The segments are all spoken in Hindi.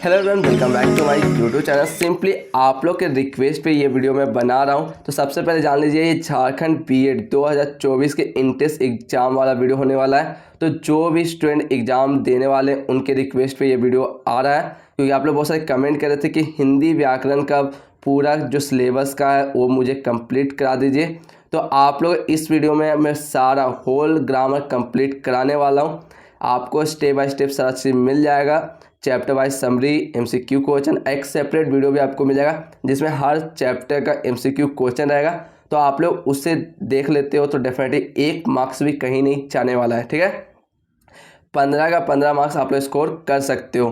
Hello everyone, welcome back to my YouTube channel. Simply आप लोग के रिक्वेस्ट पे ये वीडियो मैं बना रहा हूँ। तो सबसे पहले जान लीजिए, ये झारखंड बीएड 2024 के इंट्रेंस एग्जाम वाला वीडियो होने वाला है। तो जो भी स्टूडेंट एग्जाम देने वाले उनके रिक्वेस्ट पे ये वीडियो आ रहा है, क्योंकि आप लोग बहुत सारे कमेंट कर रहे थे कि हिंदी व्याकरण का पूरा जो सिलेबस का है वो मुझे कंप्लीट करा दीजिए। तो आप लोग इस वीडियो में मैं सारा होल ग्रामर कंप्लीट कराने वाला हूँ। आपको स्टेप बाय स्टेप सारा चीज़ मिल जाएगा, chapter wise summary, MCQ question, एक सेपरेट वीडियो भी आपको मिल जाएगा जिसमें हर चैप्टर का एमसीक्यू क्वेश्चन रहेगा। तो आप लोग उससे देख लेते हो तो डेफिनेटली 1 मार्क्स भी कहीं नहीं जाने वाला है। ठीक है, 15 का 15 मार्क्स आप लोग स्कोर कर सकते हो।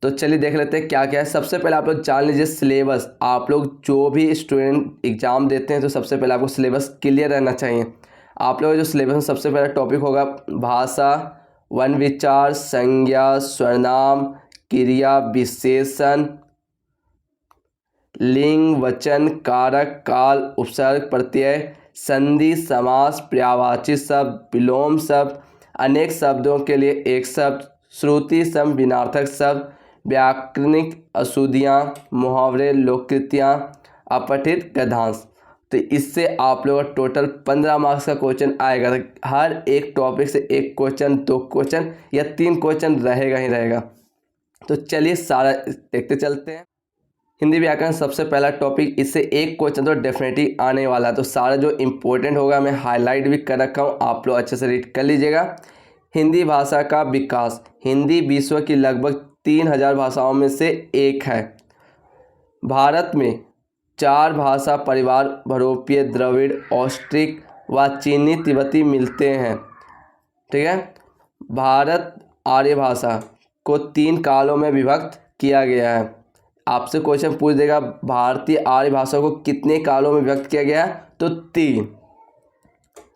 तो चलिए देख लेते हैं क्या क्या है। सबसे पहले आप लोग जान लीजिए सिलेबस। आप लोग जो भी स्टूडेंट एग्जाम देते हैं तो सबसे पहले आपको सिलेबस क्लियर रहना चाहिए। आप लोग जो सिलेबस में सबसे पहला टॉपिक होगा भाषा, वन विचार, संज्ञा, सर्वनाम, क्रिया, विशेषण, लिंग, वचन, कारक, काल, उपसर्ग, प्रत्यय, संधि, समास, पर्यायवाची शब्द, विलोम शब्द, अनेक शब्दों के लिए एक शब्द, श्रुति सम विनार्थक शब्द, व्याकरणिक अशुद्धियाँ, मुहावरे, लोककृतियाँ, अपठित गद्यांश। तो इससे आप लोगों का टोटल 15 मार्क्स का क्वेश्चन आएगा। तो हर एक टॉपिक से एक क्वेश्चन, 2 क्वेश्चन या 3 क्वेश्चन रहेगा ही रहेगा। तो चलिए सारा देखते चलते हैं। हिंदी व्याकरण सबसे पहला टॉपिक, इससे एक क्वेश्चन तो डेफिनेटली आने वाला है। तो सारा जो इम्पोर्टेंट होगा मैं हाईलाइट भी कर रखा हूँ, आप लोग अच्छे से रीड कर लीजिएगा। हिंदी भाषा का विकास। हिंदी विश्व की लगभग 3000 भाषाओं में से एक है। भारत में 4 भाषा परिवार बहुरूपीय द्रविड़, ऑस्ट्रिक व चीनी तिब्बती मिलते हैं। ठीक है, भारत आर्य भाषा को 3 कालों में विभक्त किया गया है। आपसे क्वेश्चन पूछ देगा भारतीय आर्य भाषा को कितने कालों में विभक्त किया गया है, तो 3।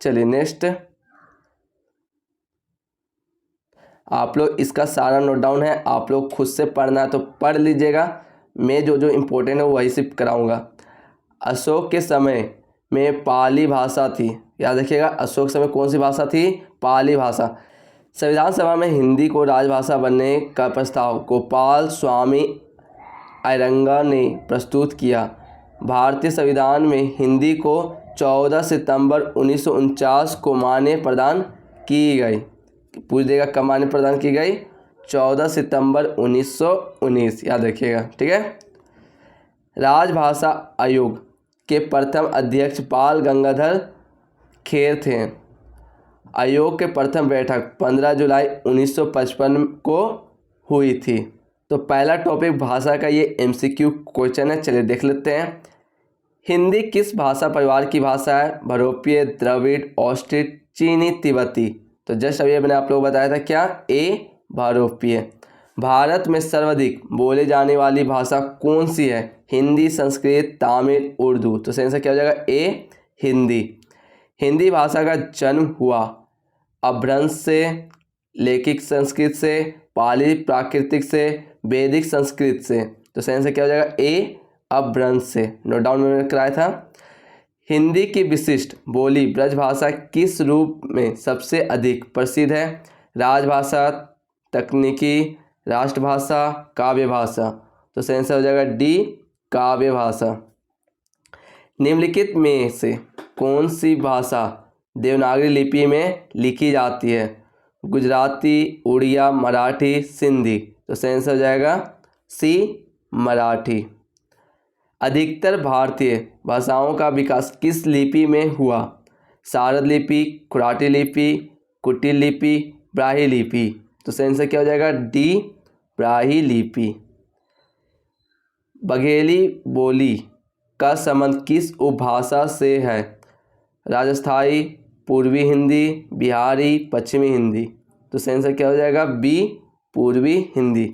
चलिए नेक्स्ट, आप लोग इसका सारा नोट डाउन है, आप लोग खुद से पढ़ना है तो पढ़ लीजिएगा। मैं जो जो इम्पोर्टेंट है वही सिर्फ कराऊंगा। अशोक के समय में पाली भाषा थी। याद रखिएगा, अशोक समय कौन सी भाषा थी? पाली भाषा। संविधान सभा में हिंदी को राजभाषा बनने का प्रस्ताव गोपाल स्वामी अयंगार ने प्रस्तुत किया। भारतीय संविधान में हिंदी को 14 सितंबर 1949 को मान्यता प्रदान की गई। पूछ देगा कब मान्यता प्रदान की गई? 14 सितंबर 1919, याद रखिएगा। ठीक है, राजभाषा आयोग के प्रथम अध्यक्ष बाल गंगाधर खेर थे। आयोग के प्रथम बैठक 15 जुलाई 1955 को हुई थी। तो पहला टॉपिक भाषा का ये एमसीक्यू क्वेश्चन है, चलिए देख लेते हैं। हिंदी किस भाषा परिवार की भाषा है? बहुरूपीय, द्रविड़, ऑस्ट्रिक, चीनी, तिब्बती। तो जस्ट अभी मैंने आप लोगों को बताया था क्या? ए बहुरूपीय। भारत में सर्वाधिक बोले जाने वाली भाषा कौन सी है? हिंदी, संस्कृत, तमिल, उर्दू। तो सही आंसर क्या हो जाएगा? ए हिंदी। हिंदी भाषा का जन्म हुआ अपभ्रंश से, लैकिक संस्कृत से, पाली प्राकृतिक से, वैदिक संस्कृत से। तो सही आंसर क्या हो जाएगा? ए अपभ्रंश से। नोट डाउन मैंने कराया था। हिंदी की विशिष्ट बोली ब्रजभाषा किस रूप में सबसे अधिक प्रसिद्ध है? राजभाषा, तकनीकी, राष्ट्रभाषा, काव्य भाषा। तो सही आंसर हो जाएगा डी काव्य भाषा। निम्नलिखित में से कौन सी भाषा देवनागरी लिपि में लिखी जाती है? गुजराती, उड़िया, मराठी, सिंधी। तो सही आंसर हो जाएगा सी मराठी। अधिकतर भारतीय भाषाओं का विकास किस लिपि में हुआ? शारद लिपि, खुराटी लिपि, कुटिल लिपि, ब्राह्मी लिपि। तो सही आंसर क्या हो जाएगा? डी ब्राह्मी लिपि। बघेली बोली का संबंध किस उपभाषा से है? राजस्थानी, पूर्वी हिंदी, बिहारी, पश्चिमी हिंदी। तो सही आंसर क्या हो जाएगा? बी पूर्वी हिंदी।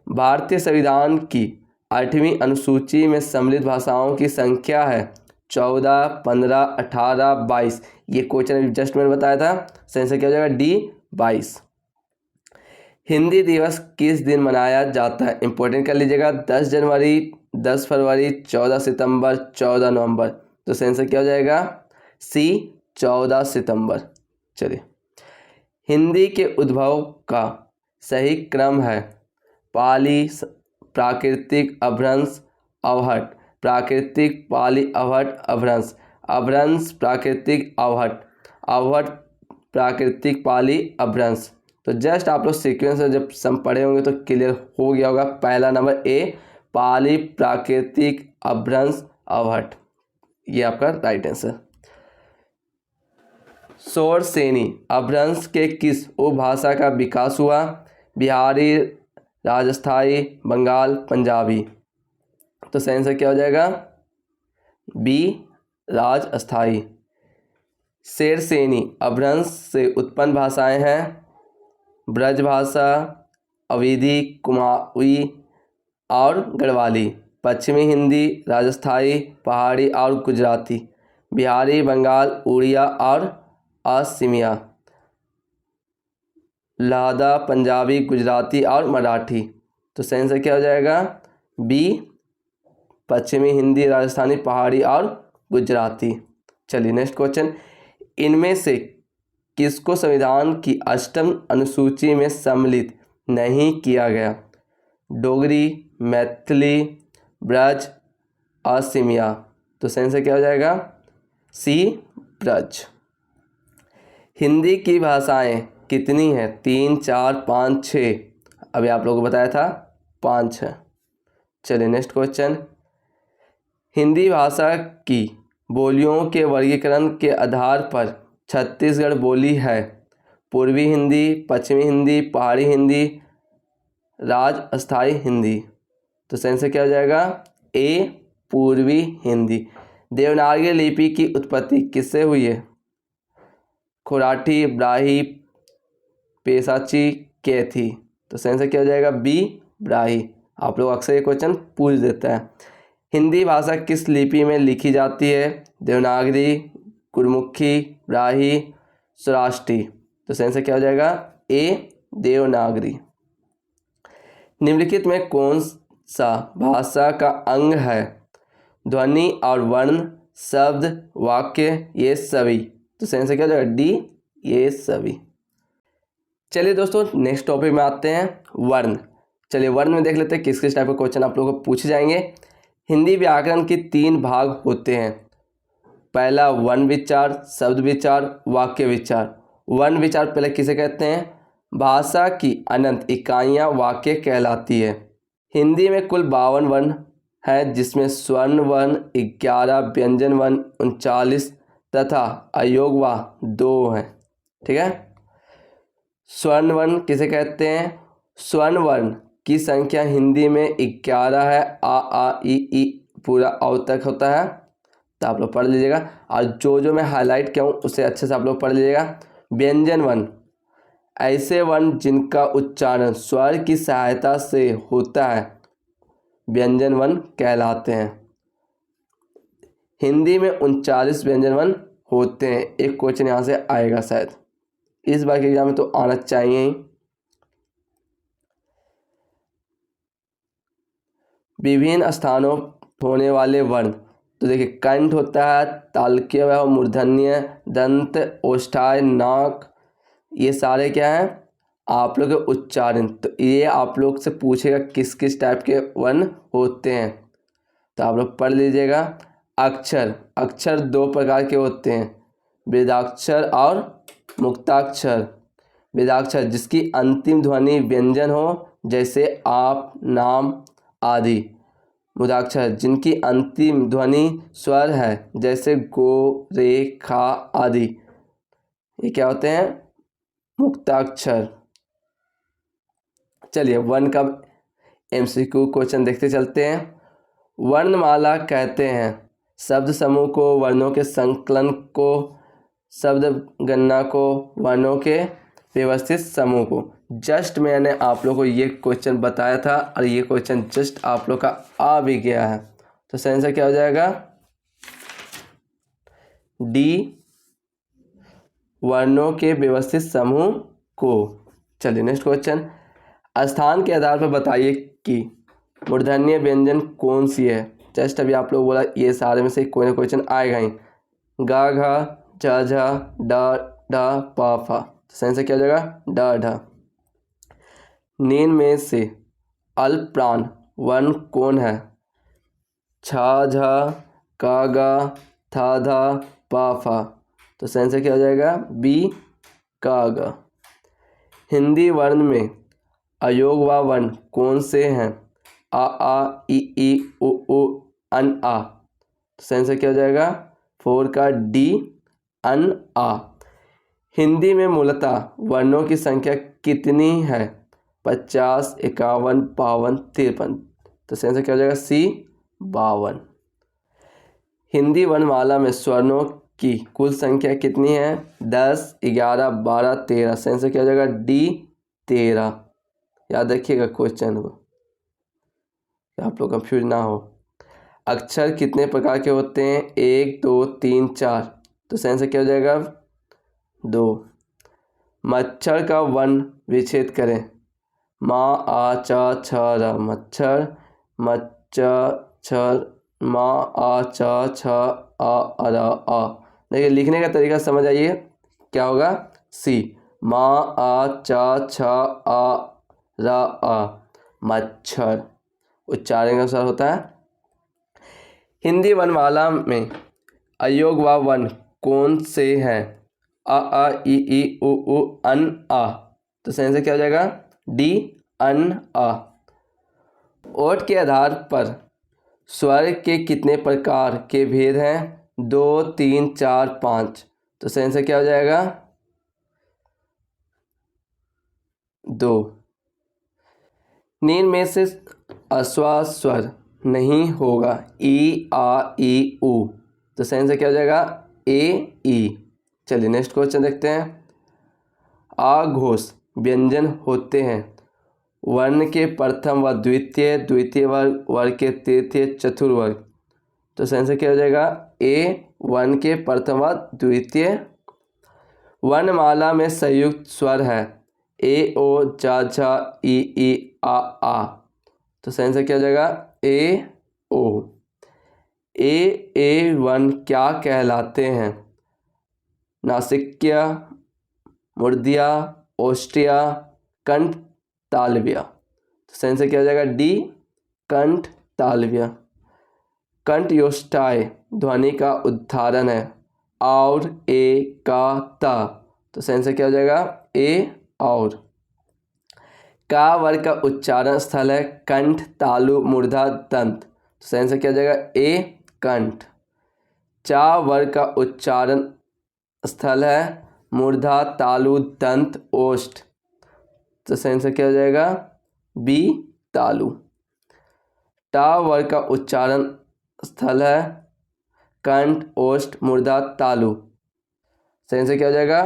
भारतीय संविधान की 8वीं अनुसूची में सम्मिलित भाषाओं की संख्या है 14, 15, 18, 22। ये क्वेश्चन जस्ट मैंने बताया था। सही आंसर क्या हो जाएगा? डी 22। हिंदी दिवस किस दिन मनाया जाता है? इंपॉर्टेंट कर लीजिएगा। 10 जनवरी, 10 फरवरी, 14 सितंबर, 14 नवंबर। तो सही आंसर क्या हो जाएगा? सी 14 सितंबर। चलिए, हिंदी के उद्भव का सही क्रम है पाली प्राकृतिक अपभ्रंश अवहट, प्राकृतिक पाली अवहट अपभ्रंश, अपभ्रंश प्राकृतिक अवहट, अवहट प्राकृतिक पाली अपभ्रंश। तो जस्ट आप लोग सीक्वेंस में जब सम पढ़े होंगे तो क्लियर हो गया होगा। पहला नंबर ए पाली प्राकृतिक अपभ्रंश अवहट, ये आपका राइट आंसर। शौरसेनी अपभ्रंश के किस उपभाषा का विकास हुआ? बिहारी, राजस्थानी, बंगाल, पंजाबी। तो सही आंसर क्या हो जाएगा? बी राजस्थानी। शेरसेनी अपभ्रंश से उत्पन्न भाषाएं हैं ब्रजभाषा, अवधी, कुमाऊनी और गढ़वाली। पश्चिमी हिंदी, राजस्थानी, पहाड़ी और गुजराती। बिहारी, बंगाल, उड़िया और असमिया। लादा, पंजाबी, गुजराती और मराठी। तो सही आंसर क्या हो जाएगा? बी पश्चिमी हिंदी, राजस्थानी, पहाड़ी और गुजराती। चलिए नेक्स्ट क्वेश्चन। इनमें से किसको संविधान की 8वीं अनुसूची में सम्मिलित नहीं किया गया? डोगरी, मैथिली, ब्रज, असमिया। तो सही आंसर क्या हो जाएगा? सी ब्रज। हिंदी की भाषाएं कितनी हैं? 3, 4, 5, 6। अभी आप लोगों को बताया था 5 है। चलिए नेक्स्ट क्वेश्चन। हिंदी भाषा की बोलियों के वर्गीकरण के आधार पर छत्तीसगढ़ बोली है पूर्वी हिंदी, पश्चिमी हिंदी, पहाड़ी हिंदी, राजस्थानी हिंदी। तो सही आंसर क्या हो जाएगा? ए पूर्वी हिंदी। देवनागरी लिपि की उत्पत्ति किससे हुई है? खुराठी, ब्राही, पेशाची, कैथी। तो सही आंसर क्या हो जाएगा? बी ब्राही। आप लोग अक्सर ये क्वेश्चन पूछ देते हैं। हिंदी भाषा किस लिपि में लिखी जाती है? देवनागरी, गुरमुखी, ब्राही, सौराष्ट्री। तो सही आंसर क्या हो जाएगा? ए देवनागरी। निम्नलिखित में कौन सा भाषा का अंग है? ध्वनि और वर्ण, शब्द, वाक्य, ये सभी। तो सही आंसर क्या हो जाएगा? डी ये सभी। चलिए दोस्तों नेक्स्ट टॉपिक में आते हैं, वर्ण। चलिए वर्ण में देख लेते हैं किस किस टाइप के क्वेश्चन आप लोगों को पूछे जाएंगे। हिंदी व्याकरण के 3 भाग होते हैं। पहला वर्ण विचार, शब्द विचार, वाक्य विचार। वर्ण विचार पहले किसे कहते हैं? भाषा की अनंत इकाइयाँ वाक्य कहलाती है। हिंदी में कुल 52 वर्ण है, जिसमें स्वर्ण वर्ण 11, व्यंजन वर्ण 39 तथा अयोगवा 2 हैं। ठीक है। स्वर्ण वर्ण किसे कहते हैं? स्वर्ण वर्ण की संख्या हिंदी में 11 है। आ ई पूरा औ तक होता है, तो आप लोग पढ़ लीजिएगा। और जो मैं हाईलाइट किया हूँ उसे अच्छे से आप लोग पढ़ लीजिएगा। व्यंजन वर्ण ऐसे वर्ण जिनका उच्चारण स्वर की सहायता से होता है, व्यंजन वर्ण कहलाते हैं। हिंदी में 39 व्यंजन वर्ण होते हैं। एक क्वेश्चन यहाँ से आएगा शायद, इस बार के एग्जाम में तो आना चाहिए ही। विभिन्न स्थानों होने वाले वर्ण, तो देखिए कंठ होता है, तालुक्य व मूर्धन्य, दंत, ओष्ठाय, नाक, ये सारे क्या हैं? आप लोग के उच्चारण। तो ये आप लोग से पूछेगा किस किस टाइप के वर्ण होते हैं, तो आप लोग पढ़ लीजिएगा। अक्षर, अक्षर 2 प्रकार के होते हैं, वेदाक्षर और मुक्ताक्षर। वेदाक्षर जिसकी अंतिम ध्वनि व्यंजन हो, जैसे आप, नाम आदि। मुक्ताक्षर जिनकी अंतिम ध्वनि स्वर है, जैसे गो, रे, खा आदि। ये क्या होते हैं? मुक्ताक्षर। चलिए वर्ण का MCQ क्वेश्चन देखते चलते हैं। वर्णमाला कहते हैं शब्द समूह को, वर्णों के संकलन को, शब्द गणना को, वर्णों के व्यवस्थित समूह को। जस्ट मैंने आप लोगों को ये क्वेश्चन बताया था और ये क्वेश्चन जस्ट आप लोग का आ भी गया है। तो सही आंसर क्या हो जाएगा? डी वर्णों के व्यवस्थित समूह को। चलिए नेक्स्ट क्वेश्चन। स्थान के आधार पर बताइए कि मूर्धन्य व्यंजन कौन सी है। जस्ट अभी आप लोग बोला ये सारे में से कोई ना क्वेश्चन आएगा ही। गा, घा, झा, झा, डा, ढा, पा, फा। सही से क्या हो जाएगा? डा, ढा। नीन में से अल्पप्राण वर्ण कौन है? छ, झ, का, गा, था, धा, पा, फा। तो सही आंसर क्या हो जाएगा? बी, का, गा। हिंदी वर्ण में अयोग व वर्ण कौन से हैं? आ, ई, उ, अन, आ। तो सही आंसर क्या हो जाएगा? 4 का डी, अन, आ। हिंदी में मूलतः वर्णों की संख्या कितनी है? 50, 51, 52, 53। तो सही आंसर क्या हो जाएगा? सी, 52। हिंदी वर्णमाला में स्वरों की कुल संख्या कितनी है? 10, 11, 12, 13। सही आंसर क्या हो जाएगा? डी, 13। याद रखिएगा क्वेश्चन को, आप लोग कंफ्यूज ना हो। अक्षर कितने प्रकार के होते हैं? 1, 2, 3, 4। तो सही आंसर क्या हो जाएगा? 2। मच्छर का वर्ण विच्छेद करें। मा, आ, चा, छ, र। मच्छर, मच्छर, मा, आ, चा, छ, आ, र, आ। देखिए लिखने का तरीका समझ आइए, क्या होगा? सी, मा, आ, चा, छ, आ, र, आ। मच्छर उच्चारण के अनुसार होता है। हिंदी वर्णमाला में अयोग व वर्ण कौन से हैं? आ, ई, उ, अन, आ। तो सही आंसर क्या हो जाएगा? डी, अन, आ। ओठ के आधार पर स्वर के कितने प्रकार के भेद हैं? 2, 3, 4, 5। तो सही आंसर क्या हो जाएगा? 2। निम्न में से अश्वा स्वर नहीं होगा। ई, आ, ई, उ। तो सही आंसर क्या हो जाएगा? ए, ई। चलिए नेक्स्ट क्वेश्चन देखते हैं। आघोष व्यंजन होते हैं वर्ण के प्रथम व द्वितीय, द्वितीय वर्ग, वर्ग के तृतीय, चतुर्वर्ग। तो सही आंसर क्या हो जाएगा? ए, वर्ण के प्रथम व द्वितीय। वर्णमाला में संयुक्त स्वर है ए, ओ, जा, झा, ई, आ। तो सही आंसर क्या हो जाएगा? ए, ओ। ए वर्ण क्या कहलाते हैं? नासिक्य, मूर्धन्य, ओष्ठ्य, कंठ तालव्य। तो सही आंसर क्या हो जाएगा? डी, कंठ तालव्य। कंठयोष्ठायी ध्वनि का उदाहरण है और, ए, का, ता। तो सही आंसर क्या हो जाएगा? ए, और। का वर्ग का उच्चारण स्थल है कंठ, तालु, मूर्धा, दंत। तो सही आंसर क्या हो जाएगा? ए, कंठ। चा वर्ग का उच्चारण स्थल है मूर्धा, तालु, दंत, ओष्ठ। तो सही आंसर क्या हो जाएगा? बी, तालु। टा वर्ग का उच्चारण स्थल है कंठ, ओष्ठ, मूर्धा, तालु। सही आंसर क्या हो जाएगा?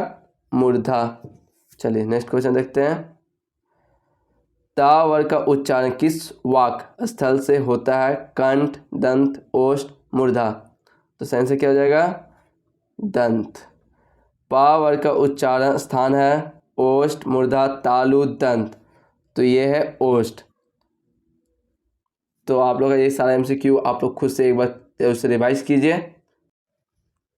मूर्धा। चलिए नेक्स्ट क्वेश्चन देखते हैं। ता वर्ग का उच्चारण किस वाक स्थल से होता है? कंठ, दंत, ओष्ठ, मूर्धा। तो सही आंसर क्या हो जाएगा? दंत। पा वर्ग का उच्चारण स्थान है ओष्ठ, मूर्धा, तालु, दंत। तो ये है ओष्ठ। तो आप लोग का ये सारा एमसीक्यू आप लोग खुद से एक बार उसे रिवाइज कीजिए।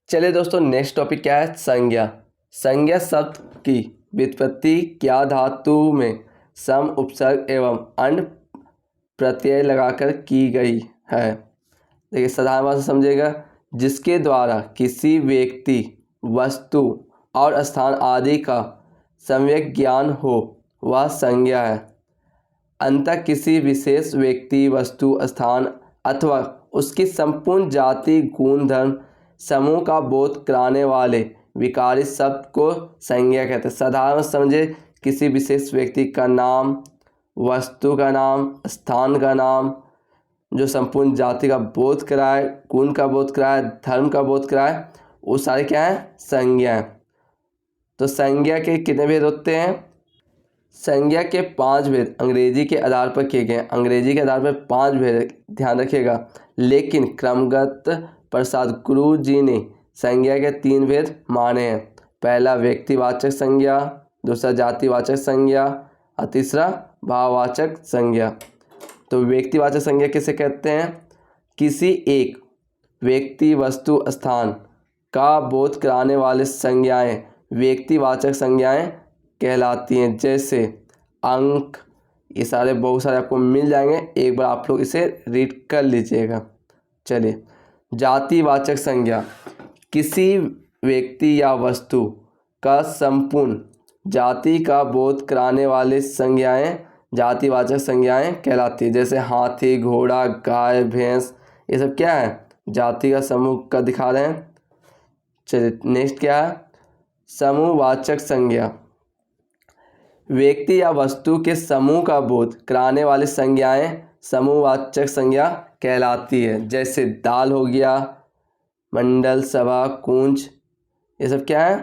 चलिए दोस्तों नेक्स्ट टॉपिक क्या है? संज्ञा। संज्ञा शब्द की व्युत्पत्ति क्या धातु में सम, उपसर्ग एवं अन्य प्रत्यय लगाकर की गई है? देखिए साधारण भाषा समझिएगा। जिसके द्वारा किसी व्यक्ति, वस्तु और स्थान आदि का सम्यक ज्ञान हो वह संज्ञा है। अंततः किसी विशेष व्यक्ति, वस्तु, स्थान अथवा उसकी संपूर्ण जाति, गुण, धर्म समूह का बोध कराने वाले विकारी शब्द को संज्ञा कहते हैं। साधारण समझे, किसी विशेष व्यक्ति का नाम, वस्तु का नाम, स्थान का नाम, जो संपूर्ण जाति का बोध कराए, गुण का बोध कराए, धर्म का बोध कराए, वो सारे क्या है? संज्ञा है। तो संज्ञा के कितने भेद होते हैं? संज्ञा के 5 भेद अंग्रेजी के आधार पर किए गए। अंग्रेजी के आधार पर 5 भेद, ध्यान रखिएगा। लेकिन क्रमगत प्रसाद गुरु जी ने संज्ञा के 3 भेद माने हैं। पहला व्यक्तिवाचक संज्ञा, दूसरा जातिवाचक संज्ञा और तीसरा भाववाचक संज्ञा। तो व्यक्तिवाचक संज्ञा किसे कहते हैं? किसी एक व्यक्ति, वस्तु, स्थान का बोध कराने वाले संज्ञाएं व्यक्तिवाचक संज्ञाएं कहलाती हैं। जैसे अंक, ये सारे बहुत सारे आपको मिल जाएंगे, एक बार आप लोग इसे रीड कर लीजिएगा। चलिए, जातिवाचक संज्ञा किसी व्यक्ति या वस्तु का संपूर्ण जाति का बोध कराने वाले संज्ञाएं जातिवाचक संज्ञाएं कहलाती है। जैसे हाथी, घोड़ा, गाय, भैंस, ये सब क्या है, जाति का समूह का दिखा रहे हैं। चलिए नेक्स्ट क्या है, समूहवाचक संज्ञा व्यक्ति या वस्तु के समूह का बोध कराने वाली संज्ञाएं समूहवाचक संज्ञा कहलाती है। जैसे दाल हो गया, मंडल, सभा, कुंज, ये सब क्या है,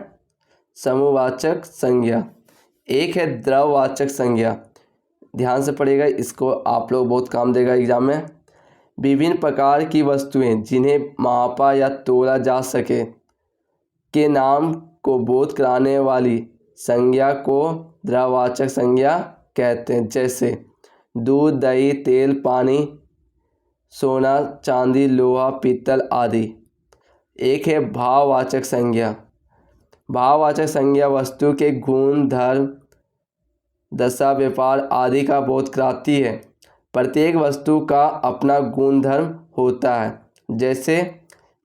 समूहवाचक संज्ञा। एक है द्रववाचक संज्ञा, ध्यान से पढ़िएगा, इसको आप लोग बहुत काम देगा एग्जाम में। विभिन्न प्रकार की वस्तुएं जिन्हें मापा या तोला जा सके के नाम को बोध कराने वाली संज्ञा को द्रववाचक संज्ञा कहते हैं। जैसे दूध, दही, तेल, पानी, सोना, चांदी, लोहा, पीतल आदि। एक है भाववाचक संज्ञा। भाववाचक संज्ञा वस्तु के गुण, धर्म, दशा, व्यापार आदि का बोध कराती है। प्रत्येक वस्तु का अपना गुण धर्म होता है। जैसे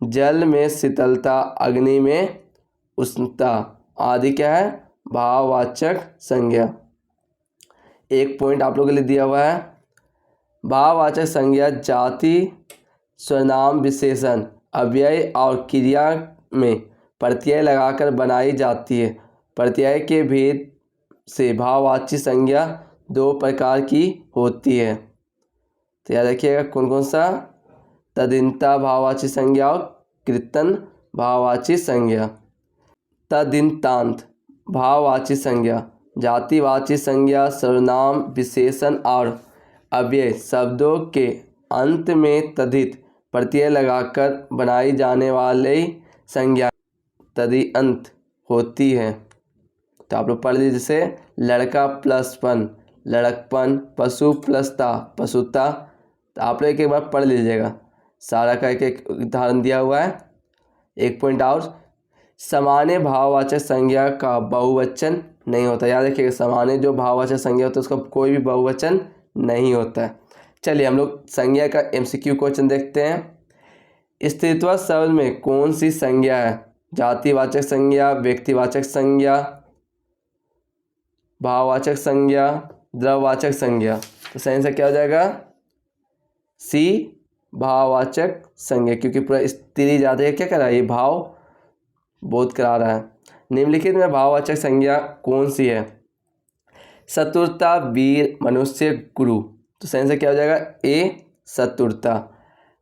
जल में शीतलता, अग्नि में उष्णता आदि क्या है, भाववाचक संज्ञा। एक पॉइंट आप लोगों के लिए दिया हुआ है, भाववाचक संज्ञा जाति, सर्वनाम, विशेषण, अव्यय और क्रिया में प्रत्यय लगाकर बनाई जाती है। प्रत्यय के भेद से भाववाची संज्ञा दो प्रकार की होती है। तो याद रखिएगा कौन कौन सा, तदिंता भाववाची संज्ञा और कृतन भाववाची संज्ञा। तदिंतांत भाववाची संज्ञा जातिवाची संज्ञा सर्वनाम, विशेषण और अव्यय शब्दों के अंत में तद्धित प्रत्यय लगाकर बनाई जाने वाली संज्ञा तदिअंत होती है। तो आप लोग पढ़ लीजिए, जैसे लड़का प्लस पन, लड़कपन, पशु प्लस ता, पशुता। तो आप लोग एक बार पढ़ लीजिएगा, सारा का एक एक उदाहरण दिया हुआ है। एक पॉइंट और, सामान्य भाववाचक संज्ञा का बहुवचन नहीं होता। याद रखिएगा, सामान्य जो भाववाचक संज्ञा होता है उसका कोई भी बहुवचन नहीं होता है। चलिए हम लोग संज्ञा का MCQ क्वेश्चन देखते हैं। स्त्रीत्व शब्द में कौन सी संज्ञा है, जातिवाचक संज्ञा, व्यक्तिवाचक संज्ञा, भाववाचक संज्ञा, द्रववाचक संज्ञा। तो सही आंसर क्या हो जाएगा, सी भाववाचक संज्ञा, क्योंकि पूरा स्त्री जाति का क्या कर रहा है, ये भाव बोध करा रहा है। निम्नलिखित में भाववाचक संज्ञा कौन सी है, शत्रुता, वीर, मनुष्य, गुरु। तो सही आंसर क्या हो जाएगा, ए शत्रुता।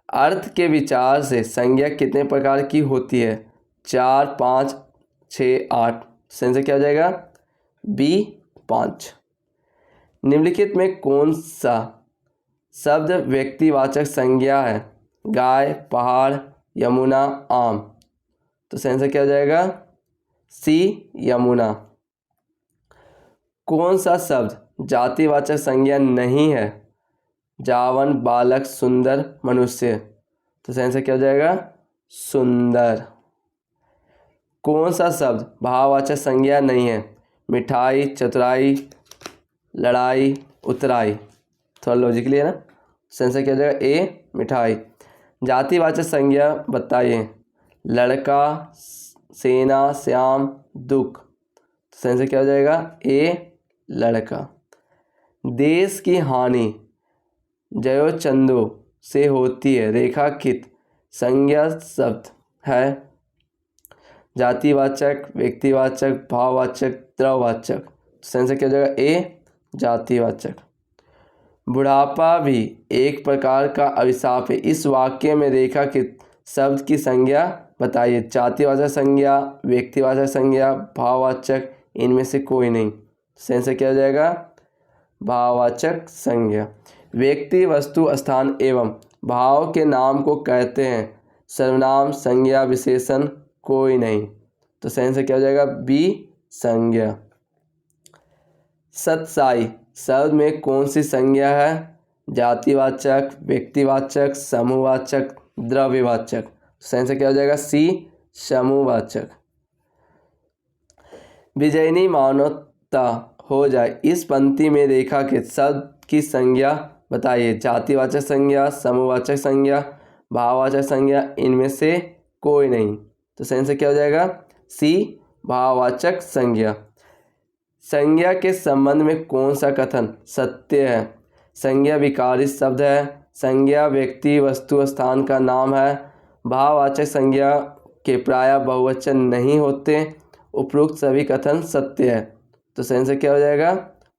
अर्थ के विचार से संज्ञा कितने प्रकार की होती है, 4, 5, 6, 8। सही आंसर क्या हो जाएगा, बी 5। निम्नलिखित में कौन सा शब्द व्यक्तिवाचक संज्ञा है, गाय, पहाड़, यमुना, आम। तो सही आंसर क्या हो जाएगा, सी यमुना। कौन सा शब्द जातिवाचक संज्ञा नहीं है, जावन, बालक, सुंदर, मनुष्य। तो सही आंसर क्या हो जाएगा, सुंदर। कौन सा शब्द भाववाचक संज्ञा नहीं है, मिठाई, चतुराई, लड़ाई, उतराई। थोड़ा लॉजिकली है ना। सही आंसर क्या हो जाएगा, ए मिठाई। जातिवाचक संज्ञा बताइए, लड़का, सेना, श्याम, दुख। सही आंसर क्या हो जाएगा, ए लड़का। देश की हानि जयो चंदो से होती है, रेखांकित संज्ञा शब्द है, जातिवाचक, व्यक्तिवाचक, भाववाचक, द्रववाचक। सही आंसर क्या हो जाएगा, ए जातिवाचक। बुढ़ापा भी एक प्रकार का अभिशाप है, इस वाक्य में रेखांकित शब्द की संज्ञा बताइए, जातिवाचक संज्ञा, व्यक्तिवाचक संज्ञा, भाववाचक, इनमें से कोई नहीं। सही आंसर क्या हो जाएगा, भाववाचक संज्ञा। व्यक्ति, वस्तु, स्थान एवं भाव के नाम को कहते हैं, सर्वनाम, संज्ञा, विशेषण, कोई नहीं। तो सही आंसर क्या हो जाएगा, बी संज्ञा। सतसाई शब्द में कौन सी संज्ञा है, जातिवाचक, व्यक्तिवाचक, समूहवाचक, द्रव्यवाचक। सही आंसर क्या हो जाएगा, सी समूहवाचक। विजयिनी मानवता हो जाए, इस पंक्ति में रेखांकित शब्द की संज्ञा बताइए। जातिवाचक संज्ञा, समूहवाचक संज्ञा, भाववाचक संज्ञा, इनमें से कोई नहीं। तो सही आंसर क्या हो जाएगा? सी, भाववाचक संज्ञा। संज्ञा के संबंध में कौन सा कथन सत्य है? संज्ञा विकारी शब्द है, संज्ञा व्यक्ति वस्तु स्थान का नाम है, भाववाचक संज्ञा के प्रायः बहुवचन नहीं होते, उपरोक्त सभी कथन सत्य है। तो सही आंसर क्या हो जाएगा?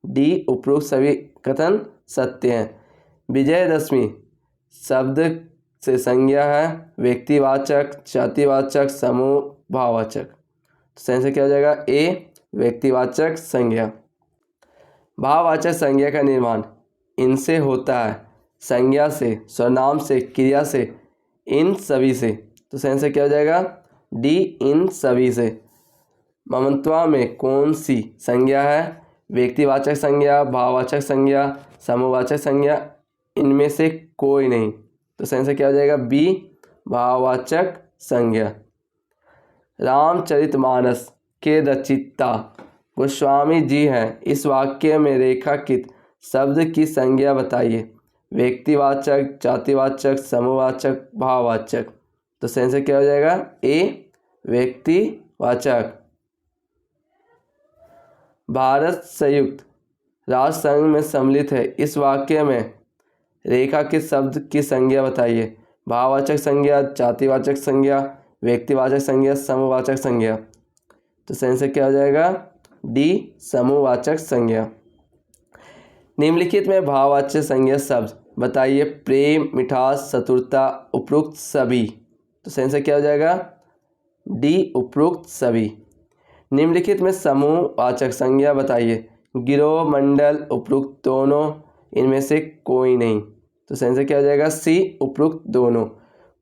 डी, उपरोक्त सभी कथन सत्य हैं। विजयदशमी शब्द से संज्ञा है व्यक्तिवाचक, जातिवाचक, समूह, भाववाचक। तो सही आंसर क्या हो जाएगा? ए, व्यक्तिवाचक संज्ञा। भाववाचक संज्ञा का निर्माण इनसे होता है, संज्ञा से, सर्वनाम से, क्रिया से, इन सभी से। तो सही आंसर क्या हो जाएगा? डी, इन सभी से। ममत्वा में कौन सी संज्ञा है? व्यक्तिवाचक संज्ञा, भाववाचक संज्ञा, समूहवाचक संज्ञा, इनमें से कोई नहीं। तो सही आंसर क्या हो जाएगा? बी, भाववाचक संज्ञा। रामचरितमानस के रचयिता गोस्वामी जी हैं, इस वाक्य में रेखांकित शब्द की संज्ञा बताइए। व्यक्तिवाचक, जातिवाचक, समूहवाचक, भाववाचक। तो सही आंसर क्या हो जाएगा? ए, व्यक्तिवाचक। भारत संयुक्त राष्ट्र संघ में सम्मिलित है, इस वाक्य में रेखांकित शब्द की संज्ञा बताइए। भाववाचक संज्ञा, जातिवाचक संज्ञा, व्यक्तिवाचक संज्ञा, समूहवाचक संज्ञा। तो सही आंसर क्या हो जाएगा? डी, समूहवाचक संज्ञा। निम्नलिखित में भाववाचक संज्ञा शब्द बताइए। प्रेम, मिठास, चतुरता, उपरोक्त सभी। तो सही आंसर क्या हो जाएगा? डी, उपरोक्त सभी। निम्नलिखित में समूहवाचक संज्ञा बताइए। गिरोह, मंडल, उपरोक्त दोनों, इनमें से कोई नहीं। तो सही आंसर क्या हो जाएगा? सी, उपरोक्त दोनों।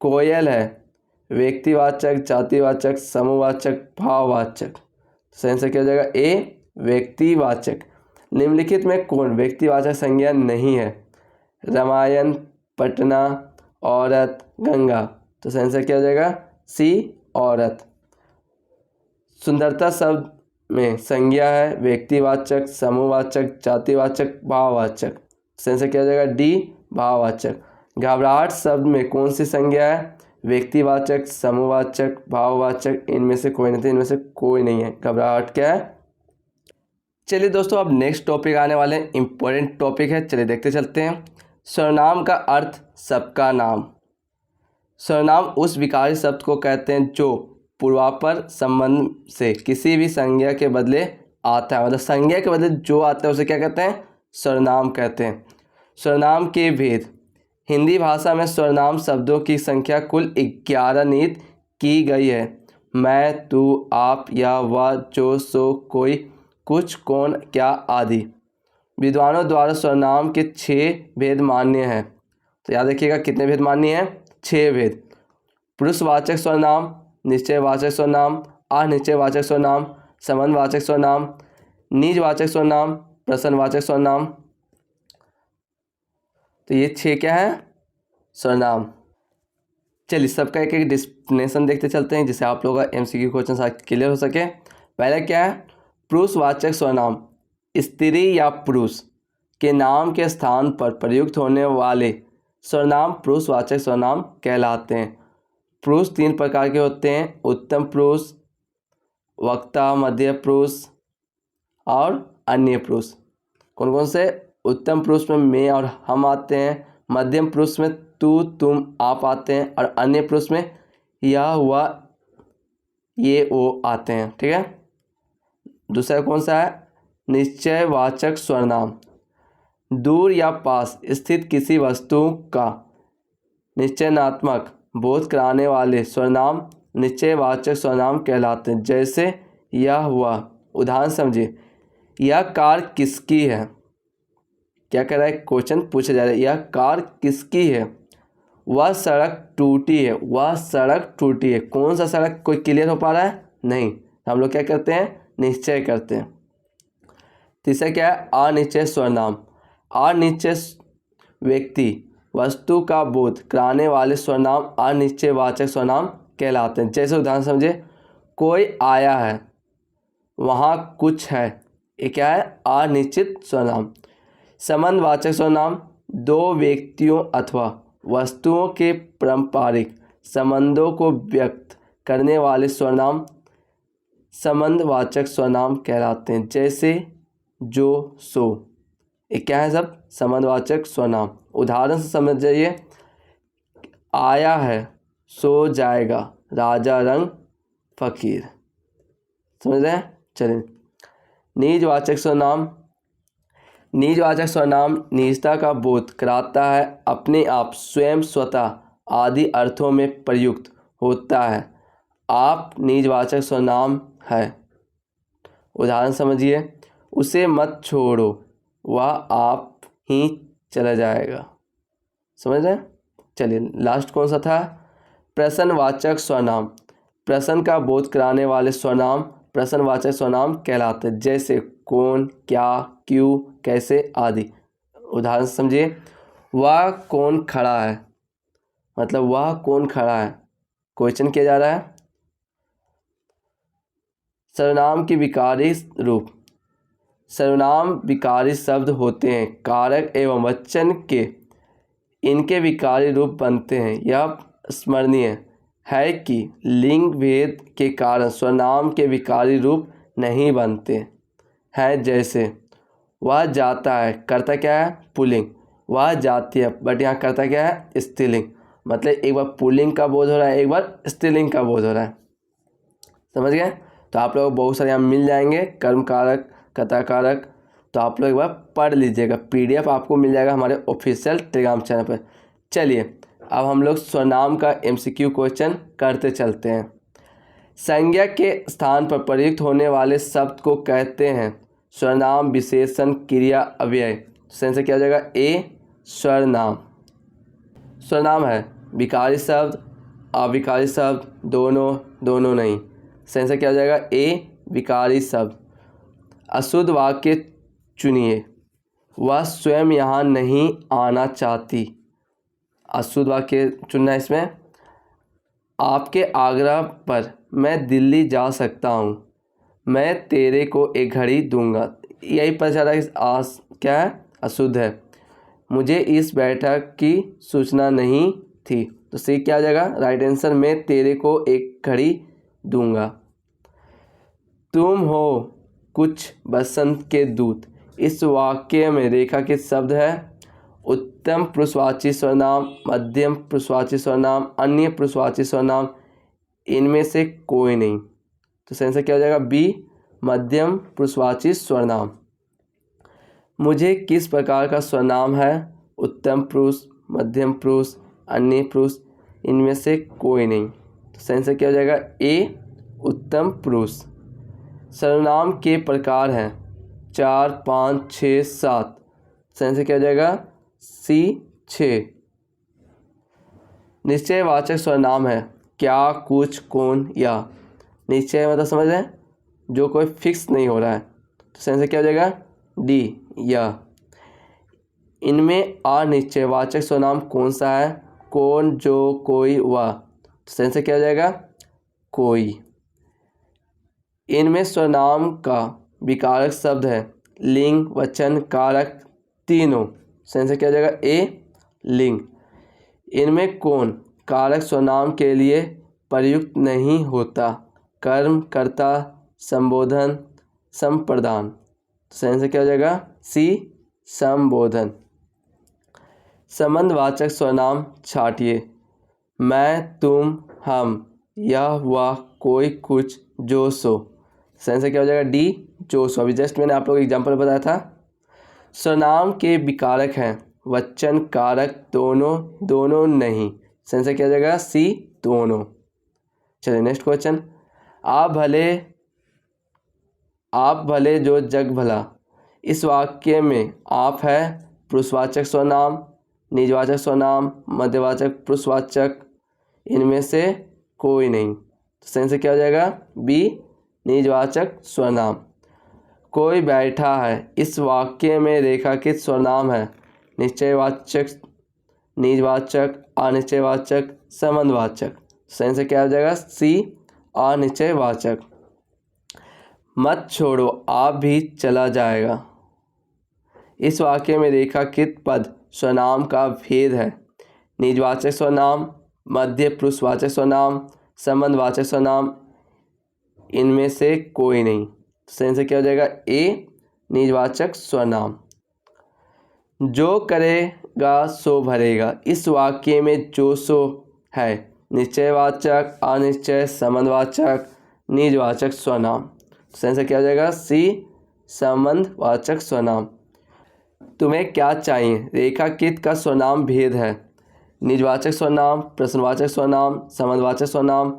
कोयल है व्यक्तिवाचक, जातिवाचक, समूहवाचक, भाववाचक। सही आंसर क्या हो जाएगा? ए, व्यक्तिवाचक। निम्नलिखित में कौन व्यक्तिवाचक संज्ञा नहीं है? रामायण, पटना, औरत, गंगा। तो सही आंसर क्या हो जाएगा? सी, औरत। सुंदरता शब्द में संज्ञा है व्यक्तिवाचक, समूहवाचक, जातिवाचक, भाववाचक। सही आंसर क्या हो जाएगा? डी, भाववाचक। घबराहट शब्द में कौन सी संज्ञा है? व्यक्तिवाचक, समूहवाचक, भाववाचक, इनमें से कोई नहीं। तो इनमें से कोई नहीं है। घबराहट क्या है? चलिए दोस्तों, अब नेक्स्ट टॉपिक आने वाले हैं, इंपॉर्टेंट टॉपिक है, चलिए देखते चलते हैं। सर्वनाम का अर्थ सबका नाम। सर्वनाम उस विकारी शब्द को कहते हैं जो पूर्वापर संबंध से किसी भी संज्ञा के बदले आता है, मतलब संज्ञा के बदले जो आता है उसे क्या कहते हैं? सर्वनाम कहते हैं। सर्वनाम के भेद। हिंदी भाषा में सर्वनाम शब्दों की संख्या कुल 11 निहित की गई है। मैं, तू, आप, यह, वह, जो, सो, कोई, कुछ, कौन, क्या आदि। विद्वानों द्वारा सर्वनाम के 6 भेद मान्य हैं। तो याद रखिएगा कितने भेद मान्य हैं? 6 भेद। पुरुषवाचक सर्वनाम, निश्चयवाचक सर्वनाम, अनिश्चयवाचक सर्वनाम, संबंधवाचक सर्वनाम, निजवाचक सर्वनाम, प्रश्नवाचक सर्वनाम। तो ये 6 क्या है? सर्वनाम। चलिए सबका एक एक डिफिनेशन देखते चलते हैं, जिससे आप लोगों का MCQ क्वेश्चन क्लियर हो सके। पहला क्या है? पुरुषवाचक सर्वनाम स्त्री या पुरुष के नाम के स्थान पर प्रयुक्त होने वाले सर्वनाम पुरुषवाचक सर्वनाम कहलाते हैं। पुरुष 3 प्रकार के होते हैं: उत्तम पुरुष, वक्ता, मध्य पुरुष और अन्य पुरुष। कौन कौन से? उत्तम पुरुष में मैं और हम आते हैं, मध्यम पुरुष में तू, तुम, आप आते हैं, और अन्य पुरुष में यह, वह, ये, वो आते हैं। ठीक है। दूसरा कौन सा है? निश्चयवाचक सर्वनाम दूर या पास स्थित किसी वस्तु का निश्चयनात्मक बोध कराने वाले सर्वनाम निश्चयवाचक सर्वनाम कहलाते हैं। जैसे यह हुआ। उदाहरण समझिए। यह कार किसकी है? क्या कह रहा है? क्वेश्चन पूछा जा रहा है, यह कार किसकी है? वह सड़क टूटी है। वह सड़क टूटी है। कौन सा सड़क? कोई क्लियर हो पा रहा है? नहीं। हम लोग क्या करते हैं? निश्चय करते हैं। तीसरा क्या है? अनिश्चय सर्वनाम। अनिश्चय व्यक्ति वस्तु का बोध कराने वाले सर्वनाम अनिश्चयवाचक सर्वनाम कहलाते हैं। जैसे उदाहरण समझे। कोई आया है, वहाँ कुछ है। ये क्या है? अनिश्चित सर्वनाम। संबंधवाचक सर्वनाम दो व्यक्तियों अथवा वस्तुओं के पारंपरिक संबंधों को व्यक्त करने वाले सर्वनाम संबंधवाचक सर्वनाम कहलाते हैं। जैसे जो, सो, ये क्या है सब? संबंधवाचक सर्वनाम। उदाहरण से समझ जाइए। आया है, सो जाएगा, राजा रंग फकीर। समझ रहे हैं? चलिए। निजवाचक सर्वनाम। निजवाचक सर्वनाम निजता का बोध कराता है, अपने आप, स्वयं, स्वतः आदि अर्थों में प्रयुक्त होता है। आप निजवाचक सर्वनाम है। उदाहरण समझिए। उसे मत छोड़ो, वह आप ही चला जाएगा। समझ रहे हैं? चलिए लास्ट कौन सा था? प्रश्नवाचक सर्वनाम। प्रश्न का बोध कराने वाले सर्वनाम प्रश्नवाचक सर्वनाम कहलाते हैं। जैसे कौन, क्या, क्यों, कैसे आदि। उदाहरण समझिए। वह कौन खड़ा है, मतलब वह कौन खड़ा है, क्वेश्चन किया जा रहा है। सर्वनाम के विकारी रूप। सर्वनाम विकारी शब्द होते हैं, कारक एवं वचन के इनके विकारी रूप बनते हैं। यह स्मरणीय है कि लिंग भेद के कारण सर्वनाम के विकारी रूप नहीं बनते हैं। जैसे वह जाता है, कर्ता क्या है? पुल्लिंग। वह जाती है, बट यहाँ कर्ता क्या है? स्त्रीलिंग। मतलब एक बार पुल्लिंग का बोध हो रहा है, एक बार स्त्रीलिंग का बोध हो रहा है। समझ गए? तो आप लोग बहुत सारे यहाँ मिल जाएंगे, कर्म कारक, कर्ता कारक। तो आप लोग एक बार पढ़ लीजिएगा। पीडीएफ आपको मिल जाएगा हमारे ऑफिशियल टेलीग्राम चैनल पर। चलिए अब हम लोग सर्वनाम का एमसीक्यू क्वेश्चन करते चलते हैं। संज्ञा के स्थान पर प्रयुक्त होने वाले शब्द को कहते हैं सर्वनाम, विशेषण, क्रिया, अव्यय। सेंस क्या हो जाएगा? ए सर्वनाम। सर्वनाम है विकारी शब्द, अविकारी शब्द, दोनों, दोनों नहीं। सेंस क्या हो जाएगा? ए विकारी शब्द। अशुद्ध वाक्य चुनिए। वह स्वयं यहाँ नहीं आना चाहती। अशुद्ध वाक्य चुनना है इसमें। आपके आग्रह पर मैं दिल्ली जा सकता हूँ। मैं तेरे को एक घड़ी दूंगा। यही पता चला कि आस क्या है? अशुद्ध है। मुझे इस बैठक की सूचना नहीं थी। तो सी क्या हो जाएगा? Right answer. मैं तेरे को एक घड़ी दूंगा। तुम हो कुछ बसंत के दूत। इस वाक्य में रेखा के शब्द है उत्तम पुरुषवाची सर्वनाम, मध्यम पुरुषवाची सर्वनाम, अन्य पुरुषवाची सर्वनाम। इनमें से कोई नहीं। तो सेंसर क्या हो जाएगा? बी मध्यम पुरुषवाची सर्वनाम। मुझे किस प्रकार का सर्वनाम है? उत्तम पुरुष, मध्यम पुरुष, अन्य पुरुष। इनमें से कोई नहीं। तो सेंसर क्या हो जाएगा? ए उत्तम पुरुष। सर्वनाम के प्रकार हैं 4, 5, 6, 7। सेंसर क्या हो जाएगा? सी 6। निश्चयवाचक सर्वनाम है क्या, कुछ, कौन, या। निश्चय मतलब समझ रहे हैं? जो कोई फिक्स नहीं हो रहा है। तो सेंसर क्या हो जाएगा? डी या। इनमें अनिश्चयवाचक सर्वनाम कौन सा है? कौन, जो, कोई, वह। तो सेंसर क्या हो जाएगा? कोई। इनमें सर्वनाम का विकारक शब्द है लिंग, वचन, कारक, तीनों। सेंसर क्या हो जाएगा? ए लिंग। इनमें कौन कारक सर्वनाम के लिए प्रयुक्त नहीं होता? कर्म, कर्ता, संबोधन, संप्रदान। सेंसर क्या हो जाएगा? सी संबोधन। संबंधवाचक सर्वनाम छाटिए। मैं, तुम, हम, यह, वह, कोई, कुछ, जो, सो। सेंसर क्या हो जाएगा? डी जो, सो। अभी जस्ट मैंने आप लोग एग्जाम्पल बताया था। सर्वनाम के विकारक हैं वचन, कारक, दोनों, दोनों नहीं। सेंसर क्या हो जाएगा? सी दोनों। चलिए नेक्स्ट क्वेश्चन। आप भले जो जग भला। इस वाक्य में आप है पुरुषवाचक सर्वनाम, निजवाचक सर्वनाम, मध्यवाचक, पुरुषवाचक। इनमें से कोई नहीं। तो सेंसर क्या हो जाएगा? बी निजवाचक सर्वनाम। कोई बैठा है। इस वाक्य में रेखांकित सर्वनाम है निश्चयवाचक, निजवाचक, अनिश्चयवाचक, संबंधवाचक। सेंसर क्या हो जाएगा? सी अनिश्चयवाचक। मत छोड़ो, आप भी चला जाएगा। इस वाक्य में रेखाकृत पद स्वनाम का भेद है। निजवाचक स्वनाम, मध्य पुरुषवाचक स्वनाम, संबंधवाचक स्वनाम, इनमें से कोई नहीं। सही आंसर क्या हो जाएगा? ए, निजवाचक स्वनाम। जो करेगा सो भरेगा, इस वाक्य में जो सो है निश्चयवाचक, अनिश्चय, संबंधवाचक, निजवाचक स्वनाम। सही आंसर क्या हो जाएगा? सी, संबंधवाचक स्वनाम। तुम्हें क्या चाहिए? रेखाकृत का स्वनाम भेद है। निजवाचक स्वनाम, प्रश्नवाचक स्वनाम, संबंधवाचक स्वनाम,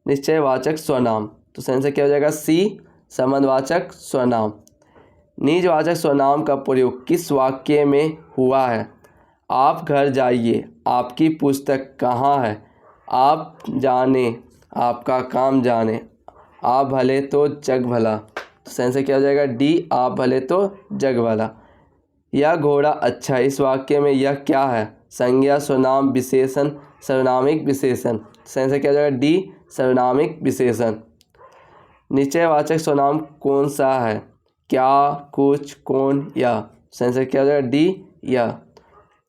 निश्चयवाचक स्वनाम। तो सही आंसर क्या हो जाएगा? सी, संबंधवाचक स्वनाम। निजवाचक स्वनाम का प्रयोग किस वाक्य में हुआ है? आप घर जाइए, आपकी पुस्तक कहाँ है, आप जाने, आपका काम जाने, आप भले तो जग भला। तो सही आंसर क्या हो जाएगा? डी, आप भले तो जग भला। यह घोड़ा अच्छा है, इस वाक्य में यह क्या है? संज्ञा, सर्वनाम, विशेषण, सर्वनामिक विशेषण। सही आंसर क्या हो जाएगा? डी, सर्वनामिक विशेषण। निश्चयवाचक सर्वनाम कौन सा है? क्या, कुछ, कौन, या। सही आंसर क्या हो जाएगा? डी, या।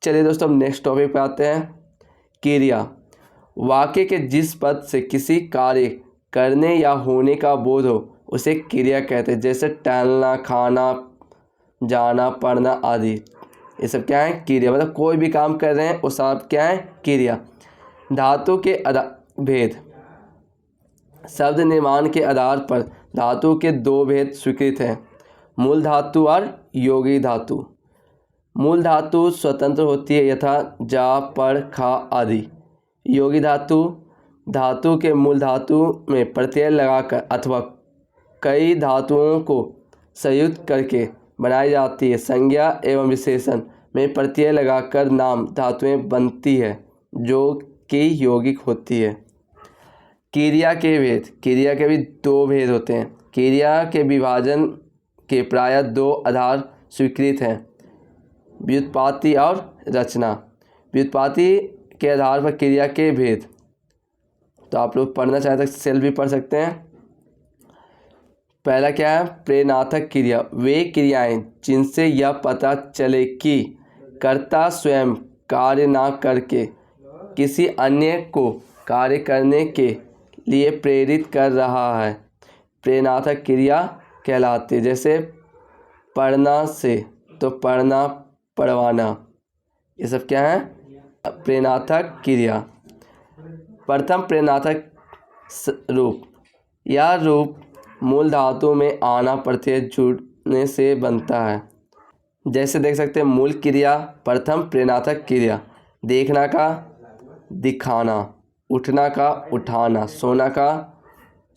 चलिए दोस्तों, अब नेक्स्ट टॉपिक पे आते हैं। क्रिया। वाक्य के जिस पद से किसी कार्य करने या होने का बोध हो उसे क्रिया कहते हैं। जैसे टहलना, खाना, जाना, पढ़ना आदि, ये सब क्या है? क्रिया। मतलब कोई भी काम कर रहे हैं वो सब क्या है? क्रिया। धातु के भेद। शब्द निर्माण के आधार पर धातु के दो भेद स्वीकृत हैं, मूल धातु और यौगिक धातु। मूल धातु स्वतंत्र होती है, यथा जा, पढ़, खा आदि। यौगिक धातु धातु के मूल धातु में प्रत्यय लगाकर अथवा कई धातुओं को संयुक्त करके बनाई जाती है। संज्ञा एवं विशेषण में प्रत्यय लगाकर नाम धातुएं बनती है जो कि यौगिक होती है। क्रिया के भेद। क्रिया के भी दो भेद होते हैं। क्रिया के विभाजन के प्रायः दो आधार स्वीकृत हैं, व्युत्पत्ति और रचना। व्युत्पत्ति के आधार पर क्रिया के भेद, तो आप लोग पढ़ना चाहे तो सेल्फ भी पढ़ सकते हैं। पहला क्या है? प्रेरणार्थक क्रिया। वे क्रियाएं जिनसे यह पता चले कि कर्ता स्वयं कार्य ना करके किसी अन्य को कार्य करने के लिए प्रेरित कर रहा है, प्रेरणार्थक क्रिया कहलाती है। जैसे पढ़ना से तो पढ़ना, पढ़वाना, ये सब क्या है? प्रेरणार्थक क्रिया। प्रथम प्रेरणार्थक रूप। यह रूप मूल धातु में आना प्रत्यय जुड़ने से बनता है। जैसे देख सकते हैं, मूल क्रिया, प्रथम प्रेरणार्थक क्रिया। देखना का दिखाना, उठना का उठाना, सोना का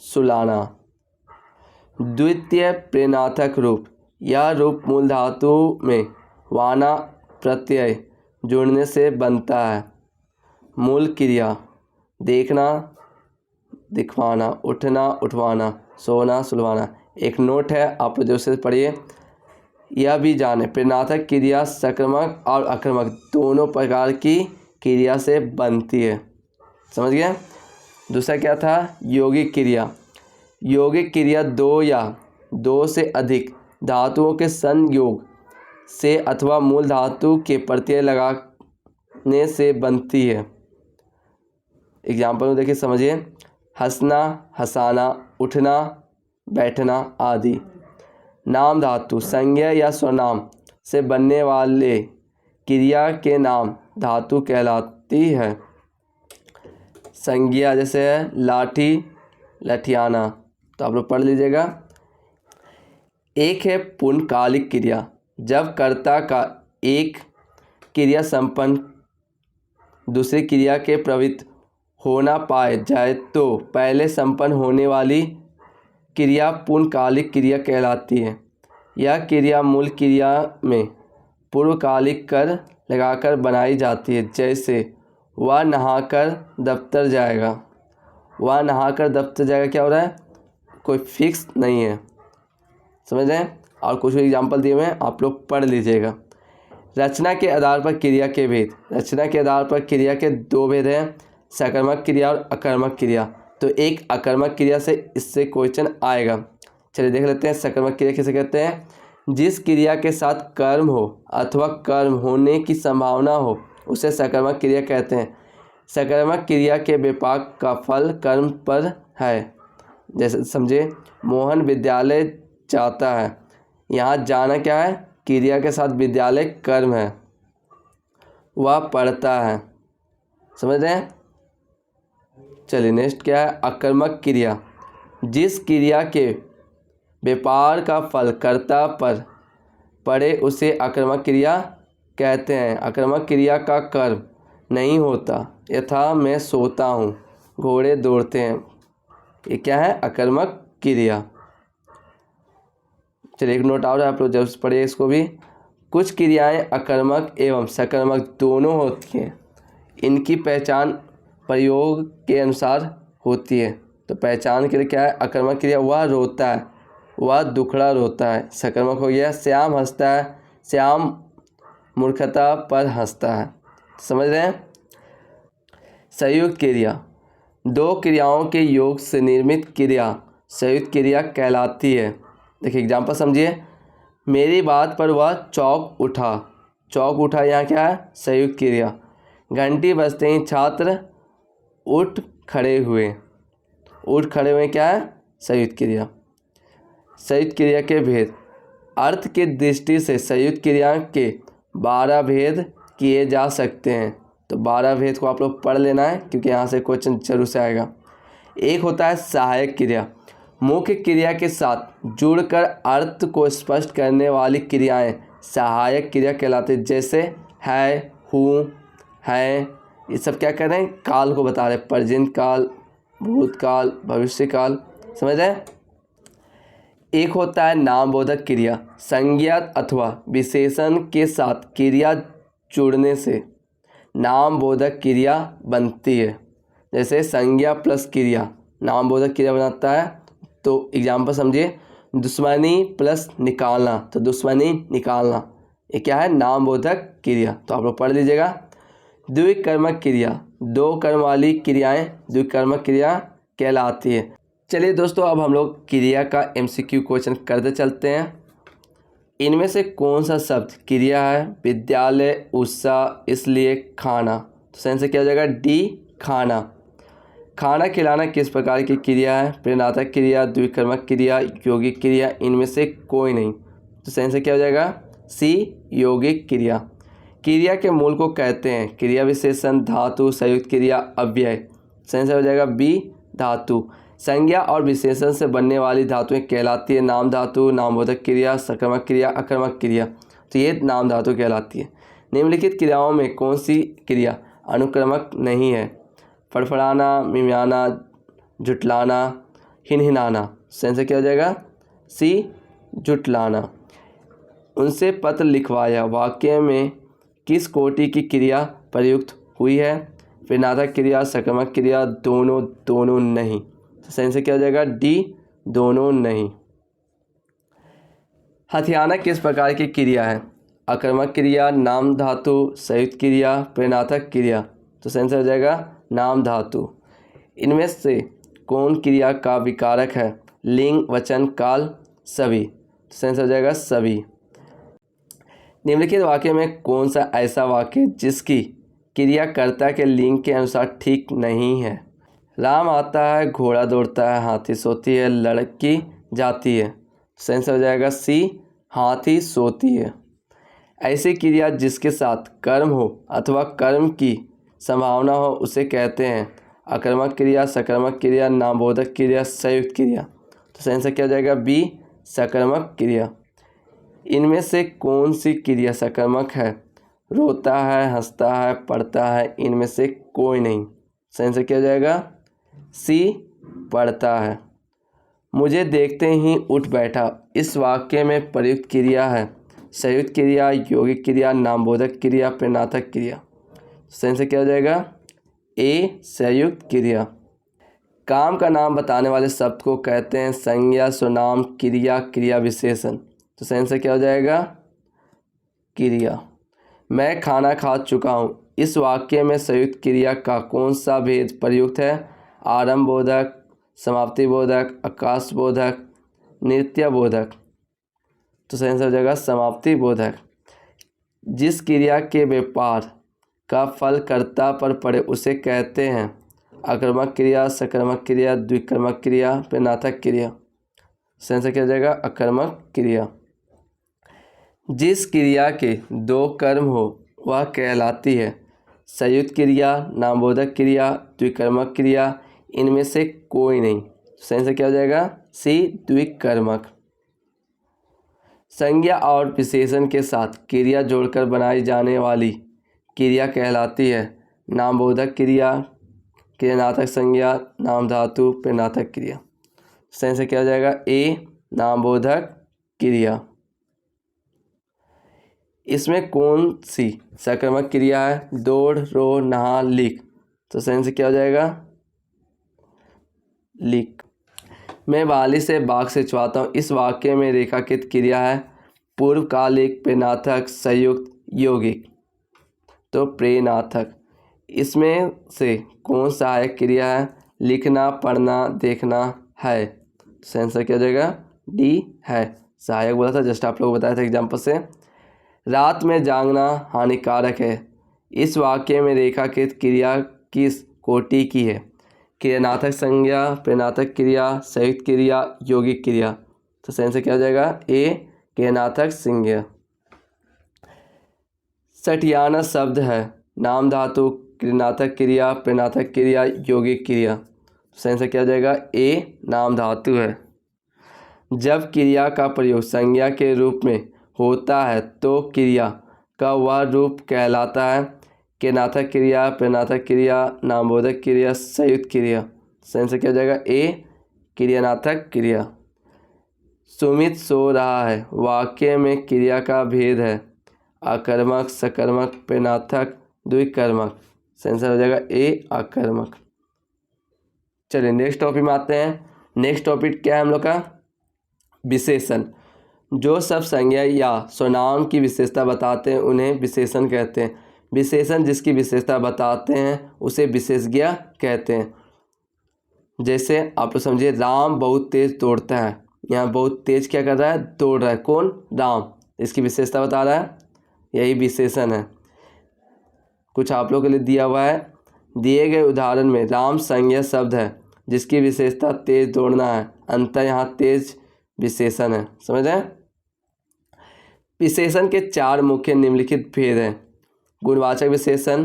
सुलाना। द्वितीय प्रेरणार्थक रूप। यह रूप मूल धातु में वाना प्रत्यय जुड़ने से बनता है। मूल क्रिया देखना, दिखवाना, उठना, उठवाना, सोना, सुलवाना। एक नोट है, आप जो से पढ़िए। यह भी जाने प्रेरणार्थक क्रिया सकारात्मक और आक्रामक दोनों प्रकार की क्रिया से बनती है। समझ गए? दूसरा क्या था? यौगिक क्रिया। यौगिक क्रिया दो या दो से अधिक धातुओं के संयोग से अथवा मूल धातु के प्रत्यय लगाने से बनती है। एग्जाम्पल में देखिए, समझिए। हंसना, हंसाना, उठना, बैठना आदि। नाम धातु संज्ञा या स्वनाम से बनने वाले क्रिया के नाम धातु कहलाती है। संज्ञा जैसे है लाठी, लठियाना, तो आप लोग पढ़ लीजिएगा। एक है पूर्णकालिक क्रिया। जब कर्ता का एक क्रिया संपन्न दूसरी क्रिया के प्रवृत्त होना पाए जाए तो पहले संपन्न होने वाली क्रिया पूर्णकालिक क्रिया कहलाती है। यह क्रिया मूल क्रिया में पूर्वकालिक कर लगाकर बनाई जाती है। जैसे वह नहाकर दफ्तर जाएगा। वह नहाकर दफ्तर जाएगा क्या हो रहा है? कोई फिक्स नहीं है। समझ रहे हैं? और कुछ एग्जाम्पल दिए हुए हैं, आप लोग पढ़ लीजिएगा। रचना के आधार पर क्रिया के भेद। रचना के आधार पर क्रिया के दो भेद हैं, सकारात्मक क्रिया और आक्रामक क्रिया। तो एक आक्रामक क्रिया से इससे क्वेश्चन आएगा। चलिए देख लेते हैं सकारात्मक क्रिया किसे कहते हैं। जिस क्रिया के साथ कर्म हो अथवा कर्म होने की संभावना हो उसे सकर्मक क्रिया कहते हैं। सकर्मक क्रिया के विपाक का फल कर्म पर है। जैसे समझे, मोहन विद्यालय जाता है, यहाँ जाना क्या है, क्रिया के साथ विद्यालय कर्म है, वह पढ़ता है। समझ रहे हैं। चलिए नेक्स्ट क्या है, अकर्मक क्रिया। जिस क्रिया के व्यापार का फल कर्ता पर पड़े उसे अकर्मक क्रिया कहते हैं। अकर्मक क्रिया का कर्म नहीं होता, यथा मैं सोता हूँ, घोड़े दौड़ते हैं, ये क्या है, अकर्मक क्रिया। चलिए एक नोट और आप लोग जब पढ़िए इसको भी। कुछ क्रियाएं अकर्मक एवं सकर्मक दोनों होती हैं, इनकी पहचान प्रयोग के अनुसार होती है। तो पहचान के लिए क्या है, अकर्मक क्रिया, वह रोता है, वह दुखड़ा रोता है। सकर्मक हो गया, श्याम हंसता है, श्याम मूर्खता पर हंसता है। समझ रहे हैं। संयुक्त क्रिया। दो क्रियाओं के योग से निर्मित क्रिया संयुक्त क्रिया कहलाती है। देखिए एग्जाम्पल समझिए। मेरी बात पर वह चौंक उठा, चौंक उठा यहाँ क्या है, संयुक्त क्रिया। घंटी बजते ही छात्र उठ खड़े हुए, उठ खड़े हुए क्या है, संयुक्त क्रिया। संयुक्त क्रिया के भेद। अर्थ की दृष्टि से संयुक्त क्रिया के 12 भेद किए जा सकते हैं। तो 12 भेद को आप लोग पढ़ लेना है, क्योंकि यहाँ से क्वेश्चन जरूर से आएगा। एक होता है सहायक क्रिया। मुख्य क्रिया के साथ जुड़कर अर्थ को स्पष्ट करने वाली क्रियाएं सहायक क्रिया कहलाती है। जैसे है, हूँ, है, ये सब क्या कर रहे हैं, काल को बता रहे हैं, प्रेजेंट काल, भूतकाल, भविष्य काल। समझ रहे हैं। एक होता है नामबोधक क्रिया। संज्ञा अथवा विशेषण के साथ क्रिया जुड़ने से नामबोधक क्रिया बनती है। जैसे संज्ञा प्लस क्रिया नामबोधक क्रिया बनाता है। तो एग्जाम्पल समझिए, दुश्मनी प्लस निकालना, तो दुश्मनी निकालना, ये क्या है, नामबोधक क्रिया। तो आप लोग पढ़ लीजिएगा। द्विकर्मक क्रिया। दो कर्म वाली क्रियाएं द्विकर्मक क्रिया कहलाती है। चलिए दोस्तों, अब हम लोग क्रिया का MCQ क्वेश्चन करते चलते हैं। इनमें से कौन सा शब्द क्रिया है, विद्यालय, उत्साह, इसलिए, खाना। तो सही से क्या हो जाएगा, डी, खाना। खाना खिलाना किस प्रकार की क्रिया है, प्रेरणात्मक क्रिया, द्विकर्मक क्रिया, यौगिक क्रिया, इनमें से कोई नहीं। तो सही से क्या हो जाएगा, सी, यौगिक क्रिया। क्रिया के मूल को कहते हैं क्रिया विशेषण, धातु, संयुक्त क्रिया, अव्यय। सही से हो जाएगा बी, धातु। संज्ञा और विशेषण से बनने वाली धातुएं कहलाती है नाम धातु, नामबोधक क्रिया, सकर्मक क्रिया, अकर्मक क्रिया। तो ये नाम धातु कहलाती है। निम्नलिखित क्रियाओं में कौन सी क्रिया अनुक्रमक नहीं है, फड़फड़ाना, मिमियाना, झुटलाना, हिनहिनाना। सही से क्या हो जाएगा, सी, झुटलाना। उनसे पत्र लिखवाया वाक्य में किस कोटि की क्रिया प्रयुक्त हुई है, प्रेरणात्मक क्रिया, सकर्मक क्रिया, दोनों, दोनों नहीं। सही से क्या हो जाएगा, डी, दोनों नहीं। हथियाना किस प्रकार की क्रिया है, अकर्मक क्रिया, नाम धातु, संयुक्त क्रिया, प्रेरणात्मक क्रिया। तो सही से हो जाएगा नाम धातु। इनमें से कौन क्रिया का विकारक है, लिंग, वचन, काल, सभी। सही से हो जाएगा सभी। निम्नलिखित वाक्य में कौन सा ऐसा वाक्य जिसकी क्रियाकर्ता के लिंग के अनुसार ठीक नहीं है। राम आता है, घोड़ा दौड़ता है, हाथी सोती है, लड़की जाती है। सही से हो जाएगा सी, हाथी सोती है। ऐसी क्रिया जिसके साथ कर्म हो अथवा कर्म की संभावना हो उसे कहते हैं अकर्मक क्रिया, सकर्मक क्रिया, नामबोधक क्रिया, संयुक्त क्रिया। तो सही से क्या हो जाएगा, बी, सकर्मक क्रिया। इनमें से कौन सी क्रिया सकर्मक है, रोता है, हंसता है, पढ़ता है, इनमें से कोई नहीं। सही से क्या हो जाएगा, सी, पढ़ता है। मुझे देखते ही उठ बैठा, इस वाक्य में प्रयुक्त क्रिया है संयुक्त क्रिया, यौगिक क्रिया, नामबोधक क्रिया, प्रेरणात्मक क्रिया। सही से क्या हो जाएगा, ए, संयुक्त क्रिया। काम का नाम बताने वाले शब्द को कहते हैं संज्ञा, स्वनाम, क्रिया, क्रिया विशेषण। तो सही से क्या हो जाएगा, क्रिया। मैं खाना खा चुका हूँ, इस वाक्य में संयुक्त क्रिया का कौन सा भेद प्रयुक्त है, आरंभ बोधक, समाप्ति बोधक, आकाश बोधक, नृत्य बोधक। तो सही आंसर हो जाएगा समाप्ति बोधक। जिस क्रिया के व्यापार का फल कर्ता पर पड़े उसे कहते हैं आक्रामक क्रिया, सकर्मक क्रिया, द्विकर्मक क्रिया, प्रेरणात्मक क्रिया। सही आंसर क्या हो जाएगा आक्रामक क्रिया। जिस क्रिया के 2 कर्म हो वह कहलाती है संयुक्त क्रिया, नामबोधक क्रिया, द्विकर्मक क्रिया, इनमें से कोई नहीं। सही आंसर क्या हो जाएगा सी द्विकर्मक। संज्ञा और विशेषण के साथ क्रिया जोड़कर बनाई जाने वाली क्रिया कहलाती है नामबोधक क्रिया, क्रियानार्थक संज्ञा, नाम धातु, प्रेरणात्मक क्रिया। सही आंसर क्या हो जाएगा ए नामबोधक क्रिया। इसमें कौन सी सकर्मक क्रिया है? दौड़, रो, नहा, लिख। तो सही आंसर क्या हो जाएगा लिख। मैं बाली से बाघ से छुआता हूँ, इस वाक्य में रेखांकित क्रिया है पूर्वकालिक, प्रेरणार्थक, संयुक्त, यौगिक। तो प्रेरणार्थक। इसमें से कौन सहायक क्रिया है? लिखना, पढ़ना, देखना है। सही आंसर क्या हो जाएगा डी है। सहायक बोला था, जस्ट आप लोगों को बताया था एग्जाम्पल से। रात में जागना हानिकारक है, इस वाक्य में रेखांकित क्रिया किस कोटि की है? क्रियानार्थक संज्ञा, प्रेरणात्मक क्रिया, संयुक्त क्रिया, यौगिक क्रिया। तो सही आंसर क्या हो जाएगा ए क्रियानार्थक संज्ञा। सठियाना शब्द है नाम धातु, क्रियानार्थक क्रिया, प्रेरणात्मक क्रिया, यौगिक क्रिया। सही आंसर क्या हो जाएगा ए नाम धातु है। जब क्रिया का प्रयोग संज्ञा के रूप में होता है तो क्रिया का वह रूप कहलाता है क्रियानार्थक क्रिया, प्रेरणात्मक क्रिया, नामबोधक क्रिया, संयुक्त क्रिया। सही आंसर क्या हो जाएगा ए क्रियानार्थक क्रिया। सुमित सो रहा है, वाक्य में क्रिया का भेद है आकर्मक, सकर्मक, प्रेरणात्मक, द्विकर्मक। सही आंसर हो जाएगा ए आकर्मक। चलिए नेक्स्ट टॉपिक में आते हैं। नेक्स्ट टॉपिक क्या है हम लोग का? विशेषण। जो सब संज्ञा या स्वनाम की विशेषता बताते हैं उन्हें विशेषण कहते हैं। विशेषण जिसकी विशेषता बताते हैं उसे विशेषज्ञ कहते हैं। जैसे आप लोग समझिए राम बहुत तेज दौड़ता है, यहाँ बहुत तेज क्या कर रहा है? दौड़ रहा है। कौन? राम। इसकी विशेषता बता रहा है, यही विशेषण है। कुछ आप लोगों के लिए दिया हुआ है। दिए गए उदाहरण में राम संज्ञा शब्द है जिसकी विशेषता तेज दौड़ना है, अंतर यहाँ तेज विशेषण है। समझ रहे हैं? विशेषण के 4 मुख्य निम्नलिखित भेद हैं। गुणवाचक विशेषण।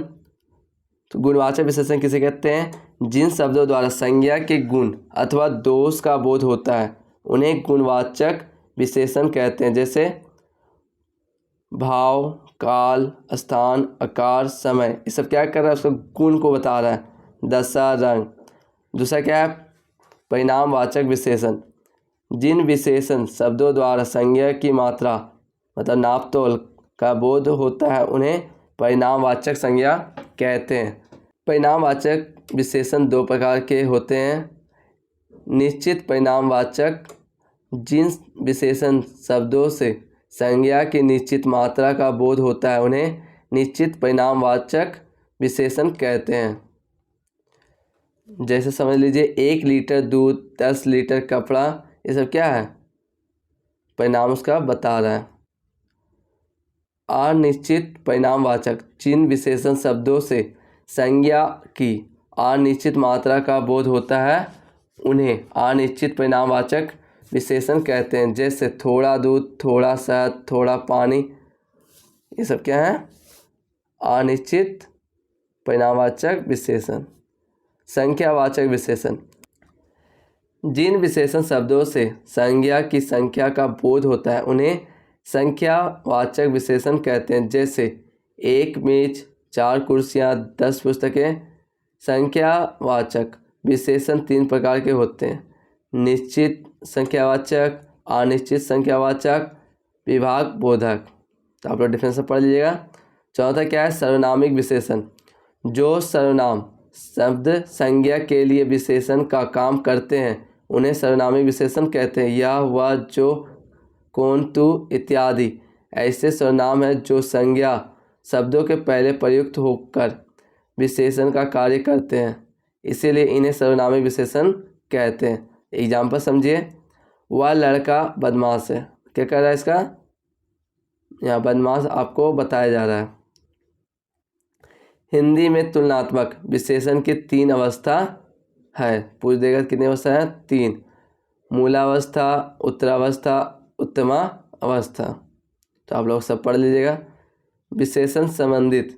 तो गुणवाचक विशेषण किसे कहते हैं? जिन शब्दों द्वारा संज्ञा के गुण अथवा दोष का बोध होता है उन्हें गुणवाचक विशेषण कहते हैं। जैसे भाव, काल, स्थान, आकार, समय, ये सब क्या कर रहा है? उसका गुण को बता रहा है। दशा, रंग। दूसरा क्या है? परिणामवाचक विशेषण। जिन विशेषण शब्दों द्वारा संज्ञा की मात्रा मतलब नाप तोल का बोध होता है उन्हें परिणामवाचक संज्ञा कहते हैं। परिणामवाचक विशेषण 2 प्रकार के होते हैं। निश्चित परिणामवाचक। जिन विशेषण शब्दों से संज्ञा की निश्चित मात्रा का बोध होता है उन्हें निश्चित परिणामवाचक विशेषण कहते हैं। जैसे समझ लीजिए 1 लीटर दूध, 10 लीटर कपड़ा, ये सब क्या है? परिणाम उसका बता रहा है। अनिश्चित परिणामवाचक। जिन विशेषण शब्दों से संज्ञा की अनिश्चित मात्रा का बोध होता है उन्हें अनिश्चित परिणामवाचक विशेषण कहते हैं। जैसे थोड़ा दूध, थोड़ा शहद, थोड़ा पानी, ये सब क्या है? अनिश्चित परिणामवाचक विशेषण। संख्यावाचक विशेषण। जिन विशेषण शब्दों से संज्ञा की संख्या का बोध होता है उन्हें संख्यावाचक विशेषण कहते हैं। जैसे 1 मेज, 4 कुर्सियाँ, 10 पुस्तकें। संख्यावाचक विशेषण 3 प्रकार के होते हैं। निश्चित संख्यावाचक, अनिश्चित संख्यावाचक, विभाग बोधक। तो आप लोग डिफरेंस पढ़ लीजिएगा। चौथा क्या है? सर्वनामिक विशेषण। जो सर्वनाम शब्द संज्ञा के लिए विशेषण का काम करते हैं उन्हें सर्वनामिक विशेषण कहते हैं। यह, वह, जो, कौन, तू इत्यादि ऐसे सर्वनाम हैं जो संज्ञा शब्दों के पहले प्रयुक्त होकर विशेषण का कार्य करते हैं, इसीलिए इन्हें सर्वनामिक विशेषण कहते हैं। एग्जाम्पल समझिए। वह लड़का बदमाश है। क्या कर रहा है इसका, यहाँ बदमाश आपको बताया जा रहा है। हिंदी में तुलनात्मक विशेषण की 3 अवस्था है। पूछ देगा कितनी अवस्था है, 3। मूलावस्था, उत्तरावस्था, उत्तमा अवस्था। तो आप लोग सब पढ़ लीजिएगा। विशेषण संबंधित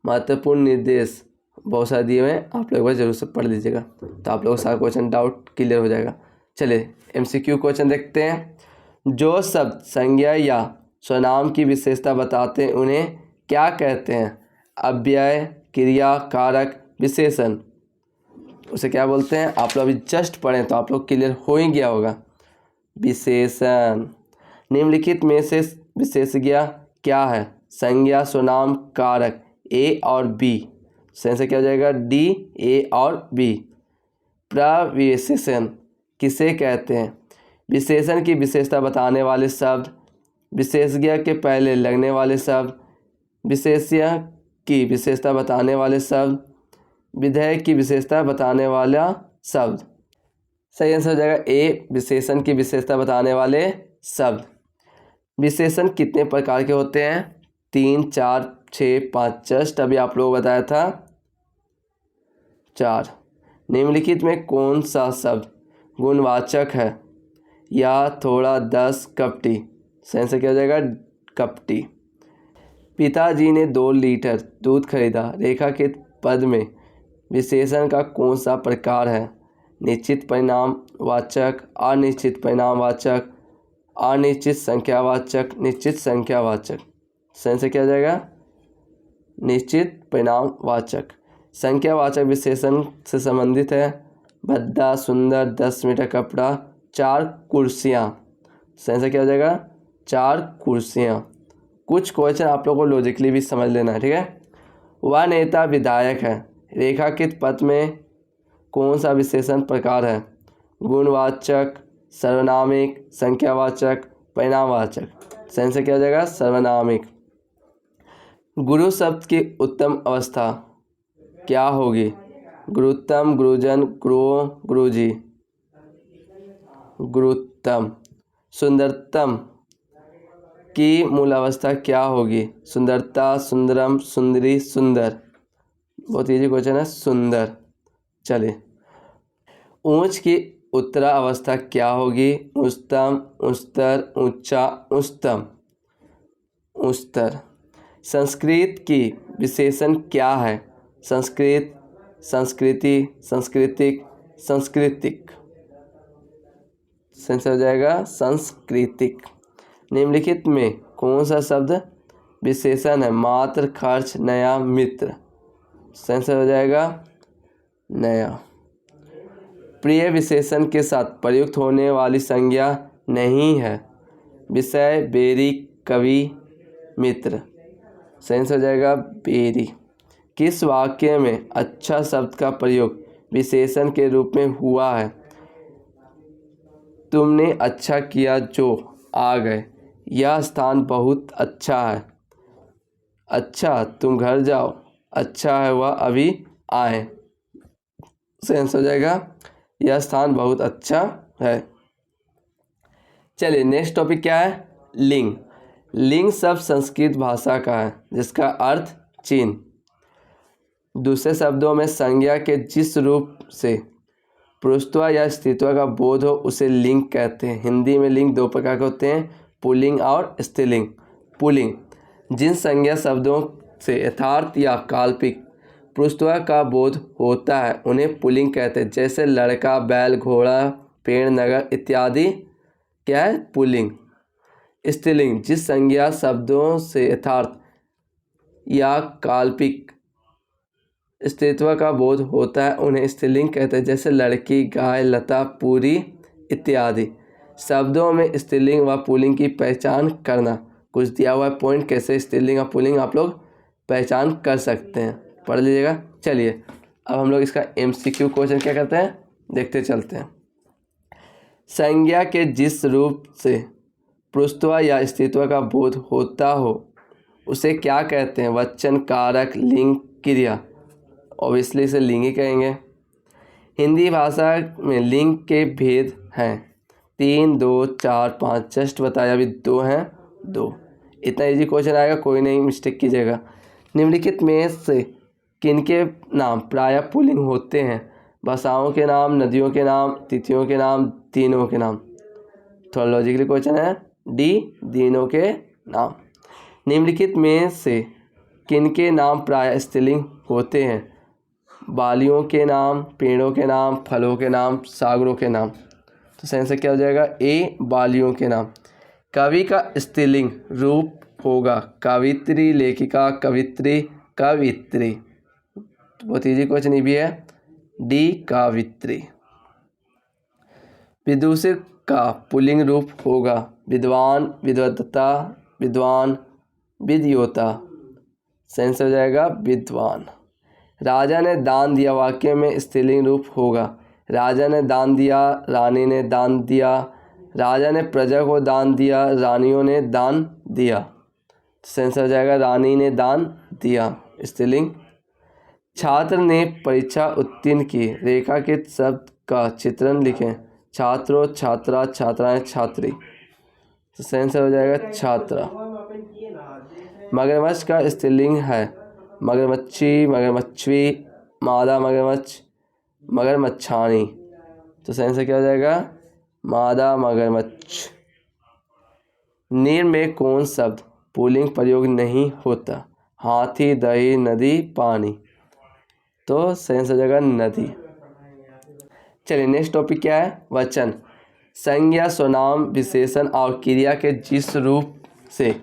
महत्वपूर्ण निर्देश बहुत सारे दिए हुए हैं, आप लोग एक बार जरूर से पढ़ लीजिएगा, तो आप लोग सारा क्वेश्चन डाउट क्लियर हो जाएगा। चलिए MCQ क्वेश्चन देखते हैं। जो शब्द संज्ञा या स्वनाम की विशेषता बताते हैं उन्हें क्या कहते हैं? अव्यय, क्रिया, कारक, विशेषण, उसे क्या बोलते हैं? आप लोग अभी जस्ट पढ़ें तो आप लोग क्लियर हो ही गया होगा। विशेषण। निम्नलिखित में से विशेषज्ञ क्या है? संज्ञा, स्वनाम, कारक। A और B। सही से क्या हो जाएगा? D, A और B। प्रविशेषण किसे कहते हैं? विशेषण की विशेषता बताने वाले शब्द, विशेषज्ञ के पहले लगने वाले शब्द, विशेष्य की विशेषता बताने वाले शब्द, विधेय की विशेषता बताने वाला शब्द। सही आंसर हो जाएगा A, विशेषण की विशेषता बताने वाले शब्द। विशेषण कितने प्रकार के होते हैं? 3, 4, 6, 5। जस्ट अभी आप लोगों को बताया था 4। निम्नलिखित में कौन सा शब्द गुणवाचक है? या, थोड़ा, 10, कपटी। सही आंसर क्या हो जाएगा? कपटी। पिताजी ने 2 लीटर दूध खरीदा। रेखांकित पद में विशेषण का कौन सा प्रकार है? निश्चित परिणामवाचक, अनिश्चित परिणामवाचक, अनिश्चित संख्यावाचक, निश्चित संख्यावाचक। सही से क्या हो जाएगा? निश्चित परिणामवाचक। संख्यावाचक विशेषण से संबंधित है भद्दा, सुंदर, 10 मीटर कपड़ा, 4 कुर्सियाँ। सही से क्या हो जाएगा? 4 कुर्सियाँ। कुछ क्वेश्चन आप लोगों को लॉजिकली भी समझ लेना है, ठीक है। वह नेता विधायक है। रेखांकित पद में कौन सा विशेषण प्रकार है? गुणवाचक, सर्वनामिक, संख्यावाचक, परिणामवाचक। सही से क्या हो जाएगा? सर्वनामिक। गुरु शब्द की उत्तम अवस्था क्या होगी? गुरुत्तम, गुरुजन, गुरुओं, गुरुजी। गुरुत्तम। सुंदरतम की मूल अवस्था क्या होगी? सुंदरता, सुंदरम, सुंदरी, सुंदर। बहुत इजी क्वेश्चन है, सुंदर। चलिए, ऊंच की उत्तरा अवस्था क्या होगी? उच्चतम, उच्चतर, ऊंचा, उच्चतम, उच्चतर। संस्कृत की विशेषण क्या है? संस्कृत, संस्कृति, सांस्कृतिक, सांस्कृतिक। सही हो जाएगा सांस्कृतिक। निम्नलिखित में कौन सा शब्द विशेषण है? मात्र, खर्च, नया, मित्र। सही हो जाएगा नया। प्रिय विशेषण के साथ प्रयुक्त होने वाली संज्ञा नहीं है। विषय, बेरी, कवि, मित्र। सही हो जाएगा बेरी। किस वाक्य में अच्छा शब्द का प्रयोग विशेषण के रूप में हुआ है? तुमने अच्छा किया जो आ गए। यह स्थान बहुत अच्छा है। अच्छा, तुम घर जाओ। अच्छा है, वह अभी आए। सेंस हो जाएगा यह स्थान बहुत अच्छा है। चलिए, नेक्स्ट टॉपिक क्या है? लिंग। लिंग शब्द संस्कृत भाषा का है जिसका अर्थ चिन्ह। दूसरे शब्दों में संज्ञा के जिस रूप से पुरुषत्व या स्त्रीत्व का बोध हो उसे लिंग कहते हैं। हिंदी में लिंग 2 प्रकार के होते हैं, पुल्लिंग और स्त्रीलिंग। पुल्लिंग जिन संज्ञा शब्दों से यथार्थ या काल्पनिक पुरुषत्व का बोध होता है उन्हें पुल्लिंग कहते हैं। जैसे लड़का, बैल, घोड़ा, पेड़, नगर इत्यादि क्या है? पुल्लिंग। स्त्रीलिंग जिस संज्ञा शब्दों से यथार्थ या काल्पनिक स्त्रीत्व का बोध होता है उन्हें स्त्रीलिंग कहते हैं। जैसे लड़की, गाय, लता, पूरी इत्यादि। शब्दों में स्त्रीलिंग व पुल्लिंग की पहचान करना। कुछ दिया हुआ पॉइंट कैसे स्त्रीलिंग और पुल्लिंग आप लोग पहचान कर सकते हैं, पढ़ लीजिएगा। चलिए, अब हम लोग इसका MCQ क्वेश्चन क्या करते हैं देखते चलते हैं। संज्ञा के जिस रूप से पुरुषत्व या स्त्रीत्व का बोध होता हो उसे क्या कहते हैं? वचन, कारक, लिंग, क्रिया। ऑब्वियसली इसे लिंग ही कहेंगे। हिंदी भाषा में लिंग के भेद हैं। 3 2 4 5 जस्ट बताया, अभी 2 हैं 2। इतना इजी क्वेश्चन आएगा, कोई नहीं मिस्टेक कीजिएगा। निम्नलिखित में से किनके नाम प्रायः पुल्लिंग होते हैं? भाषाओं के नाम, नदियों के नाम, तिथियों के नाम, दिनों के नाम। थोड़ा लॉजिकली क्वेश्चन है। डी, दिनों के नाम। निम्नलिखित में से किनके नाम प्रायः स्त्रीलिंग होते हैं? बालियों के नाम, पेड़ों के नाम, फलों के नाम, सागरों के नाम। तो सही आंसर क्या हो जाएगा? ए, बालियों के नाम। कवि का स्त्रीलिंग रूप होगा कवित्री, लेखिका, कवित्री, कवित्री। बहुत ईजी क्वेश्चन ये भी है। डी, कवित्री। विदूषक का पुल्लिंग रूप होगा विद्वान, विद्वता, विद्वान, विद्योता। सही आंसर हो जाएगा विद्वान। राजा ने दान दिया वाक्य में स्त्रीलिंग रूप होगा राजा ने दान दिया, रानी ने दान दिया, राजा ने प्रजा को दान दिया, रानियों ने दान दिया। सही आंसर हो जाएगा रानी ने दान दिया, स्त्रीलिंग। छात्र ने परीक्षा उत्तीर्ण की, रेखांकित शब्द का चित्रण लिखें। छात्रों, छात्रा, छात्राएं, छात्री। तो सही आंसर हो जाएगा छात्रा। मगरमच्छ का स्त्रीलिंग है मगरमच्छी, मगरमच्छवी, मादा मगरमच्छ, मगरमच्छानी। तो सही आंसर क्या हो जाएगा? मादा मगरमच्छ। नीर में कौन शब्द पुल्लिंग प्रयोग नहीं होता? हाथी, दही, नदी, पानी। तो सही आंसर हो जाएगा नदी। चलिए नेक्स्ट टॉपिक क्या है? वचन। संज्ञा, स्वनाम, विशेषण और क्रिया के जिस रूप से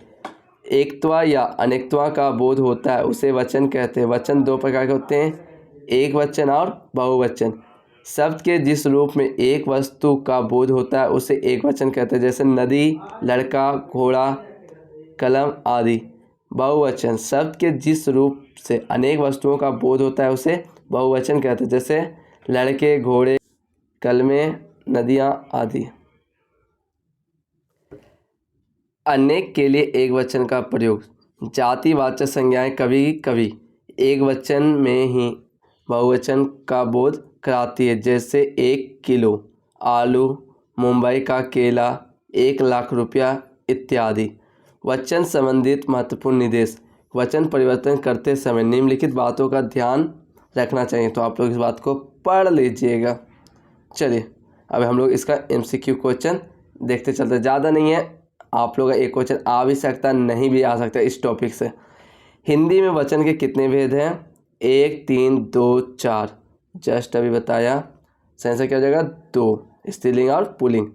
एकत्व या अनेकत्व का बोध होता है उसे वचन कहते हैं। वचन दो प्रकार के होते हैं, एक वचन और बहुवचन। शब्द के जिस रूप में एक वस्तु का बोध होता है उसे एक वचन कहते हैं, जैसे नदी, लड़का, घोड़ा, कलम आदि। बहुवचन शब्द के जिस रूप से अनेक वस्तुओं का बोध होता है उसे बहुवचन कहते हैं, जैसे लड़के, घोड़े, कलमें, नदियाँ आदि। अनेक के लिए एक वचन का प्रयोग। जातिवाचक संज्ञाएं कभी कभी एक वचन में ही बहुवचन का बोध कराती है, जैसे 1 किलो आलू, मुंबई का केला, 1 लाख रुपया इत्यादि। वचन संबंधित महत्वपूर्ण निर्देश। वचन परिवर्तन करते समय निम्नलिखित बातों का ध्यान रखना चाहिए, तो आप लोग इस बात को पढ़ लीजिएगा। चलिए अब हम लोग इसका MCQ क्वेश्चन देखते चलते। ज़्यादा नहीं है, आप लोग का एक क्वेश्चन आ भी सकता, नहीं भी आ सकता इस टॉपिक से। हिंदी में वचन के कितने भेद हैं? 1 3 2 4। जस्ट अभी बताया। सही आंसर क्या हो जाएगा? 2, स्त्रीलिंग और पुल्लिंग।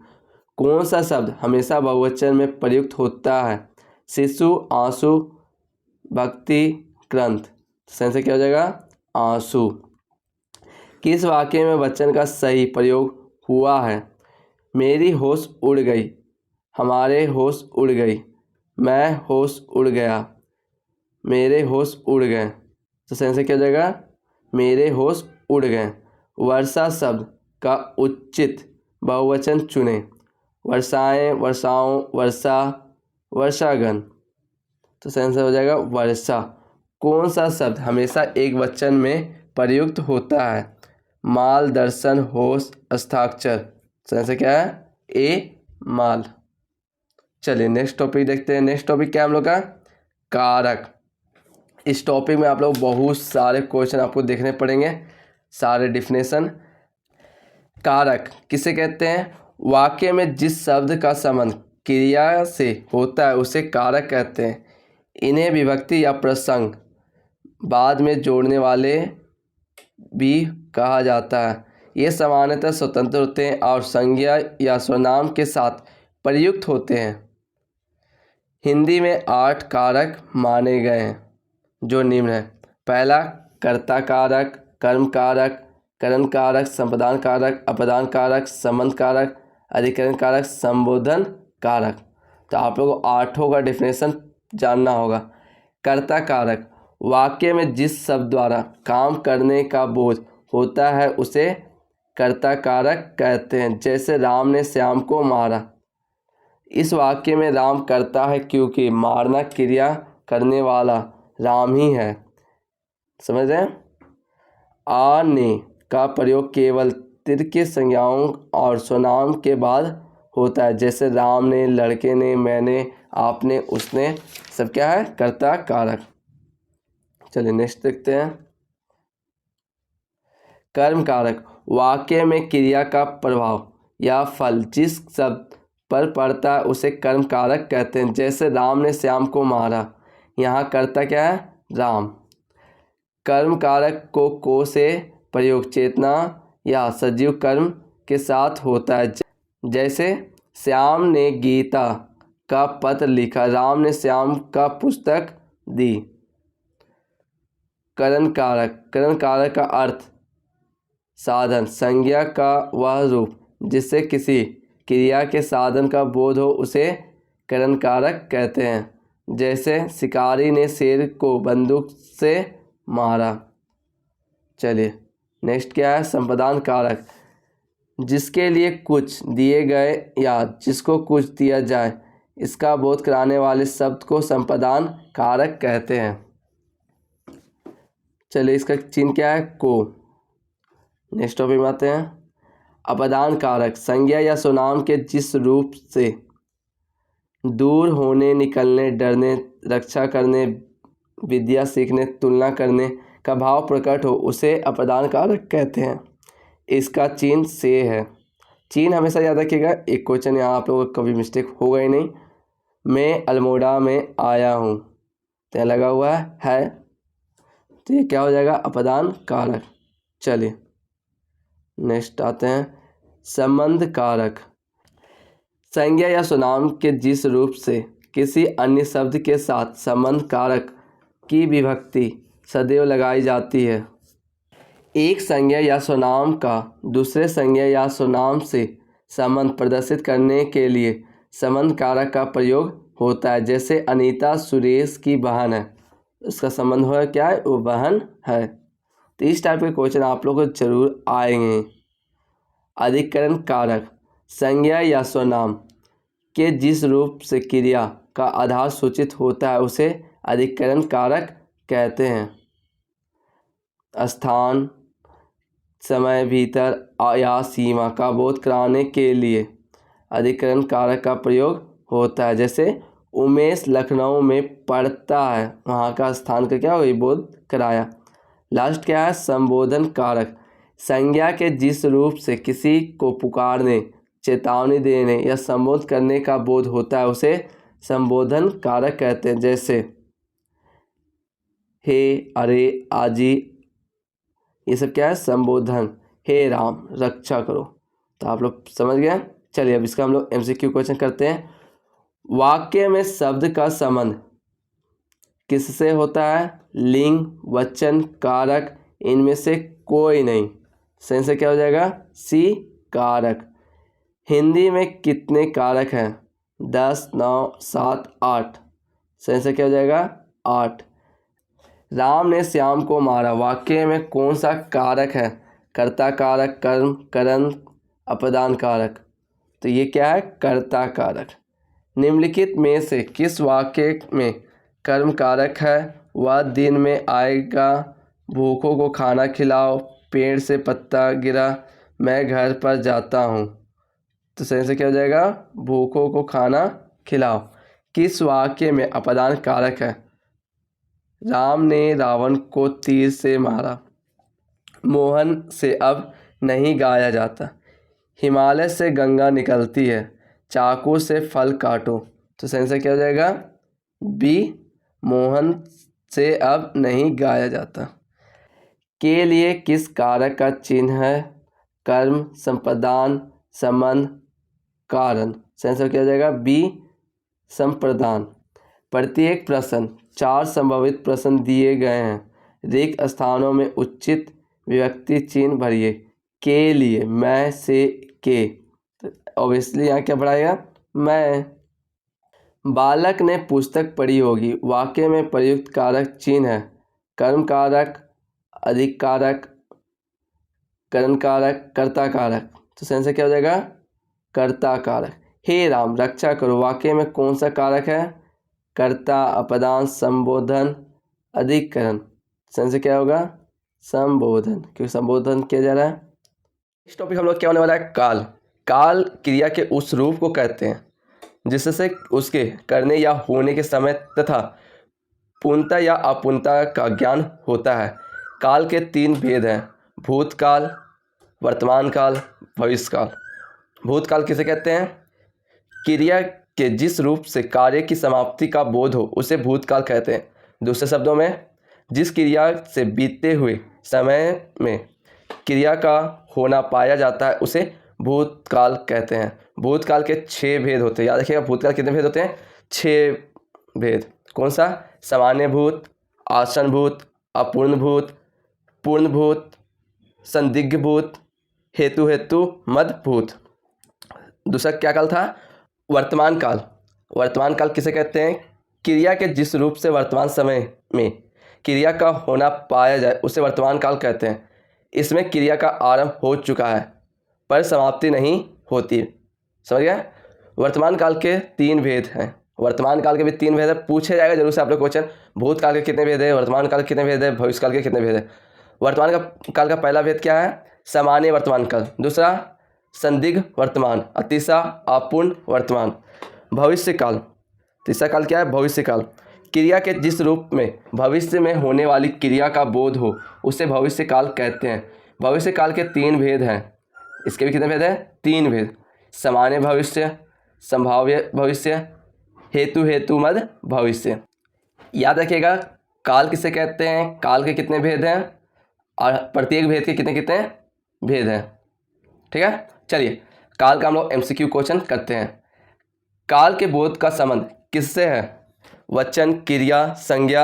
कौन सा शब्द हमेशा बहुवचन में प्रयुक्त होता है? शिशु, आंसू, भक्ति, ग्रंथ। सही आंसर क्या हो जाएगा? आंसू। किस वाक्य में वचन का सही प्रयोग हुआ है? मेरी होश उड़ गई, हमारे होश उड़ गई, मैं होश उड़ गया, मेरे होश उड़ गए। तो सही आंसर क्या हो जाएगा? मेरे होश उड़ गए। वर्षा शब्द का उचित बहुवचन चुनें। वर्षाएं, वर्षाओं, वर्षा, वर्षागण। तो सही आंसर हो जाएगा वर्षा। कौन सा शब्द हमेशा एक वचन में प्रयुक्त होता है? माल, दर्शन, होश, हस्ताक्षर। सही आंसर क्या है? ए, माल। चलिए नेक्स्ट टॉपिक देखते हैं। नेक्स्ट टॉपिक क्या है हम लोग का? कारक। इस टॉपिक में आप लोग बहुत सारे क्वेश्चन आपको देखने पड़ेंगे, सारे डिफिनेशन। कारक किसे कहते हैं? वाक्य में जिस शब्द का संबंध क्रिया से होता है उसे कारक कहते हैं। इन्हें विभक्ति या प्रसंग बाद में जोड़ने वाले भी कहा जाता है। ये सामान्यतः स्वतंत्र होते हैं और संज्ञा या स्वनाम के साथ प्रयुक्त होते हैं। हिंदी में 8 कारक माने गए हैं, जो निम्न है। पहला, कर्ता कारक, कर्म कारक, करण कारक, संप्रदान कारक, अपदान कारक, संबंध कारक, अधिकरण कारक, संबोधन कारक। तो आप लोगों को 8 का डिफिनेशन जानना होगा। कर्ता कारक, वाक्य में जिस शब्द द्वारा काम करने का बोध होता है उसे कर्ता कारक कहते हैं, जैसे राम ने श्याम को मारा। इस वाक्य में राम करता है क्योंकि मारना क्रिया करने वाला राम ही है। समझ रहे हैं? आ, ने का प्रयोग केवल तृतीय संज्ञाओं और स्वनाम के बाद होता है, जैसे राम ने, लड़के ने, मैंने, आपने, उसने, सब क्या है? कर्ता कारक। चलिए नेक्स्ट देखते हैं। कर्म कारक, वाक्य में क्रिया का प्रभाव या फल जिस शब्द पर पड़ता है उसे कर्म कारक कहते हैं। जैसे राम ने श्याम को मारा, यहाँ कर्ता क्या है? राम। कर्म कारक को से प्रयोग चेतना या सजीव कर्म के साथ होता है। जैसे श्याम ने गीता का पत्र लिखा, राम ने श्याम का पुस्तक दी। करण कारक का अर्थ साधन, संज्ञा का वह रूप जिससे किसी क्रिया के साधन का बोध हो उसे करण कारक कहते हैं। जैसे शिकारी ने शेर को बंदूक से मारा। चलिए नेक्स्ट क्या है? संपादन कारक, जिसके लिए कुछ दिए गए या जिसको कुछ दिया जाए इसका बोध कराने वाले शब्द को संपादन कारक कहते हैं। चलिए इसका चिन्ह क्या है? को। नेक्स्ट टॉपिक में आते हैं। अपादान कारक, संज्ञा या स्वनाम के जिस रूप से दूर होने, निकलने, डरने, रक्षा करने, विद्या सीखने, तुलना करने का भाव प्रकट हो उसे अपादान कारक कहते हैं। इसका चिन्ह से है। चिन्ह हमेशा याद रखिएगा। एक क्वेश्चन यहाँ आप लोगों का कभी मिस्टेक होगा ही नहीं। मैं अल्मोड़ा में आया हूँ, तो लगा हुआ है, तो ये क्या हो जाएगा? अपादान कारक। चलिए नेक्स्ट आते हैं। संबंध कारक, संज्ञा या स्वनाम के जिस रूप से किसी अन्य शब्द के साथ संबंध कारक की विभक्ति सदैव लगाई जाती है। एक संज्ञा या स्वनाम का दूसरे संज्ञा या स्वनाम से संबंध प्रदर्शित करने के लिए संबंध कारक का प्रयोग होता है। जैसे अनीता सुरेश की बहन है, उसका संबंध हो क्या है? वो बहन है। तो इस टाइप के क्वेश्चन आप लोग को जरूर आएंगे। अधिकरण कारक, संज्ञा या स्वनाम के जिस रूप से क्रिया का आधार सूचित होता है उसे अधिकरण कारक कहते हैं। स्थान, समय, भीतर या सीमा का बोध कराने के लिए अधिकरण कारक का प्रयोग होता है। जैसे उमेश लखनऊ में पढ़ता है, वहाँ का स्थान का क्या हो? बोध कराया। लास्ट क्या है? संबोधन कारक, संज्ञा के जिस रूप से किसी को पुकारने, चेतावनी देने या संबोधित करने का बोध होता है उसे संबोधन कारक कहते हैं। जैसे हे, अरे, आजी, ये सब क्या है? संबोधन। हे राम, रक्षा करो। तो आप लोग समझ गए। चलिए अब इसका हम लोग एमसीक्यू क्वेश्चन करते हैं। वाक्य में शब्द का संबंध किससे होता है? लिंग, वचन, कारक, इनमें से कोई नहीं। सही से क्या हो जाएगा? सी, कारक। हिंदी में कितने कारक हैं? 10, 9, 7, 8। सही से क्या हो जाएगा? 8। राम ने श्याम को मारा, वाक्य में कौन सा कारक है? कर्ता कारक, कर्म, करण, अपादान कारक। तो ये क्या है? कर्ता कारक। निम्नलिखित में से किस वाक्य में कर्म कारक है? वह दिन में आएगा, भूखों को खाना खिलाओ, पेड़ से पत्ता गिरा, मैं घर पर जाता हूँ। तो सही से क्या हो जाएगा? भूखों को खाना खिलाओ। किस वाक्य में अपादान कारक है? राम ने रावण को तीर से मारा, मोहन से अब नहीं गाया जाता, हिमालय से गंगा निकलती है, चाकू से फल काटो। तो सही से क्या हो जाएगा? बी, मोहन से अब नहीं गाया जाता। के लिए किस कारक का चिन्ह है? कर्म, संपादन, संबंध, कारण। सही से क्या हो जाएगा? बी, संप्रदान। प्रत्येक प्रश्न 4 संभावित प्रश्न दिए गए हैं। रिक्त स्थानों में उचित विभक्ति चिन्ह भरिए। के लिए, मैं, से, के। तो ऑब्वियसली यहाँ क्या पढ़ाएगा? मैं। बालक ने पुस्तक पढ़ी होगी, वाक्य में प्रयुक्त कारक चिन्ह है कर्म कारक, अधिक कारक, करण कारक, कर्ता कारक। तो सही से क्या हो जाएगा? कर्ता कारक। हे राम, रक्षा करो, वाक्य में कौन सा कारक है? कर्ता, अपादान, संबोधन, अधिकरण। सही से क्या होगा? संबोधन, क्योंकि संबोधन किया जा रहा है। इस टॉपिक हम लोग क्या होने वाला है? काल। काल क्रिया के उस रूप को कहते हैं जिससे उसके करने या होने के समय तथा पूर्णता या अपूर्णता का ज्ञान होता है। काल के 3 भेद हैं, भूतकाल, वर्तमान काल, भविष्यकाल। भूतकाल किसे कहते हैं? क्रिया के जिस रूप से कार्य की समाप्ति का बोध हो उसे भूतकाल कहते हैं। दूसरे शब्दों में, जिस क्रिया से बीते हुए समय में क्रिया का होना पाया जाता है उसे भूतकाल कहते हैं। भूतकाल के 6 भेद होते हैं, याद रखिएगा। भूतकाल कितने भेद होते हैं? 6 भेद। कौन सा? सामान्य भूत, आसन भूत, अपूर्ण भूत, पूर्ण भूत, संदिग्ध भूत, हेतु मद भूत। दूसरा क्या काल था? वर्तमान काल। वर्तमान काल किसे कहते हैं? क्रिया के जिस रूप से वर्तमान समय में क्रिया का होना पाया जाए उसे वर्तमान काल कहते हैं। इसमें क्रिया का आरंभ हो चुका है पर समाप्ति नहीं होती। समझ गए? वर्तमान काल के 3 भेद हैं। वर्तमान काल के भी 3 भेद है, पूछे जाएगा जरूर से आप लोग क्वेश्चन। भूतकाल के कितने भेद है, वर्तमान काल के कितने भेद है, भविष्यकाल के कितने भेद है। वर्तमान काल का पहला भेद क्या है? सामान्य वर्तमान काल। दूसरा संदिग्ध वर्तमान और तीसरा अपूर्ण वर्तमान। भविष्य काल, तीसरा काल क्या है? भविष्य काल। क्रिया के जिस रूप में भविष्य में होने वाली क्रिया का बोध हो उसे भविष्य काल कहते हैं। भविष्य काल के 3 भेद हैं। इसके भी कितने भेद हैं? 3 भेद। सामान्य भविष्य, संभाव्य भविष्य, हेतु मद भविष्य। याद रखिएगा, काल किसे कहते हैं, काल के कितने भेद हैं और प्रत्येक भेद के कितने कितने भेद हैं। ठीक है, चलिए काल का हम लोग MCQ क्वेश्चन करते हैं। काल के बोध का संबंध किससे है? वचन, क्रिया, संज्ञा,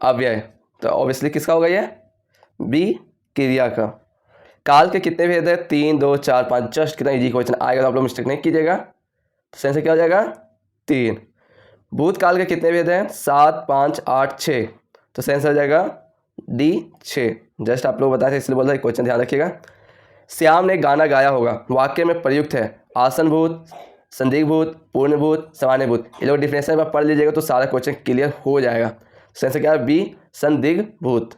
अव्यय। तो ऑब्वियसली किसका होगा ये? बी, क्रिया का। काल के कितने भेद है? 3, 2, 4, 5। जस्ट कितना इजी क्वेश्चन आएगा तो आप लोग मिस्टेक नहीं कीजिएगा। तो सेंस क्या हो जाएगा? 3। भूतकाल के कितने भेद हैं? 7, 5, 8, 6। तो सेंस हो जाएगा D, 6। जस्ट आप लोग बताए थे इसलिए बोल रहे क्वेश्चन ध्यान रखिएगा। श्याम ने गाना गाया होगा वाक्य में प्रयुक्त है आसन भूत, संदिग्ध भूत, पूर्ण भूत, सामान्य भूत। ये लोग डिफिनेशन में पढ़ लीजिएगा तो सारा क्वेश्चन क्लियर हो जाएगा। सेंस क्या है? बी, संदिग्ध भूत।